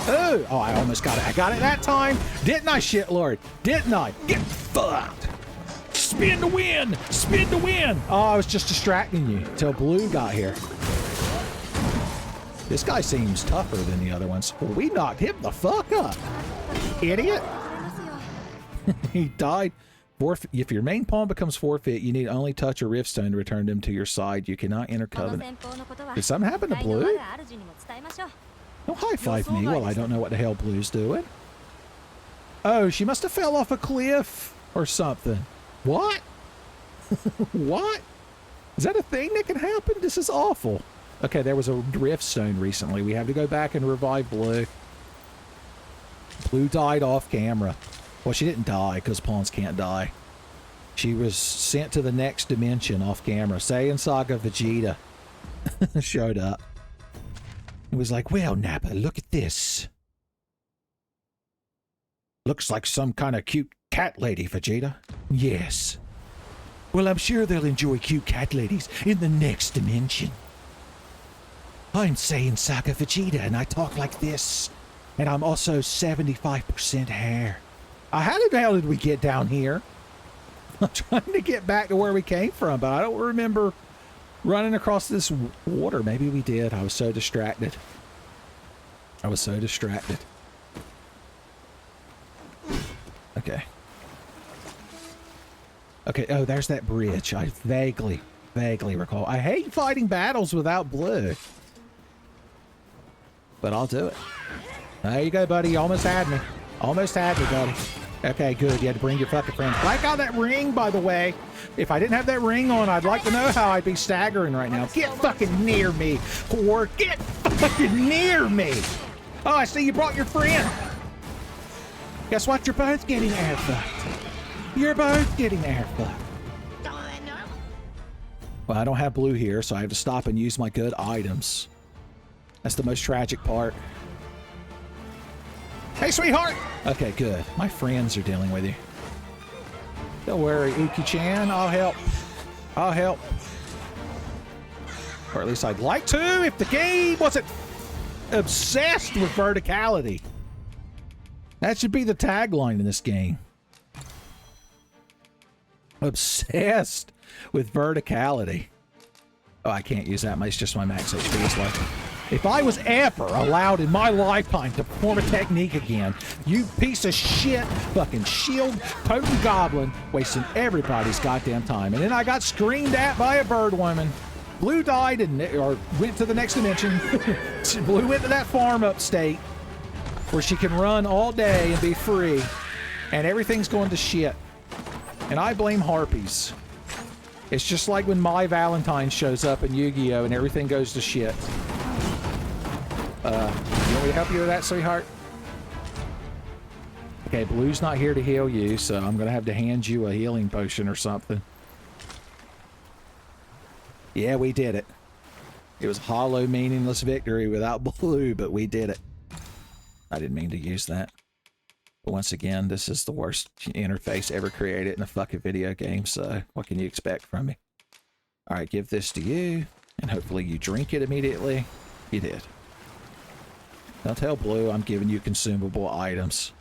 Oh, I almost got it. I got it that time. Didn't I, shit lord? Didn't I? Get fucked. Spin to win. Spin to win. Oh, I was just distracting you till Blue got here. This guy seems tougher than the other ones. Well, we knocked him the fuck up. Idiot. He died. If your main pawn becomes forfeit, you need only touch a Riftstone to return them to your side. You cannot enter Covenant. Did something happen to Blue? Don't high-five me while I don't know what the hell Blue's doing. Oh, she must have fell off a cliff or something. What? What? Is that a thing that can happen? This is awful. Okay, there was a Riftstone recently. We have to go back and revive Blue. Blue died off camera. Well, she didn't die because pawns can't die. She was sent to the next dimension off camera. Saiyan Saga Vegeta showed up. He was like, well, Nappa, look at this. Looks like some kind of cute cat lady, Vegeta. Yes. Well, I'm sure they'll enjoy cute cat ladies in the next dimension. I'm Saiyan Saga Vegeta, and I talk like this. And I'm also 75% hair. How the hell did we get down here? I'm trying to get back to where we came from, but I don't remember running across this water. Maybe we did. I was so distracted. I was so distracted. Okay. Okay, oh, there's that bridge. I vaguely Vaguely recall. I hate fighting battles without blue. But I'll do it. There you go, buddy. You almost had me. Almost had me, buddy. Okay, good. You had to bring your fucking friends. I got that ring, by the way. If I didn't have that ring on, I'd like to know how I'd be staggering right now. Get fucking near me, whore. Get fucking near me. Oh, I see you brought your friend. Guess what? You're both getting air fucked. You're both getting air fucked. Well, I don't have blue here, so I have to stop and use my good items. That's the most tragic part. Hey, sweetheart! Okay, good. My friends are dealing with you. Don't worry, Uki-chan. I'll help. I'll help. Or at least I'd like to if the game wasn't obsessed with verticality. That should be the tagline in this game. Obsessed with verticality. Oh, I can't use that. It's just my max HP is left. If I was ever allowed in my lifetime to perform a technique again, you piece of shit fucking shield potent goblin wasting everybody's goddamn time. And then I got screamed at by a bird woman. Blue died or went to the next dimension. Blue went to that farm upstate where she can run all day and be free. And everything's going to shit. And I blame harpies. It's just like when My Valentine shows up in Yu-Gi-Oh! And everything goes to shit. You want me to help you with that, sweetheart? Okay, Blue's not here to heal you, so I'm gonna have to hand you a healing potion or something. Yeah, we did it. It was a hollow, meaningless victory without Blue, but we did it. I didn't mean to use that. But once again, this is the worst interface ever created in a fucking video game, so what can you expect from me? Alright, give this to you, and hopefully you drink it immediately. You did. Don't tell Blue I'm giving you consumable items.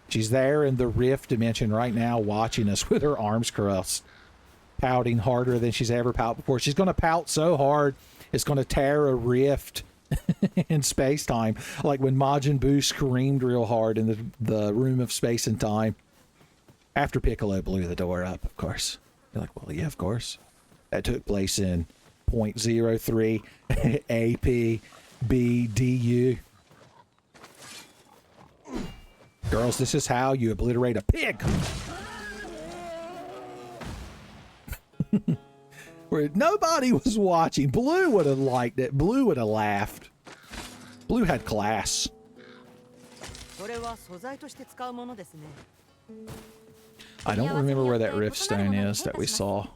She's there in the Rift dimension right now watching us with her arms crossed. Pouting harder than she's ever pouted before. She's going to pout so hard it's going to tear a rift in space-time. Like when Majin Buu screamed real hard in the room of space and time. After Piccolo blew the door up, of course. You're like, well, yeah, of course. That took place in 0.03 AP. BDU. Girls, this is how you obliterate a pig. Where nobody was watching. Blue would have liked it. Blue would have laughed. Blue had class. I don't remember where that rift stone is that we saw.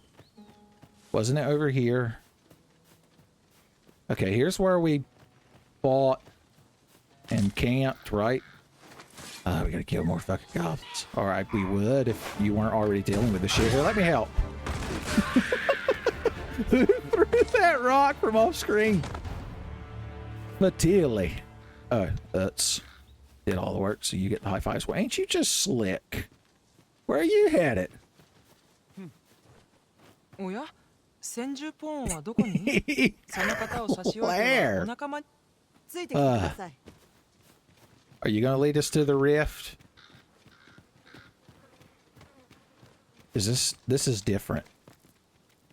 Wasn't it over here? Okay, here's where we fought and camped, right? We gotta kill more fucking goblins. Alright, we would if you weren't already dealing with the shit. Here, let me help. Who threw that rock from off screen? Matilde. Oh, that's did all the work, so you get the high fives. Well, ain't you just slick? Where are you headed? Where? Are you going to lead us to the rift? This is different.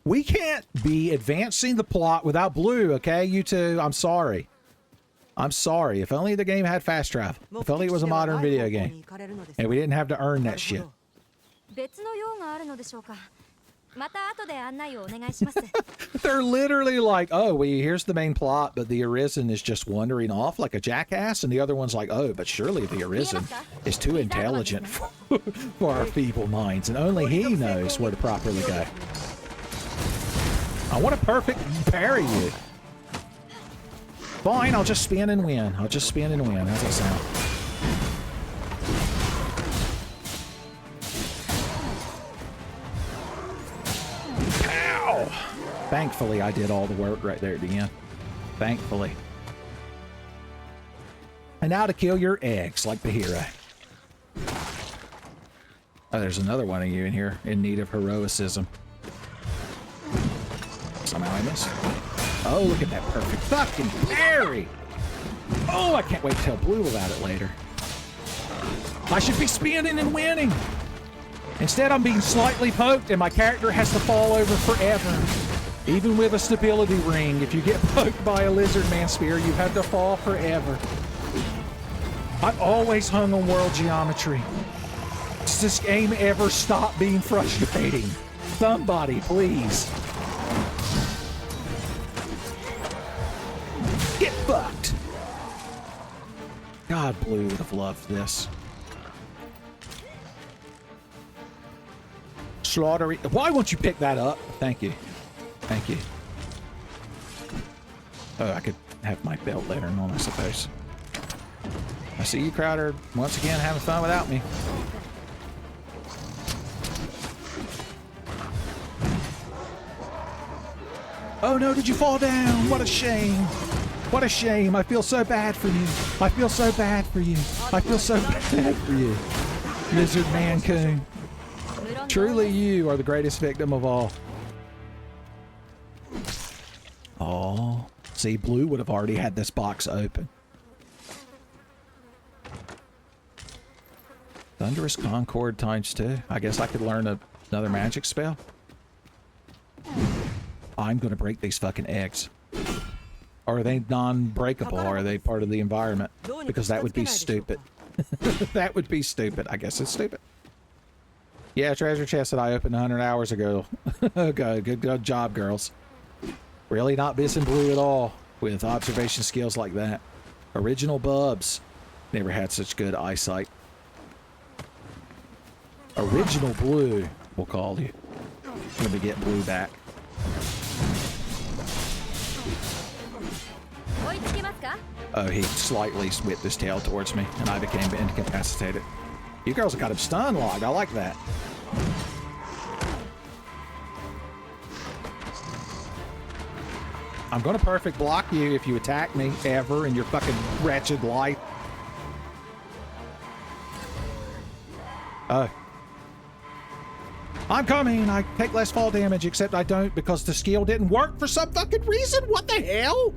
We can't be advancing the plot without Blue, okay? You two, I'm sorry. I'm sorry. If only the game had fast travel. If only it was a modern video game. And we didn't have to earn that shit. They're literally like, oh, here's the main plot, but the Arisen is just wandering off like a jackass, and the other one's like, oh, but surely the Arisen is too intelligent for our feeble minds, and only he knows where to properly go. I want to perfect parry you. Fine, I'll just spin and win. I'll just spin and win. How's that sound? Thankfully, I did all the work right there at the end. Thankfully. And now to kill your eggs, like the hero. Oh, there's another one of you in here in need of heroicism. Somehow I missed. Oh, look at that perfect fucking parry! Oh, I can't wait to tell Blue about it later. I should be spinning and winning! Instead, I'm being slightly poked and my character has to fall over forever. Even with a stability ring, if you get poked by a lizard man spear, you have to fall forever. I've always hung on world geometry. Does this game ever stop being frustrating? Somebody, please. Get fucked. God, Blue would have loved this. Slaughtering. Why won't you pick that up? Thank you. Thank you. Oh, I could have my belt later on, I suppose. I see you, Crowder, once again having fun without me. Oh no, did you fall down? What a shame. What a shame. I feel so bad for you. I feel so bad for you. I feel so bad for you. Lizard Man Coon. Truly you are the greatest victim of all. Oh, see, Blue would have already had this box open. Thunderous Concord ×2. I guess I could learn another magic spell. I'm going to break these fucking eggs. Or are they non-breakable? Or are they part of the environment? Because that would be stupid. That would be stupid. I guess it's stupid. Yeah, treasure chest that I opened 100 hours ago. Good job, girls. Really not missing Blue at all with observation skills like that. Original Bubs. Never had such good eyesight. Original Blue, we'll call you. Let me get Blue back. Oh, he slightly whipped his tail towards me, and I became incapacitated. You girls have got him stun locked. I like that. I'm going to perfect block you if you attack me ever in your fucking wretched life. Oh. I'm coming. I take less fall damage, except I don't because the skill didn't work for some fucking reason. What the hell?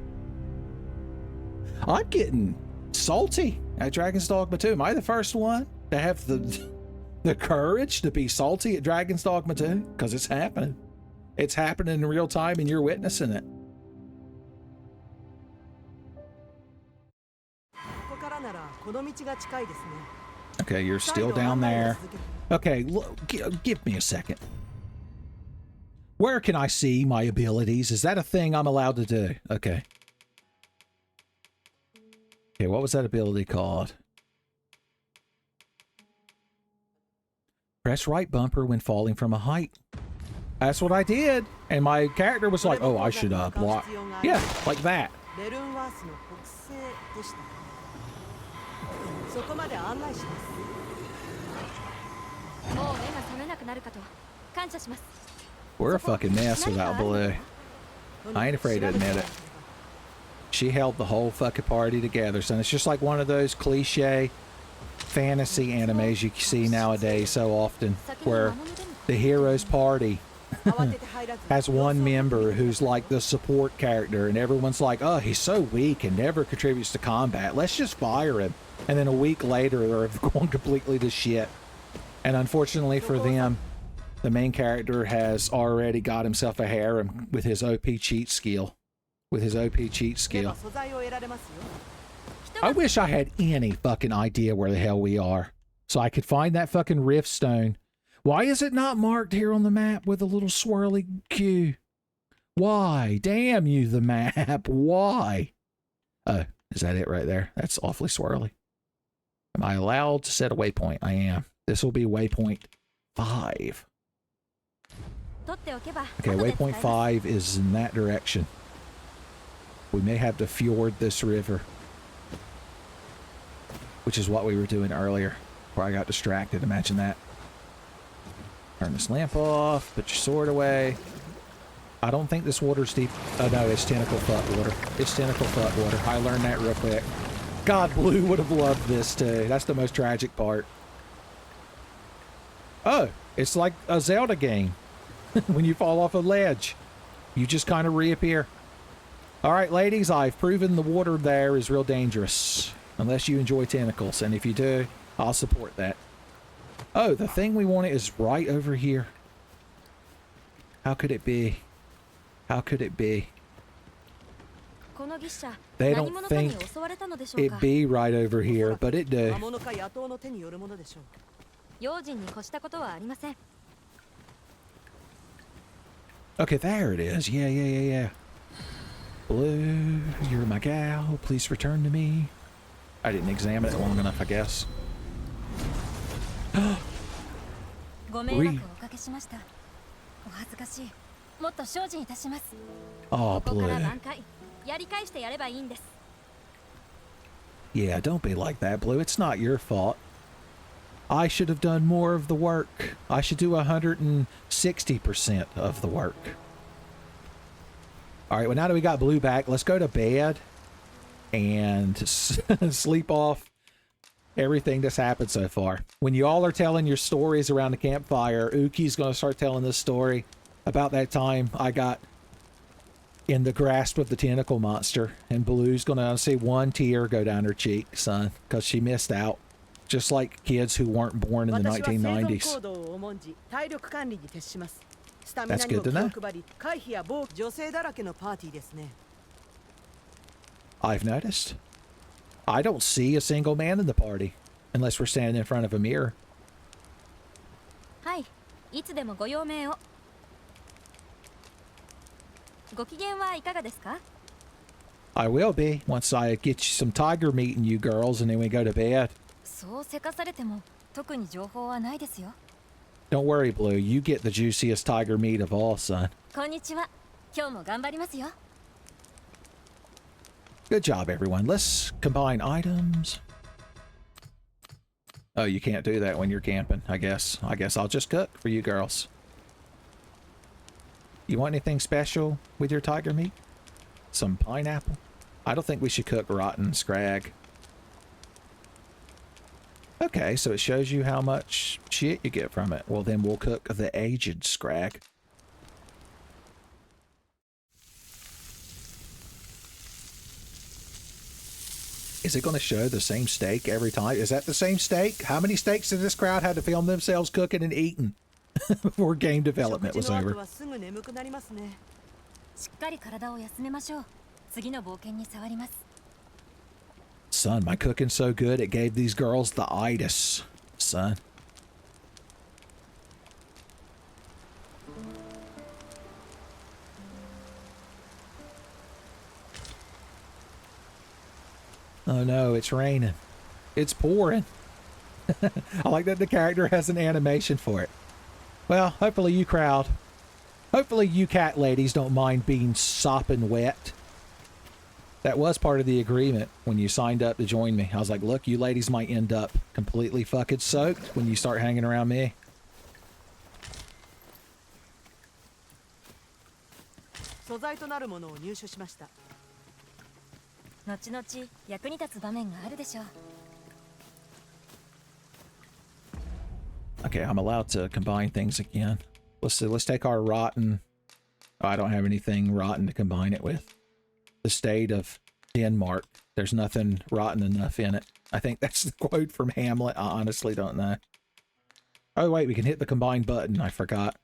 I'm getting salty at Dragon's Dogma 2. Am I the first one to have the courage to be salty at Dragon's Dogma 2? Because it's happening. It's happening in real time and you're witnessing it. Okay, you're still down there. Okay, look, give me a second. Where can I see my abilities? Is that a thing I'm allowed to do? Okay. Okay, what was that ability called? Press right bumper when falling from a height. That's what I did. And my character was like, oh, I should block. Yeah, like that. We're a fucking mess without Blue. I ain't afraid to admit it. She held the whole fucking party together, son. It's just like one of those cliche fantasy animes you see nowadays so often, where the hero's party has one member who's like the support character, and everyone's like, oh, he's so weak and never contributes to combat. Let's just fire him. And then a week later, they're going completely to shit. And unfortunately for them, the main character has already got himself a harem with his OP cheat skill. I wish I had any fucking idea where the hell we are, so I could find that fucking rift stone. Why is it not marked here on the map with a little swirly Q? Why? Damn you, the map. Why? Oh, is that it right there? That's awfully swirly. Am I allowed to set a waypoint? I am. This will be waypoint 5. Okay, waypoint 5 is in that direction. We may have to fjord this river, which is what we were doing earlier, where I got distracted. Imagine that. Turn this lamp off, put your sword away. I don't think this water's deep. Oh no, it's tentacle fuck water. It's tentacle fuck water. I learned that real quick. God, Blue would have loved this too. That's the most tragic part. Oh, it's like a Zelda game. When you fall off a ledge, you just kind of reappear. All right, ladies, I've proven the water there is real dangerous. Unless you enjoy tentacles. And if you do, I'll support that. Oh, the thing we wanted is right over here. How could it be? How could it be? この牛舎 They 何 don't 者かに think 襲われたのでしょう It か。 be right over here, but it do. 魔物か野党の手によるものでしょう。用心に越したことはありません。 Okay, there it is. Yeah, yeah, yeah, yeah. Blue, you're my gal. Please return to me. I didn't examine it long enough, I guess. ご迷惑をおかけしました。お恥ずかしい。もっと精進いたします。 Oh, ここから Blue. 挽回。やり返してやればいいんです。 Yeah, don't be like that, Blue. It's not your fault. I should have done more of the work. I should do 160% of the work. All right, well, now that we got Blue back, let's go to bed and sleep off everything that's happened so far. When you all are telling your stories around the campfire, Uki's going to start telling this story about that time I got in the grasp of the tentacle monster, and Blue's going to see one tear go down her cheek, son, because she missed out. Just like kids who weren't born in the 私は生存 1990s. 行動を重んじ体力管理に徹します。スタミ That's ナに good も to 気 know. を配り、回避や暴女性だらけのパーティーですね。I've noticed. I don't see a single man in the party, unless we're standing in front of a mirror. はい、いつでもご用命を。ご機嫌はいかがですか？ I will be, once I get you some tiger meat in you girls, and then we go to bed. そうせかされても特に情報はないですよ。 Don't worry, Blue. You get the juiciest tiger meat of all, son. こんにちは。今日も頑張りますよ。 Good job, everyone. Let's combine items. Oh, you can't do that when you're camping, I guess. I guess I'll just cook for you girls. You want anything special with your tiger meat? Some pineapple? I don't think we should cook rotten scrag. Okay, so it shows you how much shit you get from it. Well, then we'll cook the aged scrag. Is it going to show the same steak every time? Is that the same steak? How many steaks did this crowd have to film themselves cooking and eating before game 食 development 事 was の後 over? はすぐ眠くなりますね。しっかり体を休めましょう。次の冒険に触ります。 Son, my cooking's so good it gave these girls the itis, son. Oh no, it's raining. It's pouring. I like that the character has an animation for it. Well, hopefully you cat ladies don't mind being sopping wet. That was part of the agreement when you signed up to join me. I was like, look, you ladies might end up completely fucking soaked when you start hanging around me. 素材となるものを入手しました。後々役に立つ場面があるでしょう。 Okay, I'm allowed to combine things again. Let's see, let's take our rotten... Oh, I don't have anything rotten to combine it with. The state of Denmark. There's nothing rotten enough in it. I think that's the quote from Hamlet. I honestly don't know. Oh, wait, we can hit the combine button. I forgot.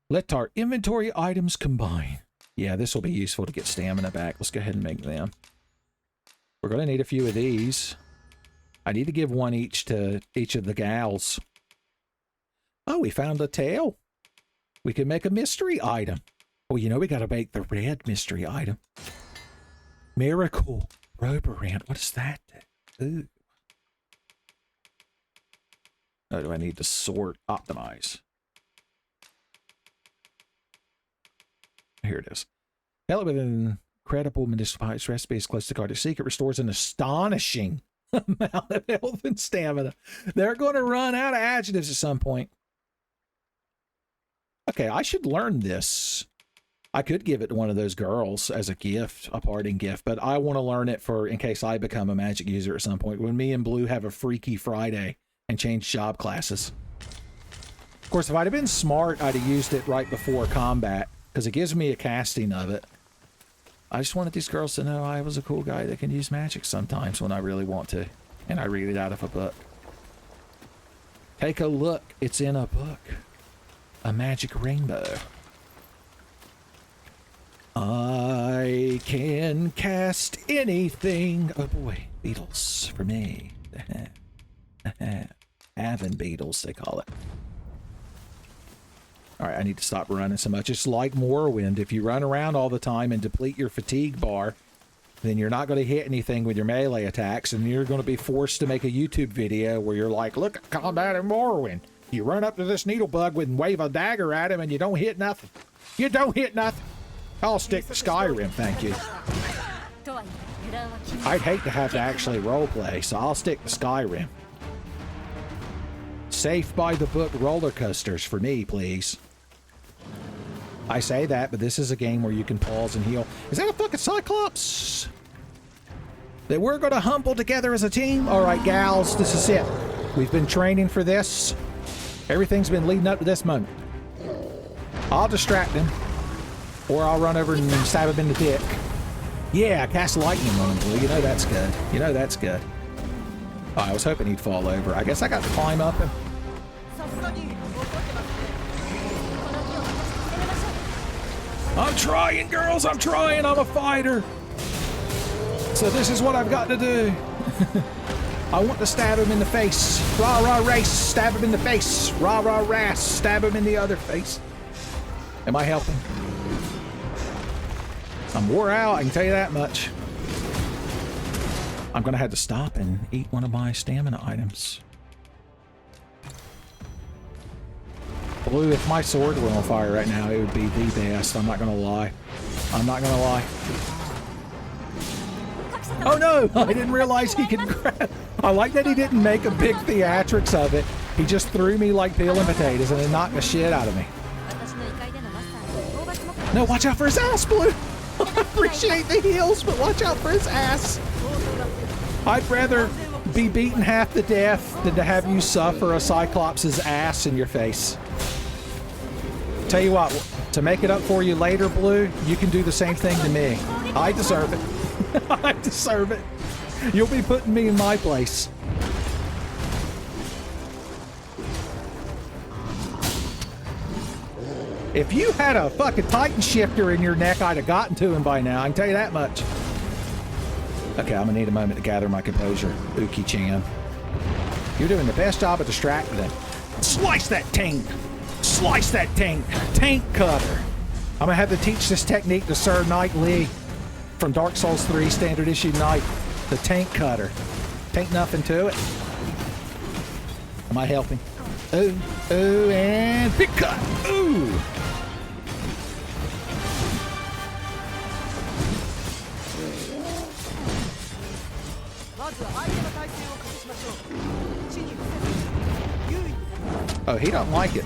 Let our inventory items combine. Yeah, this will be useful to get stamina back. Let's go ahead and make them. We're going to need a few of these. I need to give one each to each of the gals. Oh, we found a tail. We can make a mystery item. Well, you know, we got to make the red mystery item. Miracle Roborant. What is that? Ooh. Oh, do I need to sort, optimize? Here it is. Hell, with an incredible medicinal spice recipe is close to Garden Secret, restores an astonishing amount of health and stamina. They're going to run out of adjectives at some point. Okay, I should learn this. I could give it to one of those girls as a gift, a parting gift, but I want to learn it for in case I become a magic user at some point, when me and Blue have a Freaky Friday and change job classes. Of course, if I'd have been smart, I'd have used it right before combat, because it gives me a casting of it. I just wanted these girls to know I was a cool guy that can use magic sometimes when I really want to, and I read it out of a book. Take a look. It's in a book. A magic rainbow. I can cast anything. Oh boy, beetles for me. Avon beetles, they call it. All right, I need to stop running so much. It's like Morrowind. If you run around all the time and deplete your fatigue bar, then you're not going to hit anything with your melee attacks, and you're going to be forced to make a YouTube video where you're like, look at combat in Morrowind. You run up to this needle bug and wave a dagger at him, and you don't hit nothing. You don't hit nothing. I'll stick to Skyrim, thank you. とはいえ油断は禁物 I'd hate to have to actually roleplay, so I'll stick to Skyrim. Safe by the book roller coasters for me, please. I say that, but this is a game where you can pause and heal. Is that a fucking Cyclops? That we're gonna humble together as a team? Alright, gals, this is it. We've been training for this. Everything's been leading up to this moment. I'll distract him. Or I'll run over and stab him in the dick. Yeah, cast lightning on him, Blue. You know that's good. You know that's good. Oh, I was hoping he'd fall over. I guess I got to climb up him. さすがに怒ってますね。 I'm trying, girls. I'm trying. I'm a fighter. So this is what I've got to do. I want to stab him in the face. Rah, rah, race. Stab him in the face. Rah, rah, rass. Stab him in the other face. Am I helping? I'm wore out, I can tell you that much. I'm going to have to stop and eat one of my stamina items. Blue, if my sword were on fire right now, it would be the best. I'm not going to lie. I'm not going to lie. Oh no! I didn't realize he could grab. I like that he didn't make a big theatrics of it. He just threw me like peeling potatoes and then knocked the shit out of me. 私の異界でのマスターに討伐目標 No, watch out for his ass, Blue! I appreciate the heals, but watch out for his ass. I'd rather be beaten half to death than to have you suffer a Cyclops' ass in your face. Tell you what, to make it up for you later, Blue, you can do the same thing to me. I deserve it. I deserve it. You'll be putting me in my place. If you had a fucking Titan shifter in your neck, I'd have gotten to him by now. I can tell you that much. Okay, I'm gonna need a moment to gather my composure, Uki-chan. You're doing the best job of distracting him. Slice that tank! Slice that tank! Tank cutter! I'm gonna have to teach this technique to Sir Knight Lee from Dark Souls 3 Standard Issue Knight. The tank cutter. Ain't nothing to it. Am I helping? Ooh, ooh, and big cut! Ooh! Oh, he don't like it.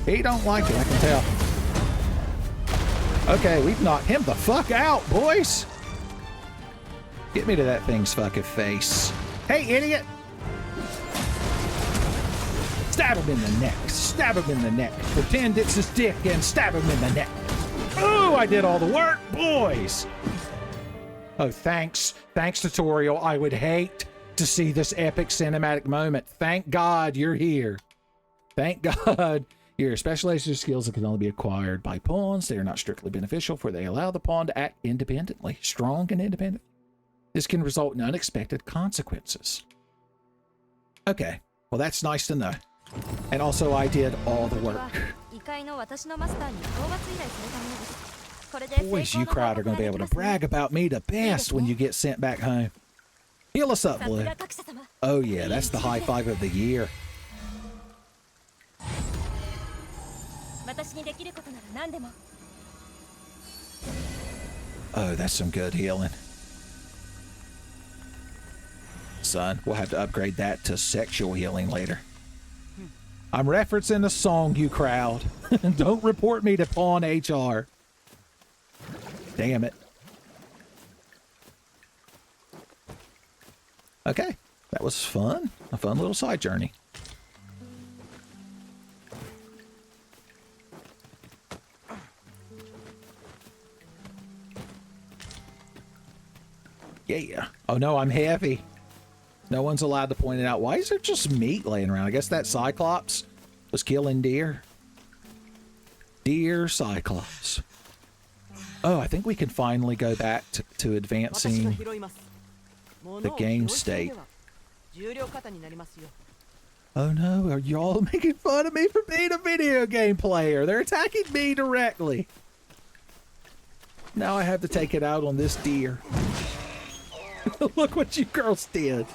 He don't like it, I can tell. Okay, we've knocked him the fuck out, boys. Get me to that thing's fucking face. Hey, idiot! Stab him in the neck. Stab him in the neck. Pretend it's his dick and stab him in the neck. Ooh, I did all the work, boys. Oh, thanks. Thanks, tutorial. I would hate to see this epic cinematic moment. Thank God you're here. Thank God. Your specialized skills that can only be acquired by pawns. They are not strictly beneficial, for they allow the pawn to act independently. Strong and independent. This can result in unexpected consequences. Okay. Well, that's nice to know. And also, I did all the work. 異界の私のマスターに討伐依頼するためです。これで Boys, you crowd are going to be able to brag about me the best when you get sent back home. Heal us up, Blue. Oh yeah, that's the high five of the year. 私にできることなら何でも Oh, that's some good healing. Son, we'll have to upgrade that to sexual healing later. I'm referencing a song, you crowd. Don't report me to Pawn HR. Damn it. Okay, that was fun. A fun little side journey. Yeah. Oh no, I'm heavy. No one's allowed to point it out. Why is there just meat laying around? I guess that Cyclops was killing deer. Deer Cyclops. Oh, I think we can finally go back to advancing the game state. Oh no, are y'all making fun of me for being a video game player? They're attacking me directly. Now I have to take it out on this deer. Look what you girls did.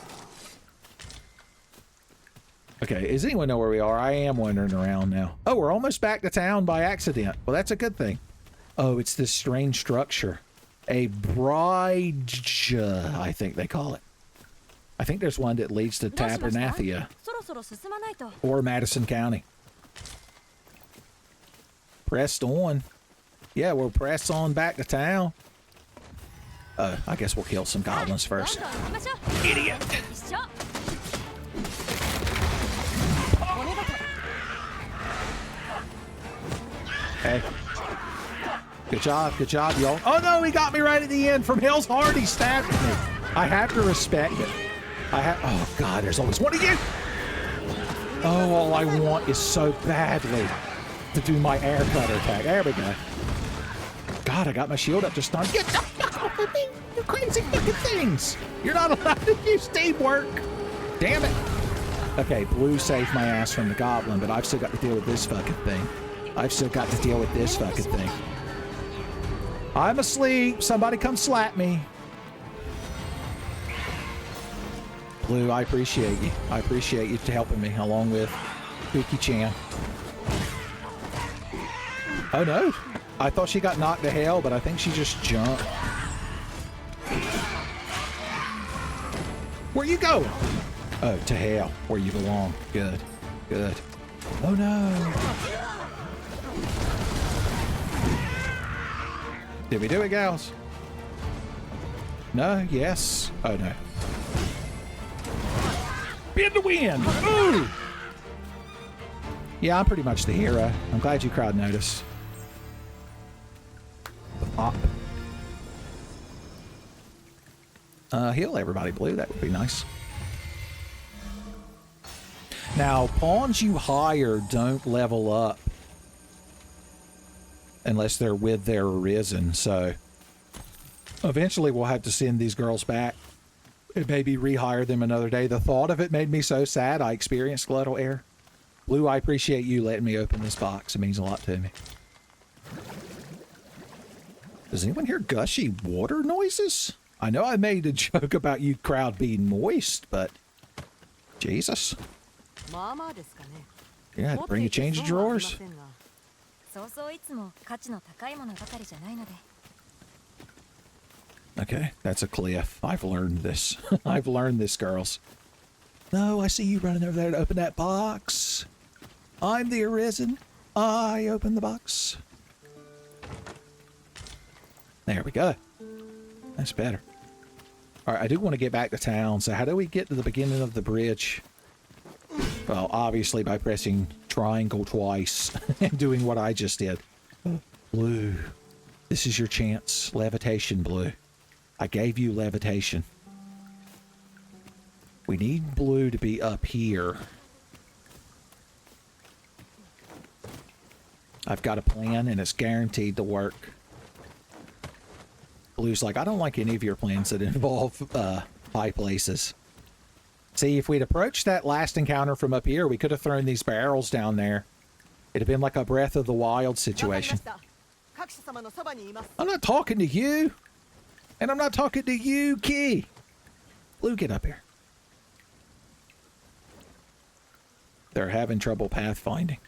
Okay, does anyone know where we are? I am wandering around now. Oh, we're almost back to town by accident. Well, that's a good thing. Oh, it's this strange structure. A bridge, I think they call it. I think there's one that leads to Tabernathia or Madison County. Pressed on. Yeah, we'll press on back to town. I guess we'll kill some goblins first. Idiot! Hey. Good job, y'all. Oh no, he got me right at the end. From Hell's Heart, he stabbed me. I have to respect it. Oh god, there's always one of you! Oh, all I want is so badly to do my air cutter attack. There we go. God, I got my shield up to stun. Get the fuck off of me, you crazy fucking things! You're not allowed to use teamwork! Damn it! Okay, Blue saved my ass from the goblin, but I've still got to deal with this fucking thing. I'm asleep. Somebody come slap me. Blue, I appreciate you. I appreciate you helping me along with Kuki-chan. Oh no. I thought she got knocked to hell, but I think she just jumped. Where you going? Oh, to hell, where you belong. Good. Good. Oh no. Did we do it, gals? No? Yes? Oh no. In the wind! Ooh! Yeah, I'm pretty much the hero. I'm glad you crowd noticed. Pop. Heal everybody, Blue. That would be nice. Now, pawns you hire don't level up unless they're with their Arisen, so eventually we'll have to send these girls back and maybe rehire them another day. The thought of it made me so sad. I experienced glottal air. Blue, I appreciate you letting me open this box. It means a lot to me. Does anyone hear gushy water noises? I know I made a joke about you crowd being moist, but Jesus. Yeah, bring a change of drawers. Okay, that's a cliff. I've learned this. I've learned this, girls. No, I see you running over there to open that box. I'm the Arisen. I open the box. There we go. That's better. All right, I do want to get back to town. So how do we get to the beginning of the bridge? Well, obviously by pressing triangle twice and doing what I just did. Blue, this is your chance. Levitation, Blue. I gave you levitation. We need Blue to be up here. I've got a plan and it's guaranteed to work. Blue's like, I don't like any of your plans that involve high places. See, if we'd approached that last encounter from up here, we could have thrown these barrels down there. It'd have been like a Breath of the Wild situation. I'm not talking to you. And I'm not talking to you, Key. Blue, get up here. They're having trouble pathfinding.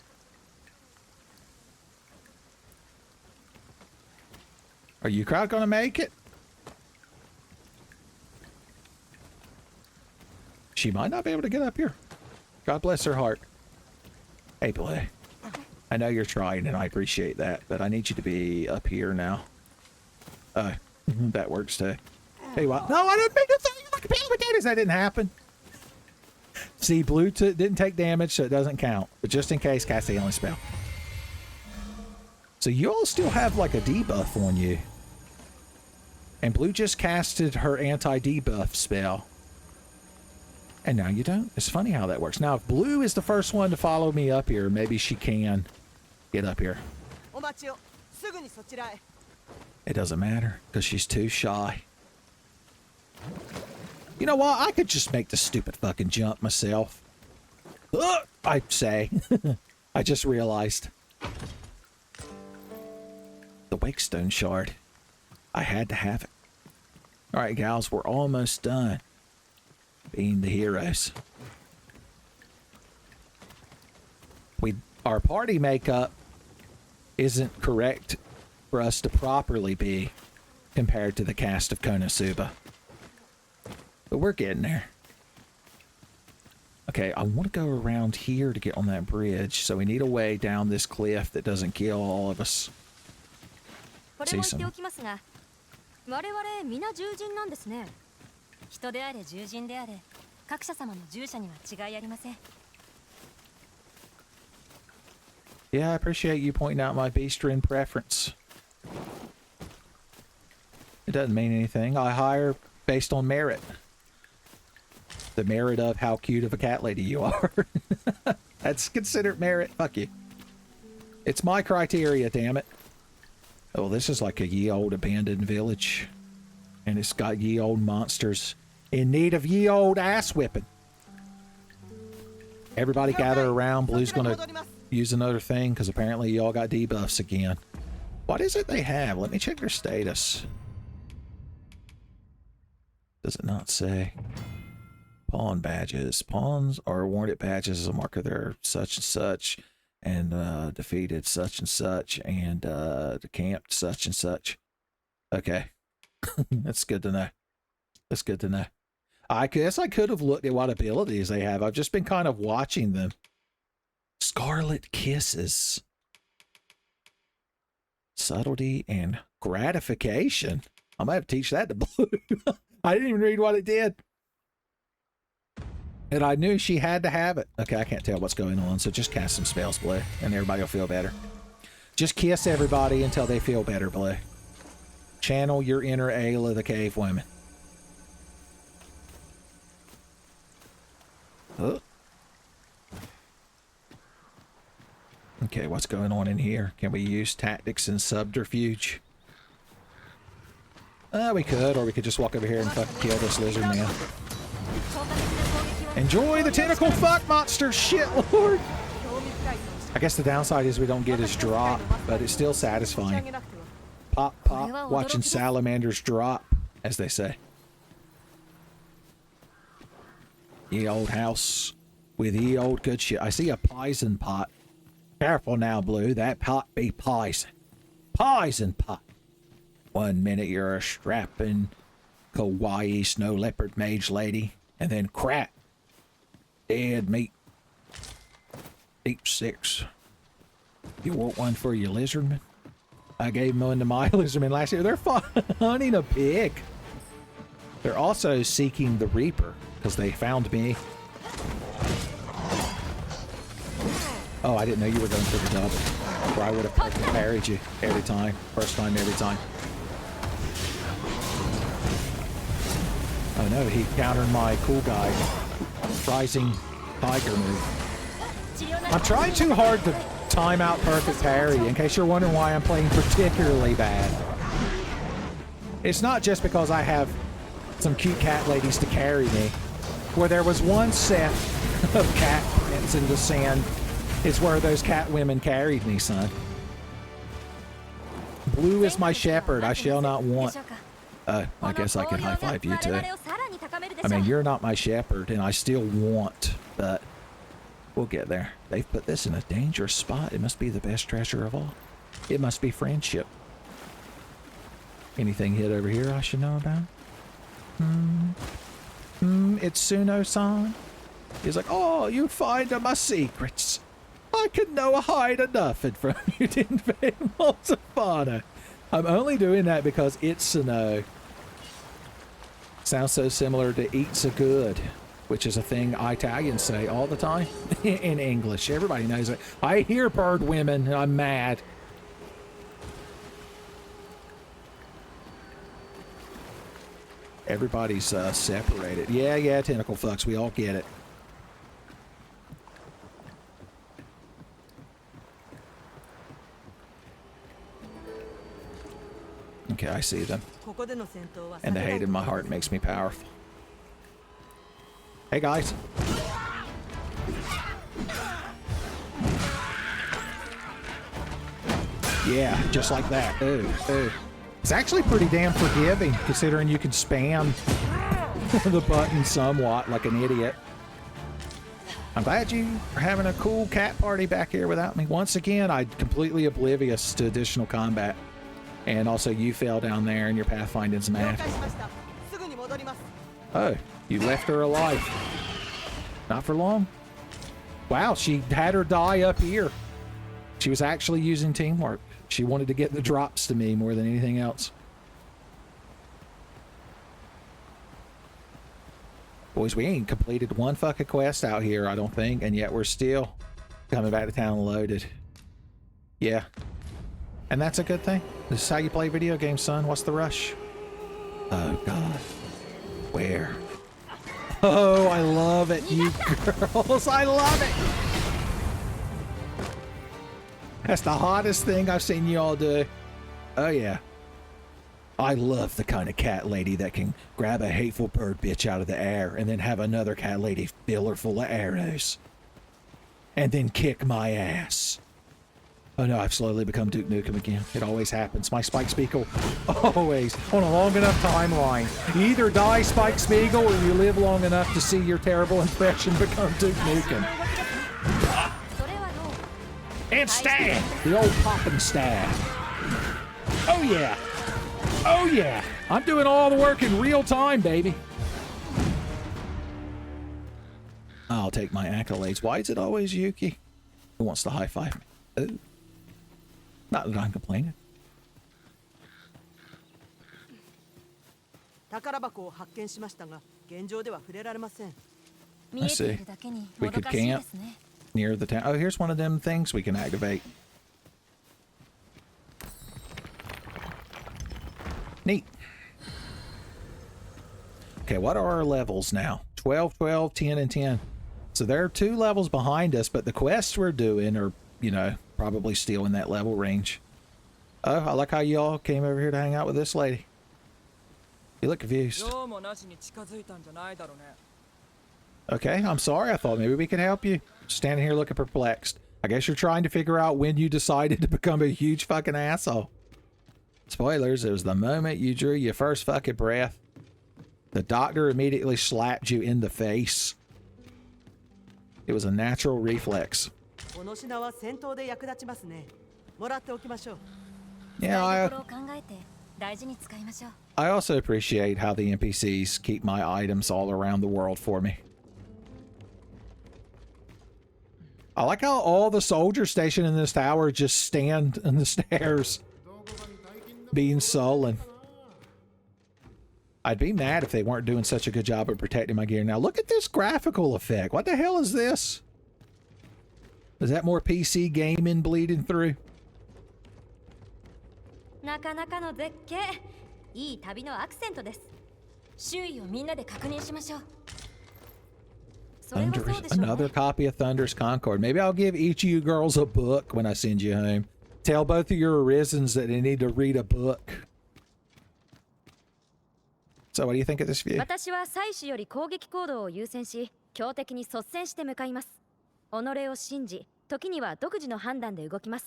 Are you crowd gonna make it? She might not be able to get up here. God bless her heart. Hey, Blue. I know you're trying, and I appreciate that, but I need you to be up here now. That works too. Hey, what? No, I didn't make it sound like a pan of potatoes. That didn't happen. See, Blue didn't take damage, so it doesn't count. But just in case, cast the healing spell. So you all still have like a debuff on you. And Blue just casted her anti-debuff spell. And now you don't. It's funny how that works. Now, if Blue is the first one to follow me up here, maybe she can get up here. お待ちを。すぐにそちらへ。 It doesn't matter, because she's too shy. You know what? I could just make the stupid fucking jump myself. Ugh, I say. I just realized. The Wakestone shard. I had to have it. Alright, gals, we're almost done being the heroes. Our party makeup isn't correct for us to properly be compared to the cast of Konosuba. But we're getting there. Okay, I want to go around here to get on that bridge, so we need a way down this cliff that doesn't kill all of us. これも言っておきますが、我々皆従人なんですね。人であれ従人であれ、各社様の従者には違いありません。Yeah, I appreciate you pointing out my Beastrin preference. It doesn't mean anything. I hire based on merit. The merit of how cute of a cat lady you are. That's considered merit. Fuck you. It's my criteria, damn it. Oh, this is like a ye old abandoned village. And it's got ye old monsters in need of ye old ass whipping. Everybody gather around. Blue's gonna use another thing because apparently y'all got debuffs again. What is it they have? Let me check their status. Does it not say? Pawn badges. Pawns are awarded badges as a mark of their such and such, and defeated such and such, and camped such and such. Okay. That's good to know. That's good to know. I guess I could have looked at what abilities they have. I've just been kind of watching them. Scarlet Kisses. Subtlety and gratification. I might have to teach that to Blue. I didn't even read what it did. And I knew she had to have it. Okay, I can't tell what's going on, so just cast some spells, Blue, and everybody will feel better. Just kiss everybody until they feel better, Blue. Channel your inner Ayla the Cave Woman. Oh. Okay, what's going on in here? Can we use tactics and subterfuge? We could, or we could just walk over here and fucking kill this lizard man. Enjoy the tentacle fuck monster! Shit, Lord! I guess the downside is we don't get his drop, but it's still satisfying. Pop, pop, watching salamanders drop, as they say. Ye old house with ye old good shit. I see a poison pot. Careful now, Blue. That pot be poison. Poison pot. 1 minute you're a strapping kawaii snow leopard mage lady, and then crap. Dead meat. Deep six. You want one for your lizardman? I gave one to my lizardman last year. They're hunting a pig. They're also seeking the Reaper, because they found me. Oh, I didn't know you were going for the double. Or I would have perfect parried you every time. First time, every time. Oh no, he countered my cool guy. Rising tiger move. I'm trying too hard to time out perfect parry, in case you're wondering why I'm playing particularly bad. It's not just because I have some cute cat ladies to carry me. Where there was one set of cat prints in the sand is where those cat women carried me, son. Blue is my shepherd. I shall not want. I guess I can high five you too. I mean, you're not my shepherd, and I still want, but we'll get there. They've put this in a dangerous spot. It must be the best treasure of all. It must be friendship. Anything hid over here I should know about? It's Suno-san. He's like, oh, you find my secrets. I can no hide nothing from you, didn't Multifano. I'm only doing that because it's Suno. Sounds so similar to eats a good, which is a thing Italians say all the time in English. Everybody knows it. I hear bird women, I'm mad. Everybody's separated. Yeah, tentacle fucks. We all get it. Okay, I see them. ここでの戦闘は避け And the たい hate in my ところ heart です makes me powerful. Hey, guys. Yeah, just like that. Ooh, ooh. It's actually pretty damn forgiving, considering you can spam the button somewhat like an idiot. I'm glad you are having a cool cat party back here without me. Once again, I'm completely oblivious to additional combat. And also, you fell down there and your pathfinding's 了 mad. 解しましたすぐに戻ります Oh, you left her alive. Not for long. Wow, she had her die up here. She was actually using teamwork. She wanted to get the drops to me more than anything else. Boys, we ain't completed one fucking quest out here, I don't think, and yet we're still coming back to town loaded. Yeah. And that's a good thing. This is how you play video games, son. What's the rush? Oh, God. Where? Oh, I love it, you girls. I love it. That's the hottest thing I've seen you all do. Oh, yeah. I love the kind of cat lady that can grab a hateful bird bitch out of the air and then have another cat lady fill her full of arrows. And then kick my ass. Oh no, I've slowly become Duke Nukem again. It always happens. My Spike Spiegel, always on a long enough timeline. You either die Spike Spiegel or you live long enough to see your terrible impression become Duke Nukem. それはどう And stab! The old pop and stab. Oh yeah! Oh yeah! I'm doing all the work in real time, baby. I'll take my accolades. Why is it always Yuki? Who wants to high five me? Ooh. Not that I'm complaining. 宝箱を発見しましたが現状では触れられません見えているだけに We もど could かしい camp ですね near the town. Oh, here's one of them things we can activate. Neat. Okay, what are our levels now? 12, 12, 10, and 10. So they're 2 levels behind us, but the quests we're doing are, you know, probably still in that level range. Oh, I like how y'all came over here to hang out with this lady. You look confused. 用もなしに近づいたんじゃないだろうね Okay, I'm sorry. I thought maybe we could help you. Standing here looking perplexed. I guess you're trying to figure out when you decided to become a huge fucking asshole. Spoilers, it was the moment you drew your first fucking breath. The doctor immediately slapped you in the face. It was a natural reflex. この品は戦闘で役立ちますねもらっておきましょう Yeah, 使い I, どころを考えて大事に使いましょう I also appreciate how the NPCs keep my items all around the world for me. I like how all the soldiers stationed in this tower just stand on the stairs, being sullen. I'd be mad if they weren't doing such a good job of protecting my gear. Now look at this graphical effect. What the hell is this? Is that more PC gaming bleeding through? なかなかの絶景いい旅のアクセントです周囲をみんなで確認しましょうそれはそう Thunder's, でしょうね another copy of Thunder's Concord. Maybe I'll give each of you girls a book when I send you home. Tell both of your Arisens that they need to read a book. So what do you think of this view? 私は採取より攻撃行動を優先し強敵に率先して向かいます己を信じ時には独自の判断で動きます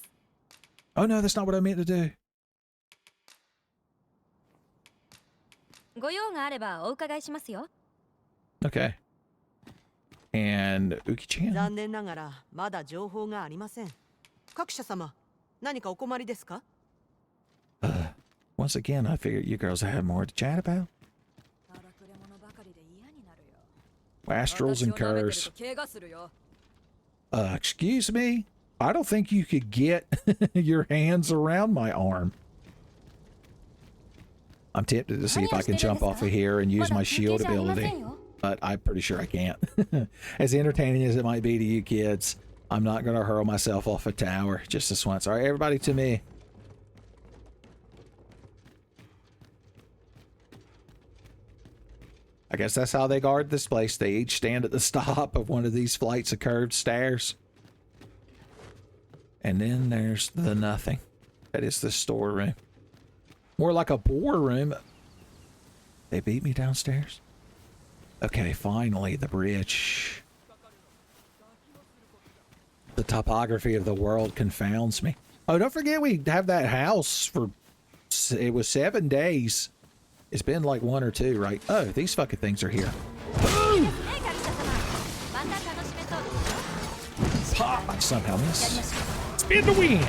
Oh no, that's not what I meant to do. ご用があればお伺いしますよ Okay. And Uki-chan. 残念ながらまだ情報がありません各社様何かお困りですか Once again, I figured you girls have more to chat about. 荒くれ者ばかりで嫌になるよ Astrals and 私を舐めてる curse. と怪我するよ Excuse me? I don't think you could get your hands around my arm. I'm tempted to see if I can jump off of here and use my shield ability, but I'm pretty sure I can't. As entertaining as it might be to you kids, I'm not going to hurl myself off a tower just this once. All right, everybody to me. I guess that's how they guard this place. They each stand at the top of one of these flights of curved stairs. And then there's the nothing. That is the storeroom. More like a boar room. They beat me downstairs. Okay, finally, the bridge. The topography of the world confounds me. Oh, don't forget we have that house for... It was 7 days. It's been like 1 or 2, right? Oh, these fucking things are here. Boom! Ha! I somehow missed. Spin the wind!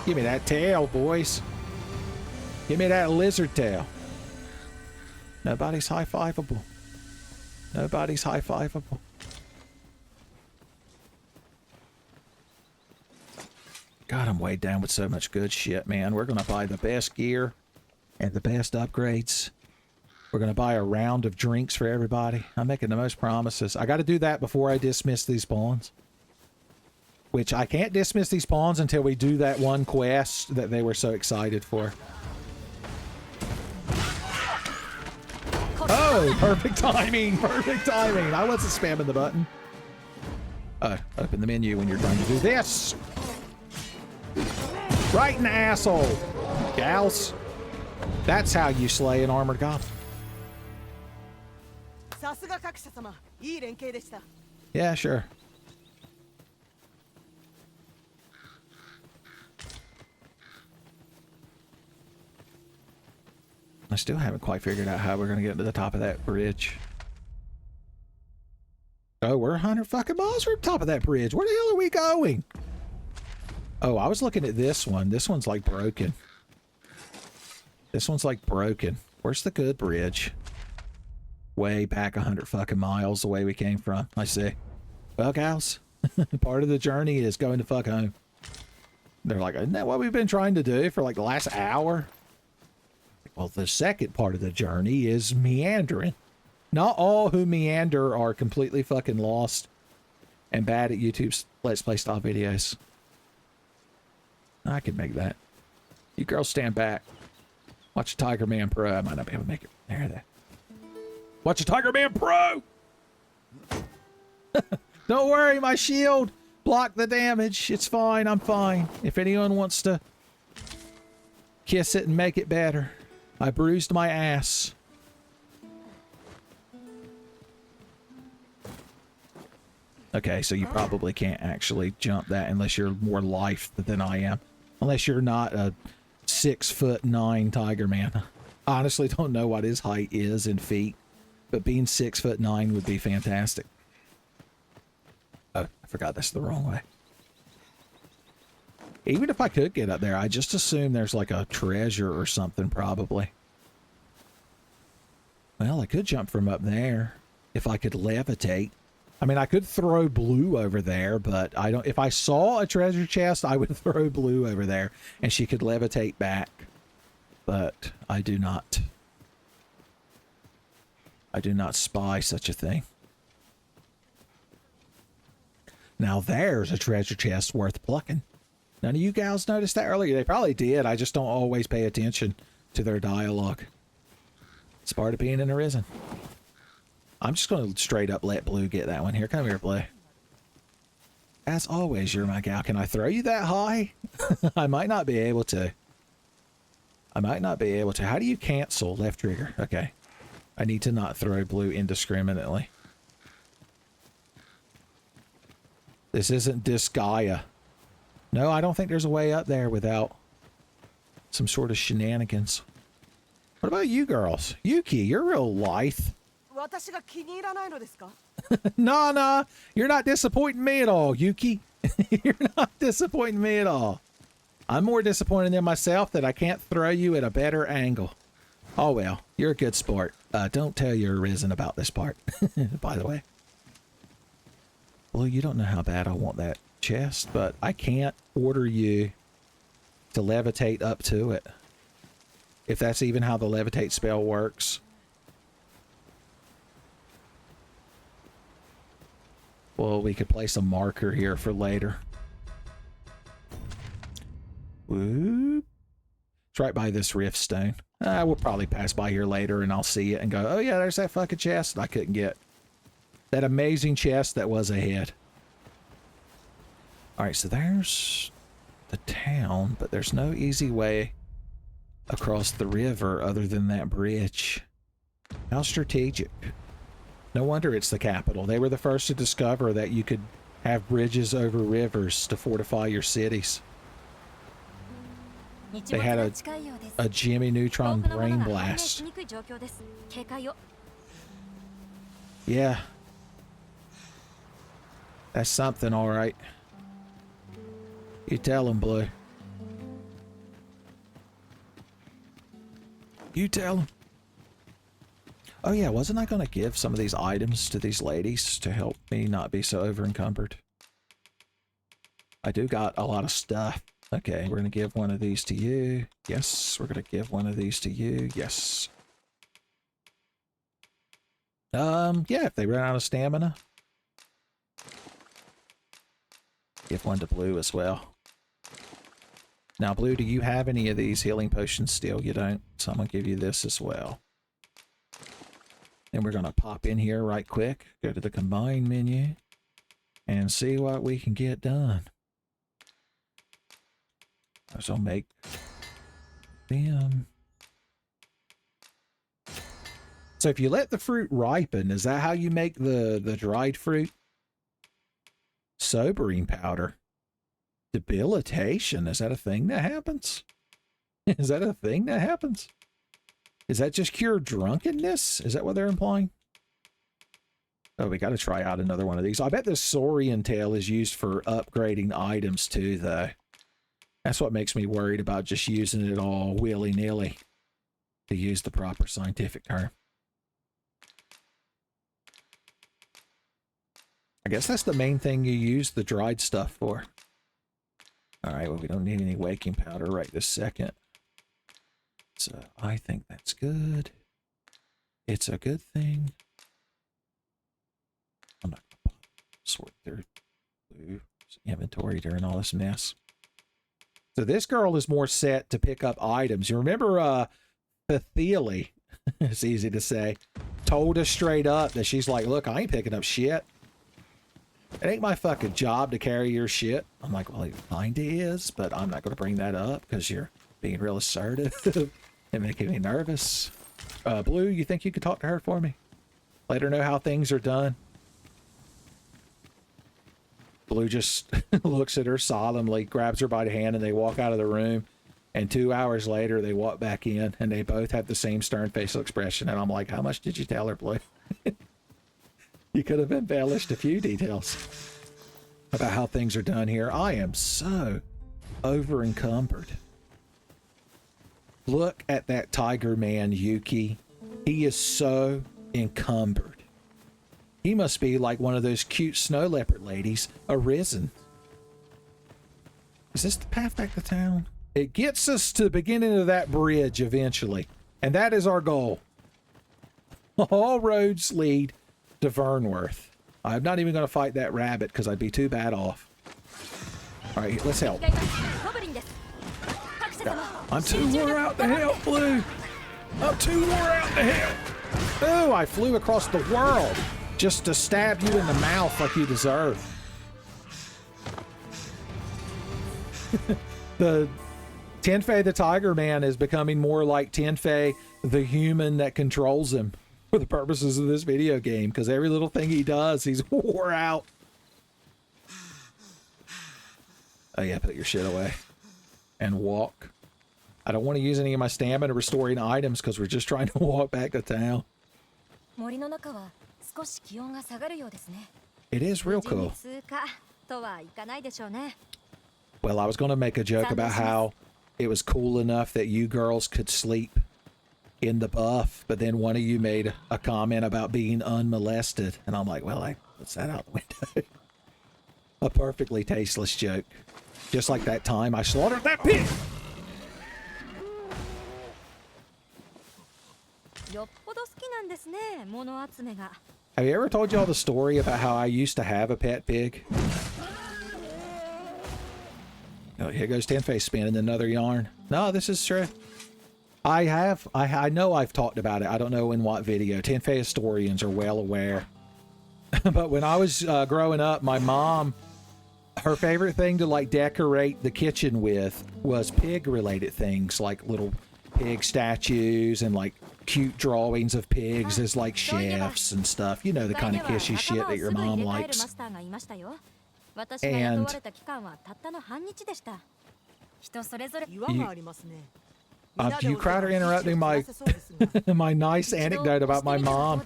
Give me that tail, boys. Give me that lizard tail. Nobody's high-fiveable. Nobody's high-fiveable. God, I'm weighed down with so much good shit, man. We're going to buy the best gear and the best upgrades. We're going to buy a round of drinks for everybody. I'm making the most promises. I got to do that before I dismiss these pawns. Which I can't dismiss these pawns until we do that one quest that they were so excited for. Oh, perfect timing. Perfect timing. I wasn't spamming the button. Open the menu when you're trying to do this. Right in the asshole, gals. That's how you slay an armored goblin. Yeah, sure. I still haven't quite figured out how we're going to get to the top of that bridge. Oh, we're 100 fucking miles from the top of that bridge. Where the hell are we going? Oh, I was looking at this one. This one's like broken. This one's like broken. Where's the good bridge? Way back 100 fucking miles the way we came from. I see. Well, gals, part of the journey is going to fuck home. They're like, isn't that what we've been trying to do for like the last hour? Well, the second part of the journey is meandering. Not all who meander are completely fucking lost and bad at YouTube's Let's Play style videos. I can make that. You girls stand back. Watch Tiger Man Pro. I might not be able to make it. There. Watch a Tiger Man Pro! Don't worry, my shield blocked the damage. It's fine, I'm fine. If anyone wants to kiss it and make it better. I bruised my ass. Okay, so you probably can't actually jump that unless you're more lithe than I am. Unless you're not a 6'9" Tiger Man. I honestly don't know what his height is in feet, but being 6'9" would be fantastic. Oh, I forgot that's the wrong way. Even if I could get up there, I just assume there's like a treasure or something, probably. Well, I could jump from up there if I could levitate. I mean, I could throw Blue over there, but I don't. If I saw a treasure chest, I would throw Blue over there and she could levitate back. But I do not. I do not spy such a thing. Now there's a treasure chest worth plucking. None of you gals noticed that earlier? They probably did. I just don't always pay attention to their dialogue. It's part of being in Arisen. I'm just going to straight up let Blue get that one. Here, come here, Blue. As always, you're my gal. Can I throw you that high? I might not be able to. I might not be able to. How do you cancel left trigger? Okay. I need to not throw Blue indiscriminately. This isn't Disgaea. No, I don't think there's a way up there without some sort of shenanigans. What about you girls? Yuki, you're real lithe. Nah, you're not disappointing me at all, Yuki. You're not disappointing me at all. I'm more disappointed in myself that I can't throw you at a better angle. Oh well, you're a good sport. Don't tell your Arisen about this part, by the way. Well, you don't know how bad I want that chest, but I can't order you to levitate up to it. If that's even how the levitate spell works. Well, we could place a marker here for later. Whoop. It's right by this rift stone. We'll probably pass by here later and I'll see it and go, oh yeah, there's that fucking chest I couldn't get. That amazing chest that was ahead. Alright, so there's the town, but there's no easy way across the river other than that bridge. How strategic. No wonder it's the capital. They were the first to discover that you could have bridges over rivers to fortify your cities. They had a Jimmy Neutron brain blast. Yeah. That's something, alright. You tell him, Blue. You tell him. Oh yeah, wasn't I going to give some of these items to these ladies to help me not be so over-encumbered? I do got a lot of stuff. Okay, we're going to give one of these to you. Yes, we're going to give one of these to you. Yes. Yeah, if they run out of stamina. Give one to Blue as well. Now, Blue, do you have any of these healing potions still? You don't, so I'm going to give you this as well. Then we're going to pop in here right quick, go to the combine menu, and see what we can get done. So I'll make them. So if you let the fruit ripen, is that how you make the dried fruit? Sobering powder. Debilitation. Is that a thing that happens? Is that a thing that happens? Is that just cure drunkenness? Is that what they're implying? Oh, we got to try out another one of these. I bet this Saurian tail is used for upgrading items too, though. That's what makes me worried about just using it all willy-nilly, to use the proper scientific term. I guess that's the main thing you use the dried stuff for. Alright, well, we don't need any waking powder right this second. So I think that's good. It's a good thing. I'm not going to sort through Blue's inventory during all this mess. So this girl is more set to pick up items. You remember Pathili, it's easy to say, told us straight up that she's like, look, I ain't picking up shit. It ain't my fucking job to carry your shit. I'm like, well, it kinda is, but I'm not going to bring that up because you're being real assertive and making me nervous. Blue, you think you could talk to her for me? Let her know how things are done. Blue just looks at her solemnly, grabs her by the hand, and they walk out of the room. And 2 hours later, they walk back in, and they both have the same stern facial expression. And I'm like, how much did you tell her, Blue? You could have embellished a few details about how things are done here. I am so over-encumbered. Look at that tiger man, Yuki. He is so encumbered. He must be like one of those cute snow leopard ladies, Arisen. Is this the path back to town? It gets us to the beginning of that bridge eventually. And that is our goal. All roads lead to Vernworth. I'm not even going to fight that rabbit because I'd be too bad off. All right, let's help. I'm too wore out to help, Blue. I'm too wore out to help. Oh, I flew across the world just to stab you in the mouth like you deserve. The Tenfei the Tiger Man is becoming more like Tenfei the human that controls him for the purposes of this video game, because every little thing he does, he's wore out. Oh yeah, put your shit away. And walk. I don't want to use any of my stamina restoring items because we're just trying to walk back to town. It is real cool. Well, I was going to make a joke about how it was cool enough that you girls could sleep in the buff, but then one of you made a comment about being unmolested, and I'm like, well, I put that out the window. A perfectly tasteless joke. Just like that time I slaughtered that pig! Have you ever told y'all the story about how I used to have a pet pig? Oh, here goes Tenfei spinning another yarn. No, this is true. I know I've talked about it. I don't know in what video. Tenfei historians are well aware. But when I was growing up, my mom, her favorite thing to like decorate the kitchen with was pig related things, like little pig statues and like cute drawings of pigs as like chefs and stuff. You know, the kind of kissy shit that your mom likes. And 人それぞれ岩がありますね。 you crowd are interrupting my my nice anecdote about my mom.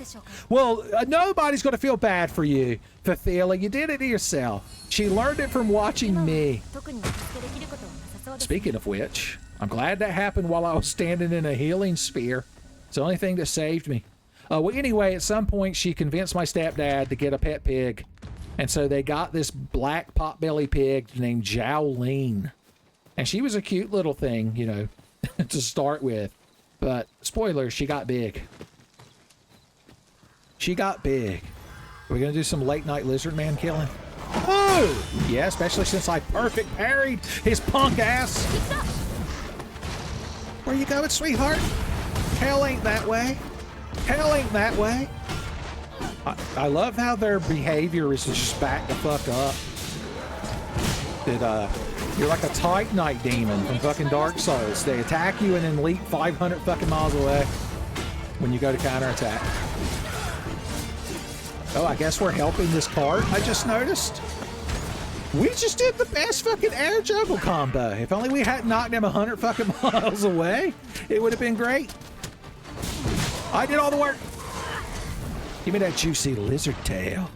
Well, nobody's going to feel bad for you, Thethila. You did it to yourself. She learned it from watching me. Speaking of which, I'm glad that happened while I was standing in a healing sphere. It's the only thing that saved me. Well, anyway, at some point, she convinced my stepdad to get a pet pig. And so they got this black potbelly pig named Jowleen. And she was a cute little thing, you know, to start with. But, spoilers, she got big. She got big. Are we going to do some late night lizard man killing? Oh! Yeah, especially since I perfect parried his punk ass. Where you going, sweetheart? Hell ain't that way. Hell ain't that way. I love how their behavior is just back the fuck up. You're like a Titanite demon from fucking Dark Souls. They attack you and then leap 500 fucking miles away when you go to counterattack. Oh, I guess we're helping this cart, I just noticed. We just did the best fucking air juggle combo. If only we hadn't knocked him 100 fucking miles away, it would have been great. I did all the work. Give me that juicy lizard tail.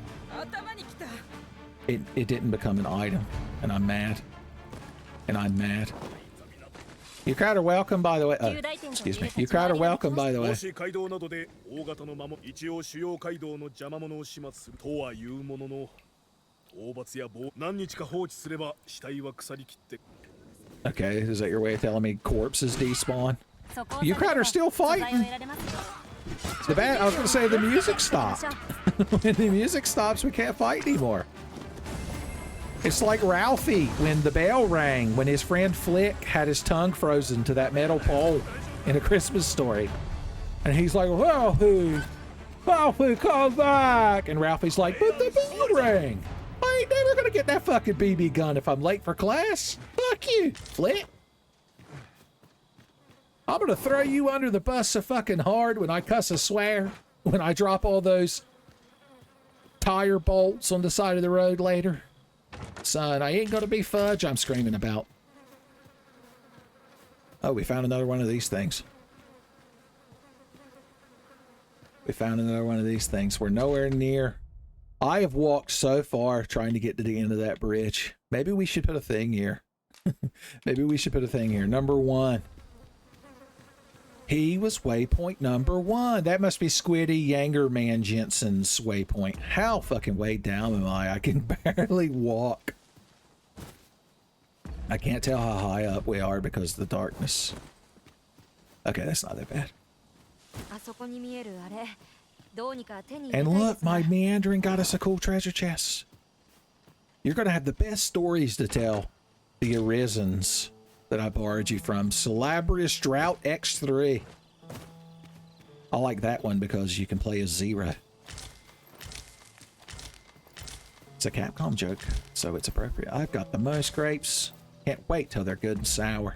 It didn't become an item, and I'm mad. And I'm mad. You crowd are welcome, by the way. Excuse me. You crowd are welcome, by the way. Okay, is that your way of telling me corpses despawn? You crowd are still fighting. The bad. I was going to say the music stopped. When the music stops, we can't fight anymore. It's like Ralphie when the bell rang when his friend Flick had his tongue frozen to that metal pole in A Christmas Story. And he's like, Ralphie, come back. And Ralphie's like, but the bell rang. I ain't never going to get that fucking BB gun if I'm late for class. Fuck you, Flick. I'm going to throw you under the bus so fucking hard when I cuss and swear, when I drop all those tire bolts on the side of the road later. Son, I ain't gonna be fudge I'm screaming about. Oh, we found another one of these things. We found another one of these things. We're nowhere near. I have walked so far trying to get to the end of that bridge. Maybe we should put a thing here. Maybe we should put a thing here. Number 1. He was waypoint number 1. That must be Squiddy Yangerman Jensen's waypoint. How fucking way down am I? I can barely walk. I can't tell how high up we are because of the darkness. Okay, that's not that bad. And look, my meandering got us a cool treasure chest. You're going to have the best stories to tell. The Arisons that I borrowed you from. Celabrious Drought X3. I like that one because you can play as Zero. It's a Capcom joke, so it's appropriate. I've got the most grapes. Can't wait till they're good and sour.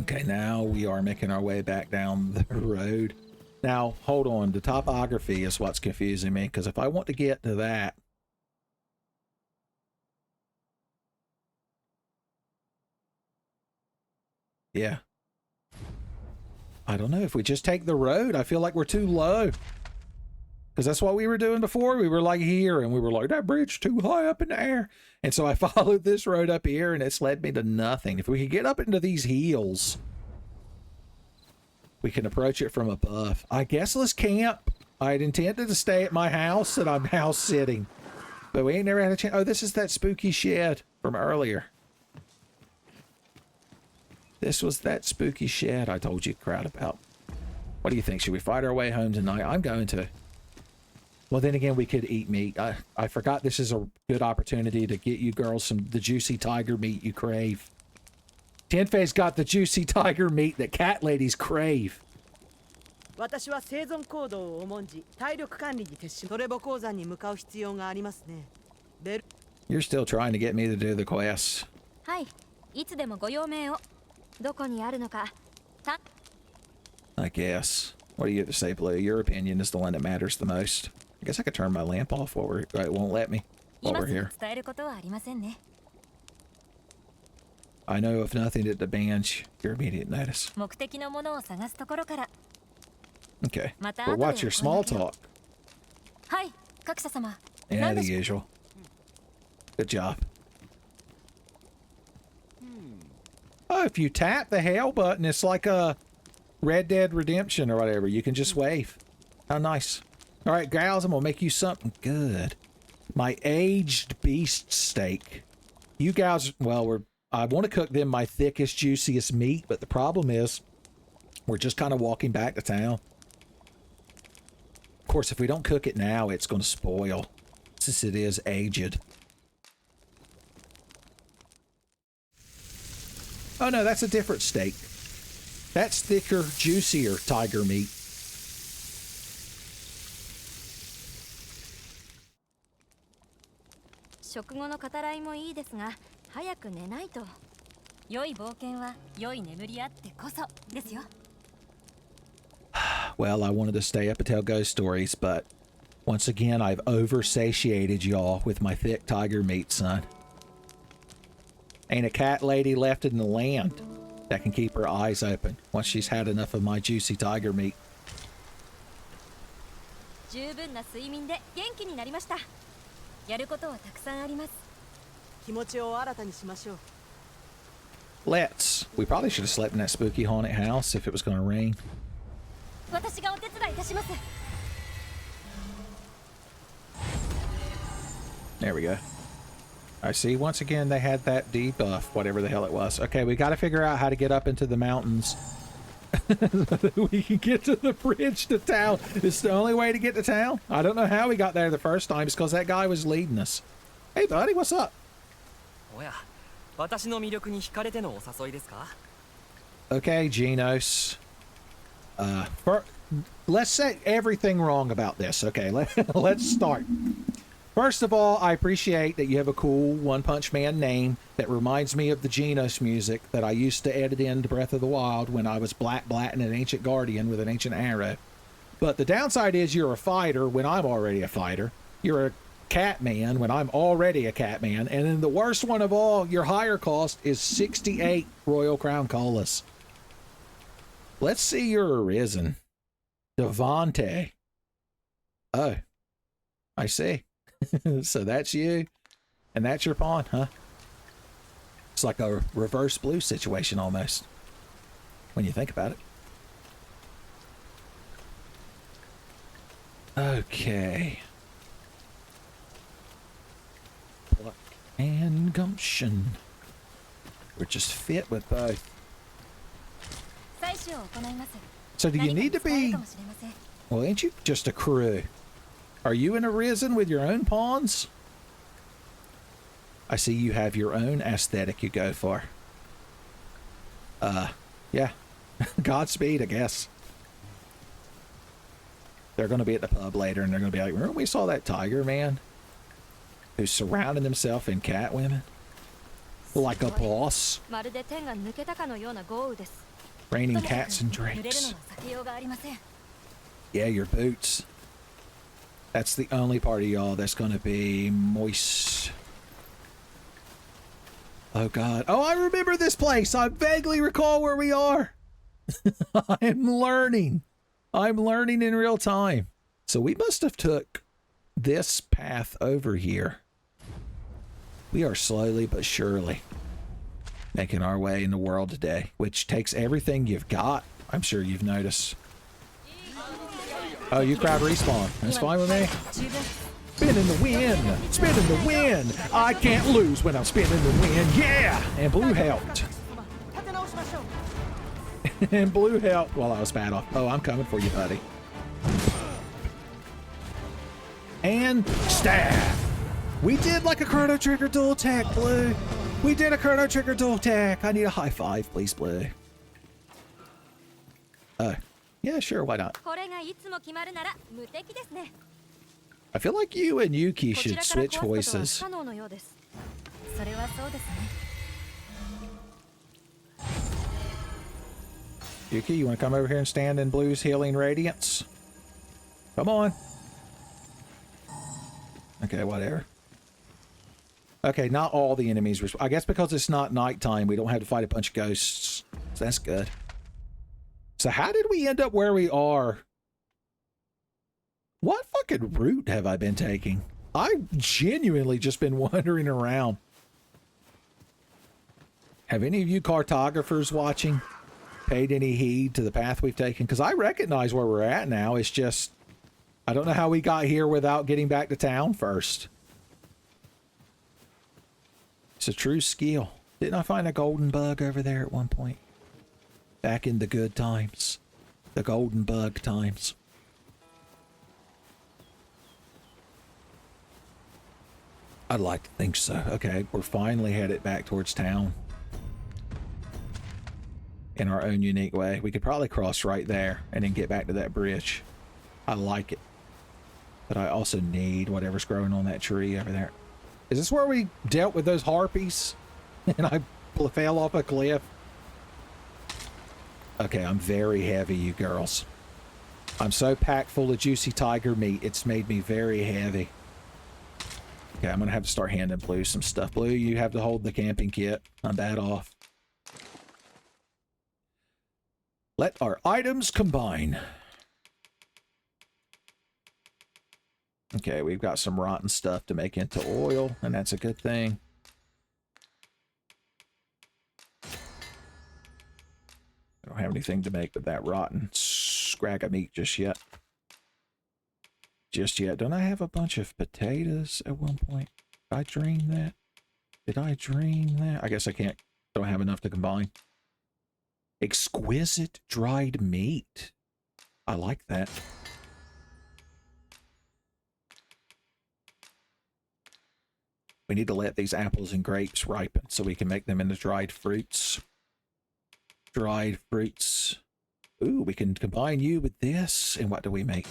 Okay, now we are making our way back down the road. Now, hold on. The topography is what's confusing me, because if I want to get to that, yeah. I don't know. If we just take the road, I feel like we're too low. Because that's what we were doing before. We were like here, and we were like, that bridge too high up in the air. And so I followed this road up here, and it's led me to nothing. If we could get up into these hills, we can approach it from above. I guess let's camp. I had intended to stay at my house that I'm house sitting. But we ain't never had a chance. Oh, this is that spooky shed from earlier. This was that spooky shed I told you crowd about. What do you think? Should we fight our way home tonight? I'm going to. Well, then again, we could eat meat. I forgot this is a good opportunity to get you girls the juicy tiger meat you crave. Tenfei's got the juicy tiger meat that cat ladies crave. 私は生存行動を重んじ体力管理に徹しトレボ鉱山に向かう必要がありますね。ベル You're still trying to get me to do the quest. はい、いつでもご用命を。どこにあるのか。I guess. What do you have to say, Blue? Your opinion is the one that matters the most. I guess I could turn my lamp off while it won't let me while 今 we're すぐ here. 伝えることはありませんね。 I know of nothing that demands your immediate notice. 目的のものを探すところから。 Okay. また But 後で watch your small お声掛けを。 talk. はい、格差様。 Yeah, 何で the しょう usual. Good job. Oh, if you tap the hail button, it's like a Red Dead Redemption or whatever. You can just wave. How nice. All right, gals, I'm going to make you something good. My aged beast steak. You guys, well, I want to cook them my thickest, juiciest meat, but the problem is we're just kind of walking back to town. Of course, if we don't cook it now, it's going to spoil since it is aged. Oh no, that's a different steak. That's thicker, juicier tiger meat. 食後の語らいもいいですが、早く寝ないと。良い冒険は良い眠りあってこそですよ。Well, I wanted to stay up and tell ghost stories, but once again, I've oversatiated y'all with my thick tiger meat, son. Ain't a cat lady left in the land that can keep her eyes open once she's had enough of my juicy tiger meat. 十分な睡眠で元気になりました。やることはたくさんあります。気持ちを新たにしましょう。 Let's. We probably should have slept in that spooky haunted house if it was going to rain. 私がお手伝いいたします。 There we go. I see. Once again, they had that debuff, whatever the hell it was. Okay, we got to figure out how to get up into the mountains. We can get to the bridge to town. It's the only way to get to town. I don't know how we got there the first time. It's because that guy was leading us. Hey, buddy, what's up? おや、私の魅力に惹かれてのお誘いですか? Okay, Genos. Let's say everything wrong about this. Okay, let's start. First of all, I appreciate that you have a cool One Punch Man name that reminds me of the Genos music that I used to edit into Breath of the Wild when I was blatting an Ancient Guardian with an Ancient Arrow. But the downside is you're a fighter when I'm already a fighter. You're a cat man when I'm already a cat man. And then the worst one of all, your higher cost is 68 Royal Crown Colas. Let's see your Arisen. Devante. Oh, I see. So that's you, and that's your pawn, huh? It's like a reverse blue situation almost, when you think about it. Okay. Pluck and gumption. We're just fit with both. So do you need to be... Well, ain't you just a crew? Are you an Arisen with your own pawns? I see you have your own aesthetic you go for. Yeah. Godspeed, I guess. They're going to be at the pub later and they're going to be like, remember we saw that tiger man who's surrounding himself in cat women? Like a boss. Raining cats and drakes. Yeah, your boots. That's the only part of y'all that's going to be moist. Oh, God. Oh, I remember this place. I vaguely recall where we are. I'm learning. I'm learning in real time. So we must have took this path over here. We are slowly but surely making our way in the world today, which takes everything you've got. I'm sure you've noticed. Oh, you crowd respawn. That's fine with me. Spinning the wind. Spinning the wind. I can't lose when I'm spinning the wind. Yeah! And Blue helped. And Blue helped while I was bad off. Oh, I'm coming for you, buddy. And stab. We did like a Chrono Trigger dual attack, Blue. We did a Chrono Trigger dual attack. I need a high five, please, Blue. Oh, yeah, sure, why not? これがいつも決まるなら無敵ですね。 I feel like you and Yuki こち should らから壊 switch すことは不 voices. 可能のようです。それはそうですね。 Yuki, you want to come over here and stand in Blue's healing radiance? Come on. Okay, whatever. Okay, not all the enemies. I guess because it's not nighttime, we don't have to fight a bunch of ghosts. So that's good. So how did we end up where we are? What fucking route have I been taking? I've genuinely just been wandering around. Have any of you cartographers watching paid any heed to the path we've taken? Because I recognize where we're at now. It's just, I don't know how we got here without getting back to town first. It's a true skill. Didn't I find a golden bug over there at one point? Back in the good times. The golden bug times. I'd like to think so. Okay, we're finally headed back towards town. In our own unique way. We could probably cross right there and then get back to that bridge. I like it. But I also need whatever's growing on that tree over there. Is this where we dealt with those harpies? And I fell off a cliff? Okay, I'm very heavy, you girls. I'm so packed full of juicy tiger meat, it's made me very heavy. Okay, I'm gonna have to start handing Blue some stuff. Blue, you have to hold the camping kit. I'm bad off. Let our items combine. Okay, we've got some rotten stuff to make into oil, and that's a good thing. I don't have anything to make with that rotten scrag of meat just yet. Just yet. Don't I have a bunch of potatoes at one point? Did I drain that? Did I drain that? I guess I can't. Don't have enough to combine. Exquisite dried meat. I like that. We need to let these apples and grapes ripen so we can make them into dried fruits. Dried fruits. Ooh, we can combine you with this. And what do we make?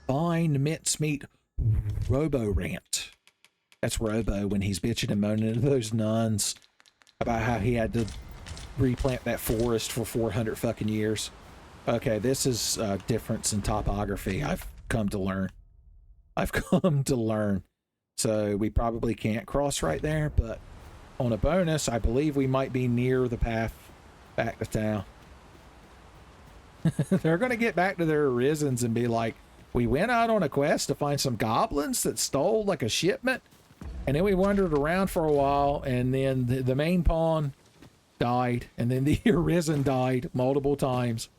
Fine mincemeat Robo Rant. That's Robo when he's bitching and moaning to those nuns about how he had to replant that forest for 400 fucking years. Okay, this is a difference in topography. I've come to learn. So we probably can't cross right there, but on a bonus, I believe we might be near the path back to town. They're going to get back to their Arisens and be like, we went out on a quest to find some goblins that stole like a shipment, and then we wandered around for a while, and then the main pawn died, and then the Arisen died multiple times.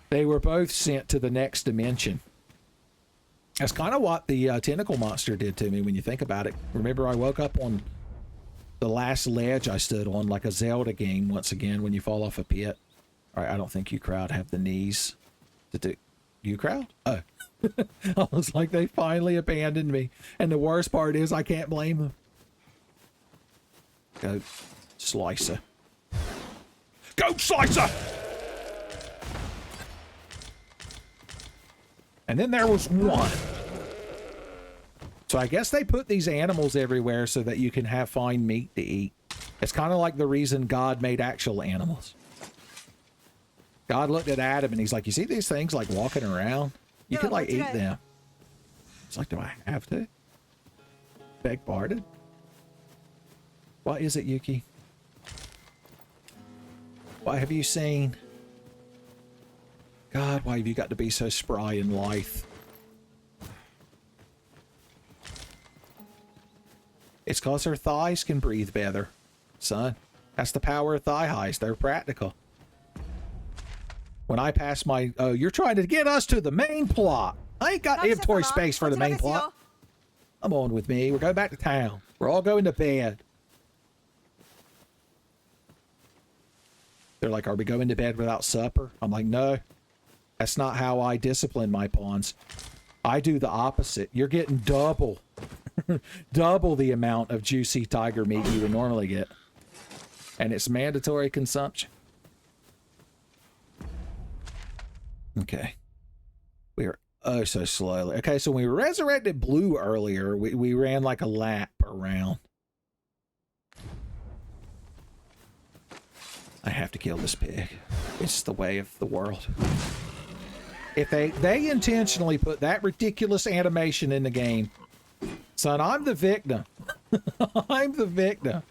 They were both sent to the next dimension. That's kind of what the tentacle monster did to me when you think about it. Remember, I woke up on the last ledge I stood on, like a Zelda game once again when you fall off a pit. All right, I don't think you crowd have the knees to do. You crowd? Oh. I was like, they finally abandoned me. And the worst part is I can't blame them. Go Slicer. Go Slicer! And then there was one. So I guess they put these animals everywhere so that you can have fine meat to eat. It's kind of like the reason God made actual animals. God looked at Adam and he's like, you see these things like walking around? You could like eat them. It's like, do I have to? Beg pardon? What is it, Yuki? What have you seen? God, why have you got to be so spry and lithe? It's cause her thighs can breathe better, son. That's the power of thigh highs. They're practical. When I pass my... Oh, you're trying to get us to the main plot. I ain't got inventory space for the main plot. Come on with me. We're going back to town. We're all going to bed. They're like, are we going to bed without supper? I'm like, no. That's not how I discipline my pawns. I do the opposite. You're getting double. double the amount of juicy tiger meat you would normally get. And it's mandatory consumption. Okay. We are oh so slowly. Okay, so when we resurrected Blue earlier, we ran like a lap around. I have to kill this pig. It's the way of the world. If they intentionally put that ridiculous animation in the game, son, I'm the victim. I'm the victim.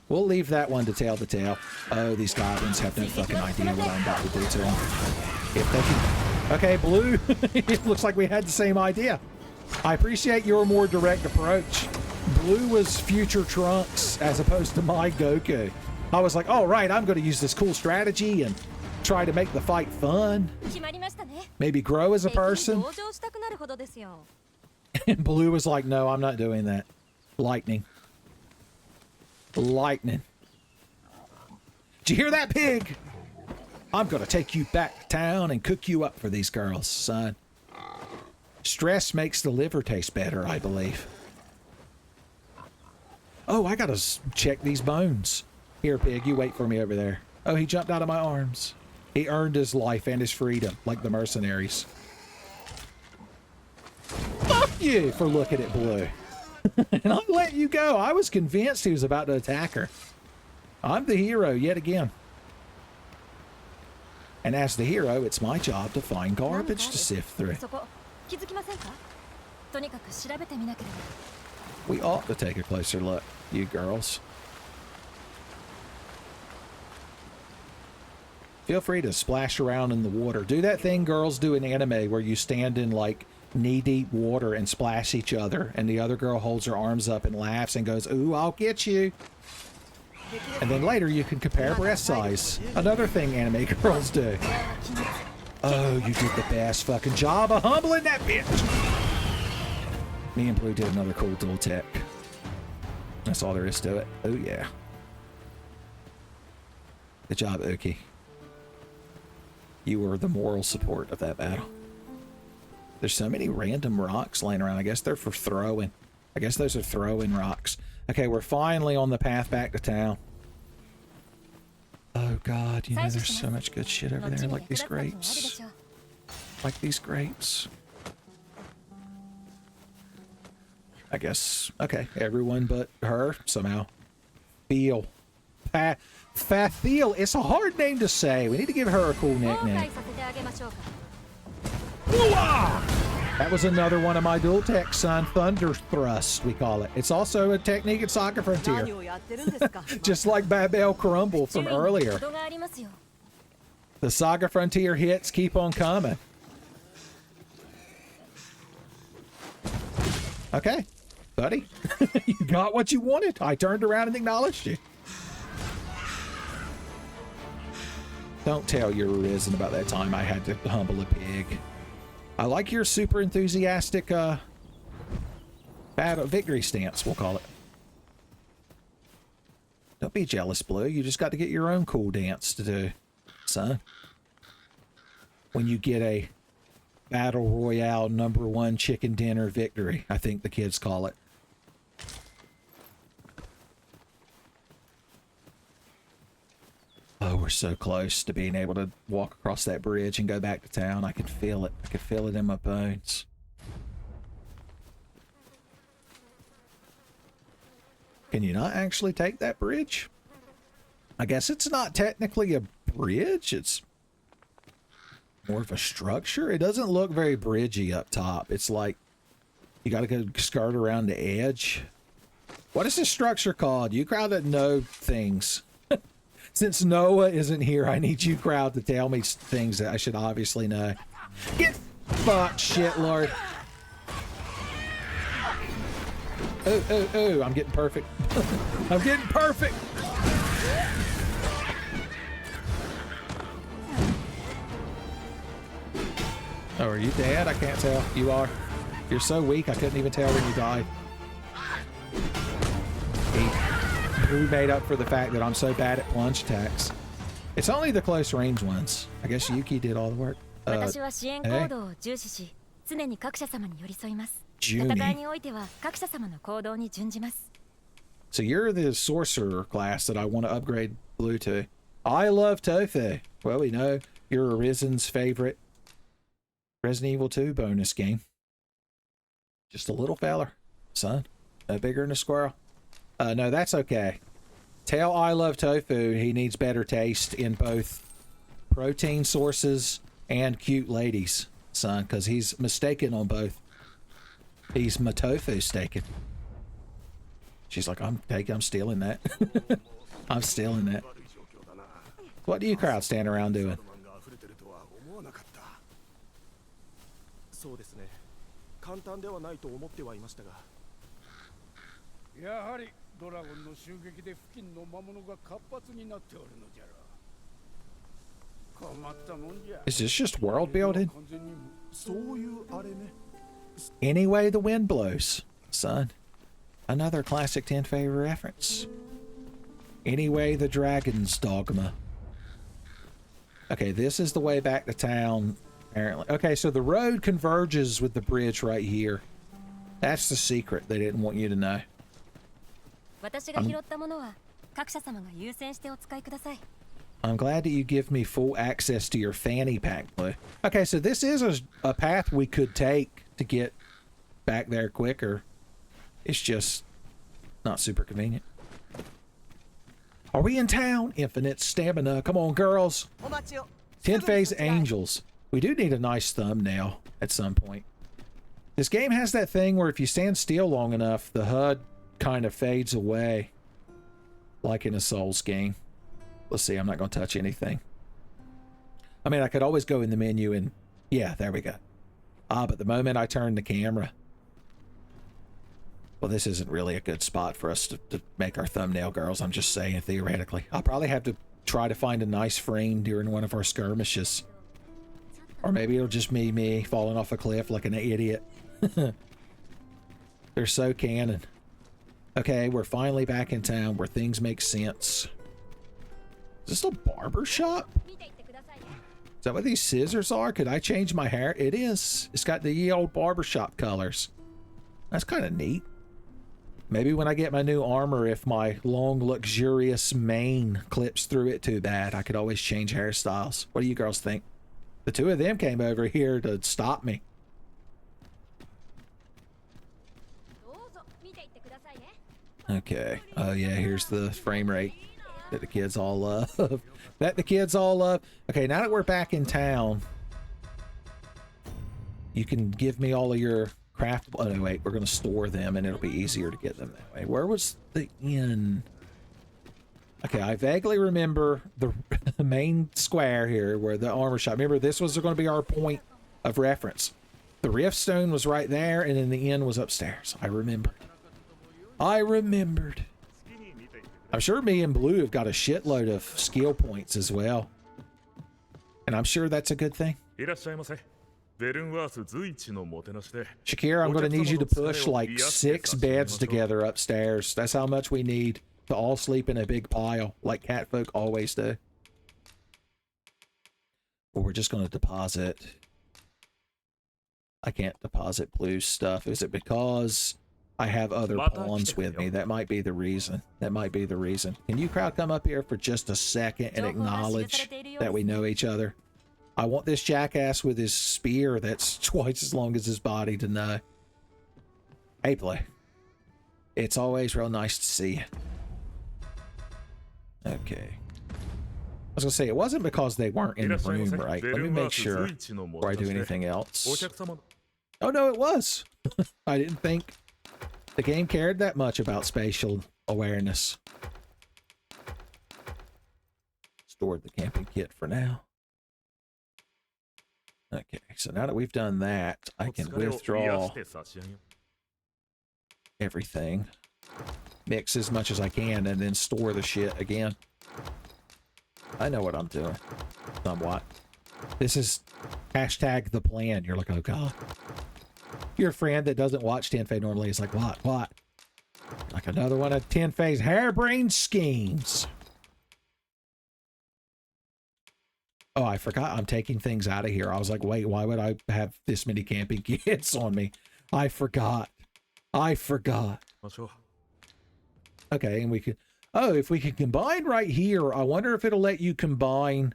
We'll leave that one to tell the tale. Oh, these goblins have no fucking idea what I'm about to do to them. If they can... Okay, Blue, it looks like we had the same idea. I appreciate your more direct approach. Blue was future Trunks as opposed to my Goku. I was like, oh, right, I'm going to use this cool strategy and try to make the fight fun. Maybe grow as a person. And Blue was like, no, I'm not doing that. Lightning. Lightning. Did you hear that, pig? I'm going to take you back to town and cook you up for these girls, son. Stress makes the liver taste better, I believe. Oh, I got to check these bones. Here, pig, you wait for me over there. Oh, he jumped out of my arms. He earned his life and his freedom, like the mercenaries. Fuck you for looking at Blue. And I'll let you go. I was convinced he was about to attack her. I'm the hero yet again. And as the hero, it's my job to find garbage to sift through. We ought to take a closer look, you girls. Feel free to splash around in the water. Do that thing girls do in anime where you stand in like knee-deep water and splash each other, and the other girl holds her arms up and laughs and goes, ooh, I'll get you. And then later you can compare breast size. Another thing anime girls do. Oh, you did the best fucking job of humbling that bitch. Me and Blue did another cool dual tech. That's all there is to it. Oh, yeah. Good job, Uki. You were the moral support of that battle. There's so many random rocks laying around. I guess they're for throwing. I guess those are throwing rocks. Okay, we're finally on the path back to town. Oh, God. You know, there's so much good shit over there. Like these grapes. Like these grapes. I guess. Okay, everyone but her, somehow. Feel. Fathiel. It's a hard name to say. We need to give her a cool nickname. That was another one of my dual tech, son. Thunder Thrust, we call it. It's also a technique at Saga Frontier. Just like Babel Crumble from earlier. The Saga Frontier hits keep on coming. Okay, buddy. You got what you wanted. I turned around and acknowledged you. Don't tell your Arisen about that time I had to humble a pig. I like your super enthusiastic battle victory stance, we'll call it. Don't be jealous, Blue. You just got to get your own cool dance to do, son. When you get a Battle Royale #1 chicken dinner victory, I think the kids call it. Oh, we're so close to being able to walk across that bridge and go back to town. I can feel it. I can feel it in my bones. Can you not actually take that bridge? I guess it's not technically a bridge. It's more of a structure. It doesn't look very bridgy up top. It's like you got to go skirt around the edge. What is this structure called? You crowd that know things. Since Noah isn't here, I need you crowd to tell me things that I should obviously know. Get fucked, shit lord. Oh, I'm getting perfect. I'm getting perfect. Oh, are you dead? I can't tell. You are. You're so weak, I couldn't even tell when you died. We made up for the fact that I'm so bad at plunge attacks. It's only the close range ones. I guess Yuki did all the work. Hey. 常に各社様に寄り添います。 Junie. 戦いにおいては各社様の行動に準じます。 So you're the sorcerer class that I want to upgrade Blue to. I love Tofu. Well, we know you're Arizen's favorite Resident Evil 2 bonus game. Just a little feller, son. No bigger than a squirrel. No, that's okay. Tell I love Tofu he needs better taste in both protein sources and cute ladies, son, because he's mistaken on both. He's my tofu staking. She's like, I'm stealing that. I'm stealing that. What do you crowd stand around doing? そうですね。簡単ではないと思ってはいましたが。やはりドラゴンの襲撃で付近の魔物が活発になっておるのじゃろ。困ったもんじゃ。 Is this just world building? そういうあれね。 Any way the wind blows, son. Another classic Tenfei reference. Any way the dragon's dogma. Okay, this is the way back to town, apparently. Okay, so the road converges with the bridge right here. That's the secret they didn't want you to know. 私が拾ったものは各社様が優先してお使いください。 I'm glad that you give me full access to your fanny pack, Blue. Okay, so this is a path we could take to get back there quicker. It's just not super convenient. Are we in town? Infinite stamina. Come on, girls. Tenfei's Angels. We do need a nice thumbnail at some point. This game has that thing where if you stand still long enough, the HUD kind of fades away. Like in a Souls game. Let's see, I'm not going to touch anything. I mean, I could always go in the menu and... Yeah, there we go. Ah, but the moment I turn the camera... Well, this isn't really a good spot for us to make our thumbnail, girls. I'm just saying, theoretically. I'll probably have to try to find a nice frame during one of our skirmishes. Or maybe it'll just be me falling off a cliff like an idiot. They're so canon. Okay, we're finally back in town where things make sense. Is this a barber shop? Is that what these scissors are? Could I change my hair? It is. It's got the ye old barbershop colors. That's kind of neat. Maybe when I get my new armor, if my long, luxurious mane clips through it too bad, I could always change hairstyles. What do you girls think? The two of them came over here to stop me. Okay. Oh, yeah, here's the frame rate that the kids all love. That the kids all love. Okay, now that we're back in town, you can give me all of your craft. Oh, no, wait, we're going to store them and it'll be easier to get them that way. Where was the inn? Okay, I vaguely remember the main square here where the armor shop. Remember, this was going to be our point of reference. The Riftstone was right there and then the inn was upstairs. I remembered. I remembered. I'm sure me and Blue have got a shitload of skill points as well. And I'm sure that's a good thing. Shakira, I'm going to need you to push like 6 beds together upstairs. That's how much we need to all sleep in a big pile, like catfolk always do. Or we're just going to deposit. I can't deposit Blue's stuff. Is it because I have other pawns with me? That might be the reason. That might be the reason. Can you crowd come up here for just a second and acknowledge that we know each other? I want this jackass with his spear that's twice as long as his body to know. Hey, Play. It's always real nice to see you. Okay. I was going to say, it wasn't because they weren't in the room, right? Let me make sure before I do anything else. Oh, no, it was. I didn't think the game cared that much about spatial awareness. Stored the camping kit for now. Okay, so now that we've done that, I can withdraw everything, mix as much as I can, and then store the shit again. I know what I'm doing. Somewhat. This is hashtag the plan. You're like, oh god. Your friend that doesn't watch Tenfei normally is like, what? Like another one of Tenfei's harebrained schemes. Oh, I forgot I'm taking things out of here. I was like, wait, why would I have this many camping kits on me? I forgot. Okay, and we could... Oh, if we could combine right here, I wonder if it'll let you combine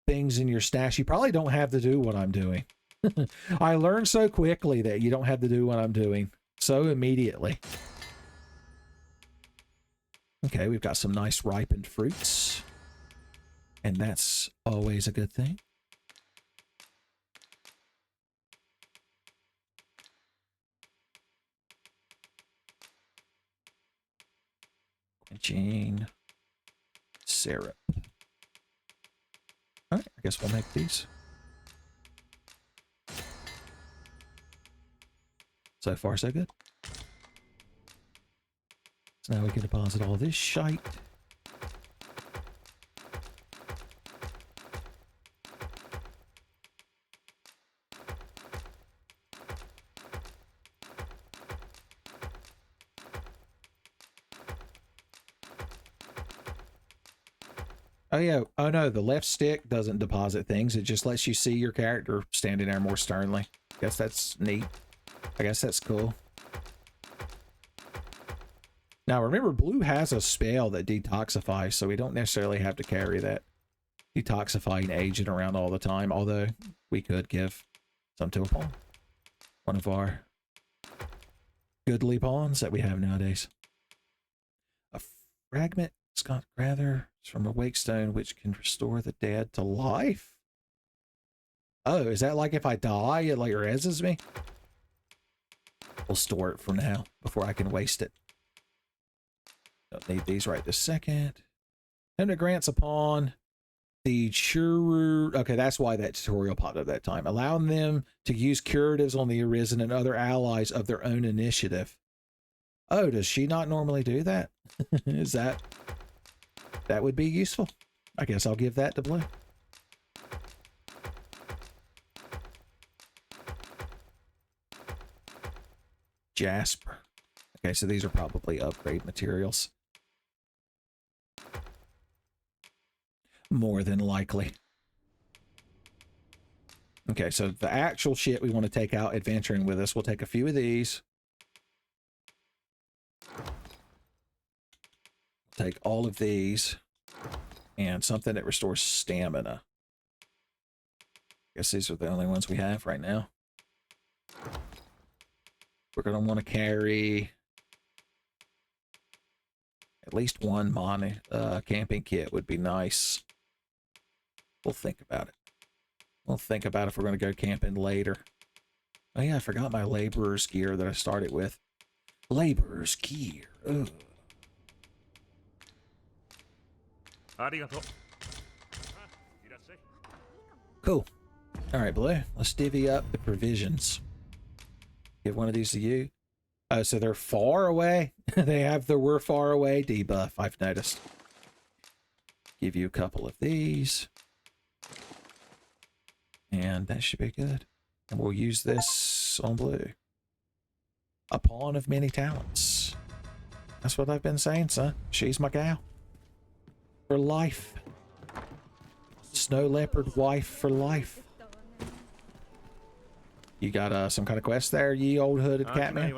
things in your stash. You probably don't have to do what I'm doing. I learned so quickly that you don't have to do what I'm doing. So immediately. Okay, we've got some nice ripened fruits. And that's always a good thing. Quenching syrup. All right, I guess we'll make these. So far, so good. So now we can deposit all this shite. Oh yeah, oh no, the left stick doesn't deposit things. It just lets you see your character standing there more sternly. Guess that's neat. I guess that's cool. Now remember, blue has a spell that detoxifies, so we don't necessarily have to carry that detoxifying agent around all the time, although we could give some to a pawn. One of our goodly pawns that we have nowadays. A fragment, Scott Rather, from a wake stone which can restore the dead to life. Oh, is that like if I die, it like reses me? We'll store it for now before I can waste it. Don't need these right this second. Tender grants upon the Churu. Okay, that's why that tutorial popped up that time. Allowing them to use curatives on the Arisen and other allies of their own initiative. Oh, does she not normally do that? Is that would be useful? I guess I'll give that to blue. Jasper. Okay, so these are probably upgrade materials. More than likely. Okay, so the actual shit we want to take out adventuring with us, we'll take a few of these. Take all of these. And something that restores stamina. Guess these are the only ones we have right now. We're going to want to carry at least one camping kit would be nice. We'll think about it. We'll think about if we're going to go camping later. Oh yeah, I forgot my laborer's gear that I started with. Laborer's gear. Ugh. Cool. All right, Blue. Let's divvy up the provisions. Give one of these to you. Oh, so they're far away? They have the we're far away debuff, I've noticed. Give you a couple of these. And that should be good. And we'll use this on Blue. A pawn of many talents. That's what I've been saying, son. She's my gal. For life. Snow leopard wife for life. You got some kind of quest there, ye old hooded catman?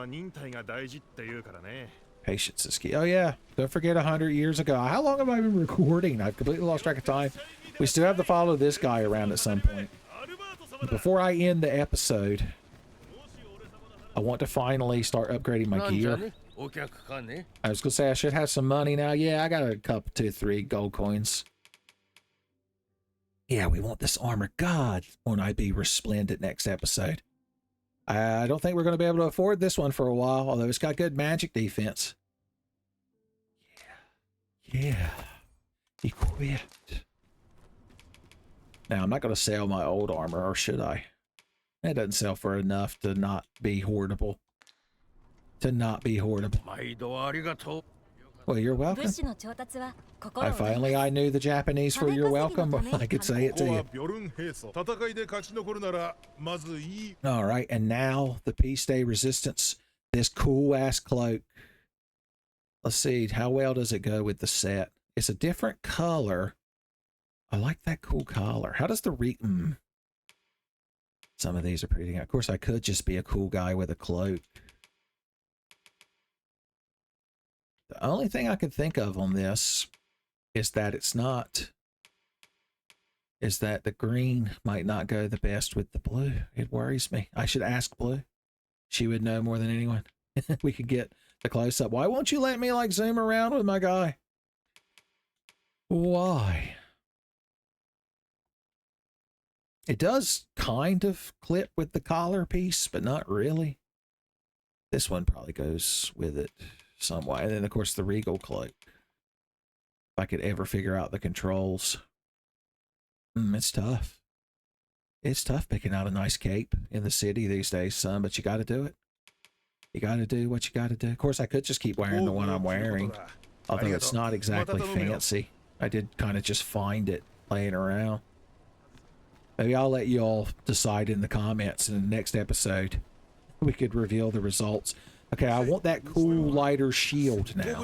Patience is key. Oh yeah, don't forget 100 years ago. How long have I been recording? I've completely lost track of time. We still have to follow this guy around at some point. Before I end the episode, I want to finally start upgrading my gear. I was gonna say I should have some money now. Yeah, I got a couple, 2, 3 gold coins. Yeah, we want this armor. God, won't I be resplendent next episode? I don't think we're going to be able to afford this one for a while, although it's got good magic defense. Yeah. Equipped. Now, I'm not going to sell my old armor, or should I? It doesn't sell for enough to not be hoardable. Well, you're welcome. If only I knew the Japanese for you're welcome, I could say it to you. Alright, and now the Peace Day Resistance. This cool-ass cloak. Let's see, how well does it go with the set? It's a different color, I like that cool collar. How does the Some of these are pretty. Of course, I could just be a cool guy with a cloak. The only thing I could think of on this is that the green might not go the best with the blue. It worries me. I should ask Blue. She would know more than anyone. We could get the close up. Why won't you let me like zoom around with my guy? Why? It does kind of clip with the collar piece, but not really. This one probably goes with it some way. And then, of course, the Regal cloak. If I could ever figure out the controls. It's tough. It's tough picking out a nice cape in the city these days, son, but you got to do it. You got to do what you got to do. Of course, I could just keep wearing the one I'm wearing, although it's not exactly fancy. I did kind of just find it laying around. Maybe I'll let you all decide in the comments in the next episode. We could reveal the results. Okay, I want that cool lighter shield now.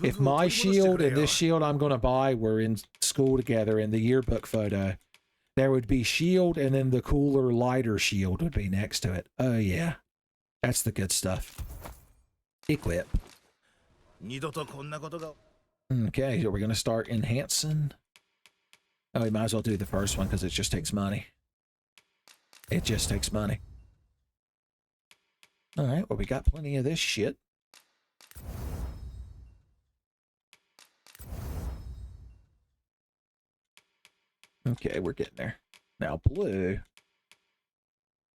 If my shield and this shield I'm going to buy were in school together in the yearbook photo, there would be shield and then the cooler lighter shield would be next to it. Oh yeah, that's the good stuff. Equip. Okay, so we're going to start enhancing. Oh, we might as well do the first one because it just takes money. It just takes money. All right, well, we got plenty of this shit. Okay, we're getting there. Now, Blue.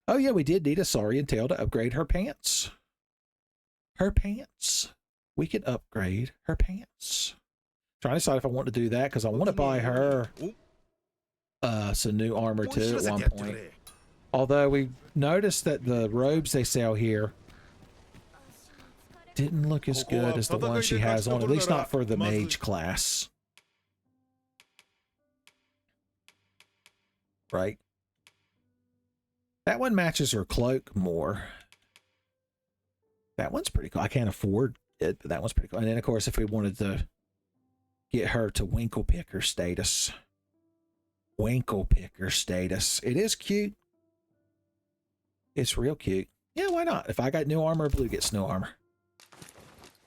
Oh, yeah, we did need a Saurian tail to upgrade her pants. Her pants. We could upgrade her pants. Trying to decide if I want to do that because I want to buy her some new armor too at one point. Although we noticed that the robes they sell here didn't look as good as the one she has on, at least not for the mage class. Right? That one matches her cloak more. That one's pretty cool. I can't afford it, but that one's pretty cool. And then, of course, if we wanted to get her to Winkle Picker status. Winkle Picker status. It is cute. It's real cute. Yeah, why not? If I got new armor, Blue gets new armor.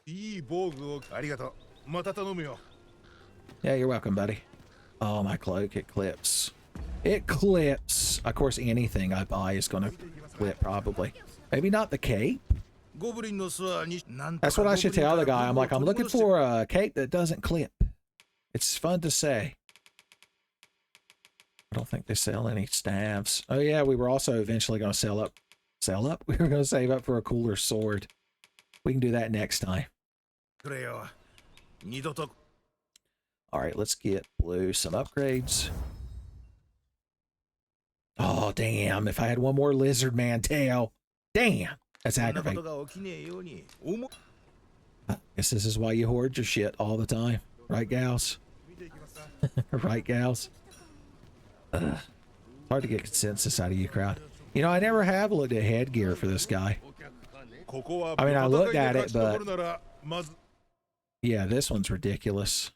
Yeah, you're welcome, buddy. Oh, my cloak, it clips. It clips. Of course, anything I buy is going to clip, probably. Maybe not the cape. That's what I should tell the guy. I'm like, I'm looking for a cape that doesn't clip. It's fun to say. I don't think they sell any staves. Oh yeah, we were also eventually going to sell up. Sell up? We were going to save up for a cooler sword. We can do that next time. Alright, let's get Blue some upgrades. Oh, damn. If I had one more lizard man tail. Damn. That's aggravating. I guess this is why you hoard your shit all the time. Right, gals? Right, gals? Hard to get consensus out of you, crowd. You know, I never have looked at headgear for this guy. I mean, I looked at it, but... yeah, this one's ridiculous.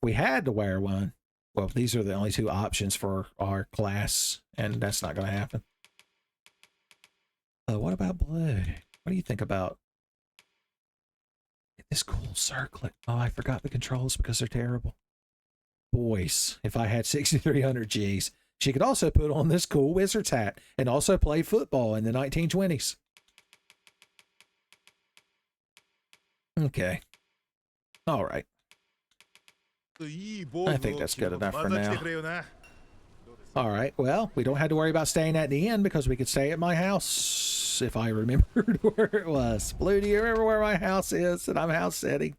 We had to wear one. Well, these are the only two options for our class, and that's not going to happen. What about Blue? What do you think about this cool circlet? Oh, I forgot the controls because they're terrible. Boys, if I had 6,300 Gs, she could also put on this cool wizard's hat and also play football in the 1920s. Okay. All right. I think that's good enough for now. All right. Well, we don't have to worry about staying at the inn because we could stay at my house if I remembered where it was. Blue, do you remember where my house is that I'm house sitting?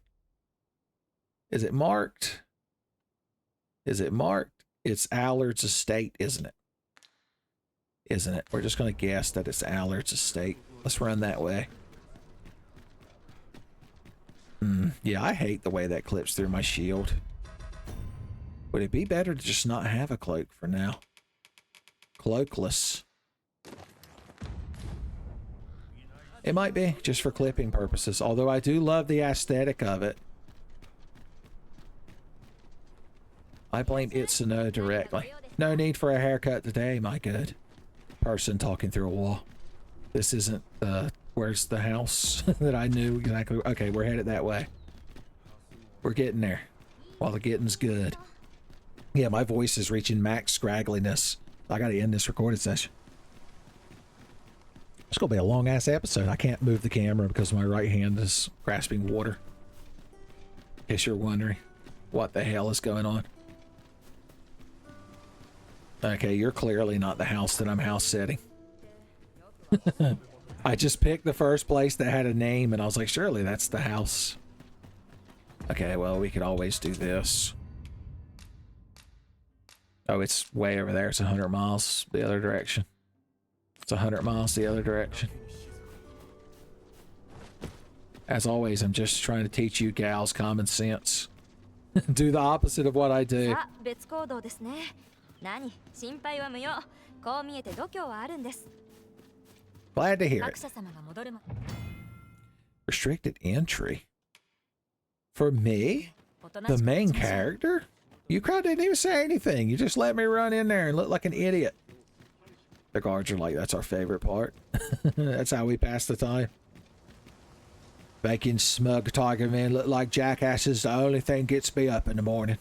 Is it marked? Is it marked? It's Allard's Estate, isn't it? Isn't it? We're just going to guess that it's Allard's Estate. Let's run that way. Yeah, I hate the way that clips through my shield. Would it be better to just not have a cloak for now? Cloakless. It might be, just for clipping purposes, although I do love the aesthetic of it. I blame Itsuno directly. No need for a haircut today, my good person talking through a wall. This isn't where's the house that I knew exactly. Okay, we're headed that way. We're getting there. While the getting's good. Yeah, my voice is reaching max scraggliness. I gotta end this recorded session. It's gonna be a long ass episode. I can't move the camera because my right hand is grasping water. In case you're wondering what the hell is going on. Okay, you're clearly not the house that I'm house setting. I just picked the first place that had a name and I was like, surely that's the house. Okay, well, we could always do this. Oh, it's way over there. It's 100 miles the other direction. It's 100 miles the other direction. As always, I'm just trying to teach you gals common sense. Do the opposite of what I do. さあ、別行動ですね。何、心配は無用。こう見えて度胸はあるんです。 Glad to hear 学 it. 者様が戻るま。Restricted entry. For me? The main character? You crowd didn't even say anything. You just let me run in there and look like an idiot. The guards are like, that's our favorite part. That's how we pass the time. Making smug tiger men look like jackasses, the only thing gets me up in the morning.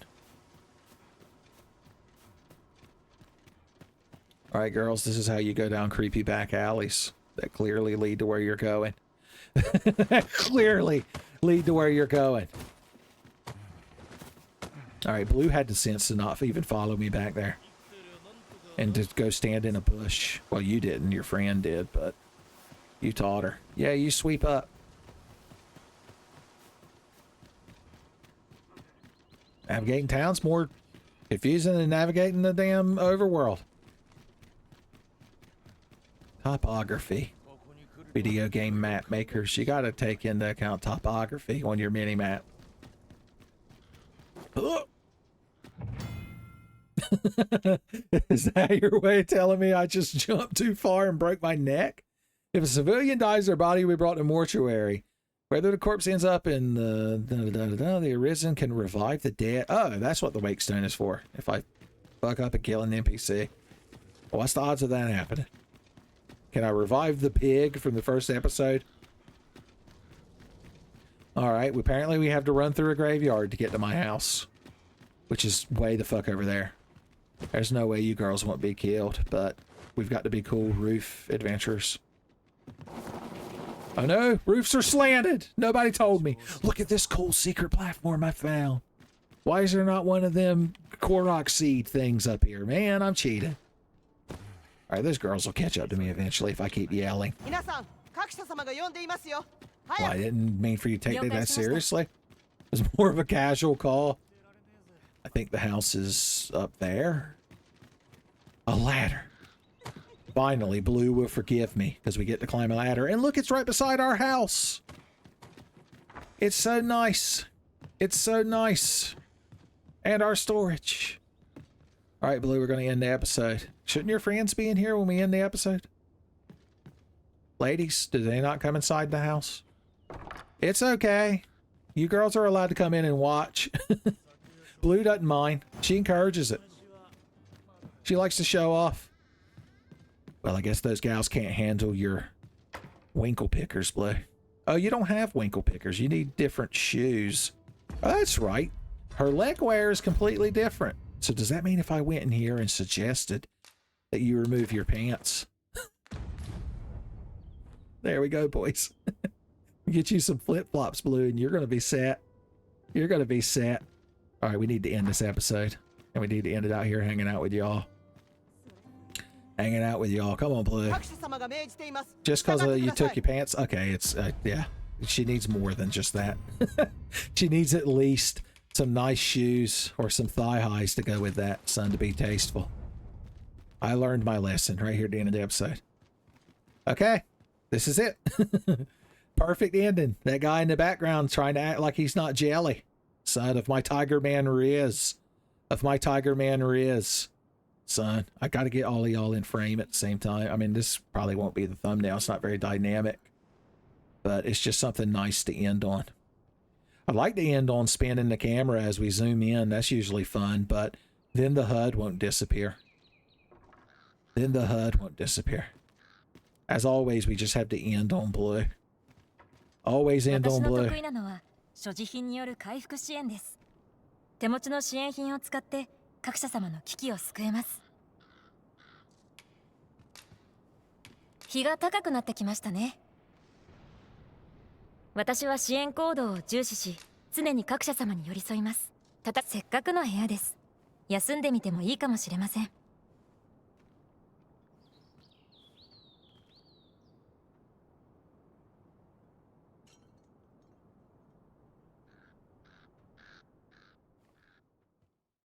Alright, girls, this is how you go down creepy back alleys that clearly lead to where you're going. Clearly lead to where you're going. Alright, Blue had the sense to not even follow me back there. And to go stand in a bush. Well, you didn't, your friend did, but you taught her. Yeah, you sweep up. Navigating town's more confusing than navigating the damn overworld. Topography. Video game map makers. You gotta take into account topography on your mini-map. Is that your way of telling me I just jumped too far and broke my neck? If a civilian dies, their body will be brought to mortuary. Whether the corpse ends up in the arisen can revive the dead. Oh, that's what the wake stone is for. If I fuck up and kill an NPC. What's the odds of that happening? Can I revive the pig from the first episode? Alright, apparently we have to run through a graveyard to get to my house. Which is way the fuck over there. There's no way you girls won't be killed, but we've got to be cool roof adventurers. Oh no, roofs are slanted! Nobody told me. Look at this cool secret platform I found. Why is there not one of them Korok seed things up here? Man, I'm cheating. Alright, those girls will catch up to me eventually if I keep yelling. Well, I didn't mean for you to take that seriously. It was more of a casual call. I think the house is up there. A ladder. Finally, Blue will forgive me because we get to climb a ladder. And look, it's right beside our house. It's so nice. It's so nice. And our storage. All right, Blue, we're going to end the episode. Shouldn't your friends be in here when we end the episode? Ladies, did they not come inside the house? It's okay. You girls are allowed to come in and watch. Blue doesn't mind. She encourages it. She likes to show off. Well, I guess those gals can't handle your winkle pickers, Blue. Oh, you don't have winkle pickers. You need different shoes. Oh, that's right. Her leg wear is completely different. So does that mean if I went in here and suggested that you remove your pants? There we go, boys. Get you some flip-flops, Blue, and you're going to be set. You're going to be set. All right, we need to end this episode. And we need to end it out here hanging out with y'all. Hanging out with y'all. Come on, Blue. Just because you took your pants? Okay, it's, yeah. She needs more than just that. She needs at least some nice shoes or some thigh highs to go with that, son, to be tasteful. I learned my lesson right here at the end of the episode. Okay, this is it. Perfect ending. That guy in the background trying to act like he's not jelly. Son of my Tiger Man Riz. Of my Tiger Man Riz. Son, I got to get all of y'all in frame at the same time. I mean, this probably won't be the thumbnail. It's not very dynamic. But it's just something nice to end on. I'd like to end on spinning the camera as we zoom in. That's usually fun, but then the HUD won't disappear. Then the HUD won't disappear. As always, we just have to end on blue. Always end 私 on の blue. 得意なのは所持品による回復支援です。手持ちの支援品を使って各社様の危機を救えます。日が高くなってきましたね。私は支援行動を重視し、常に各社様に寄り添います。ただせっかくの部屋です。休んでみてもいいかもしれません。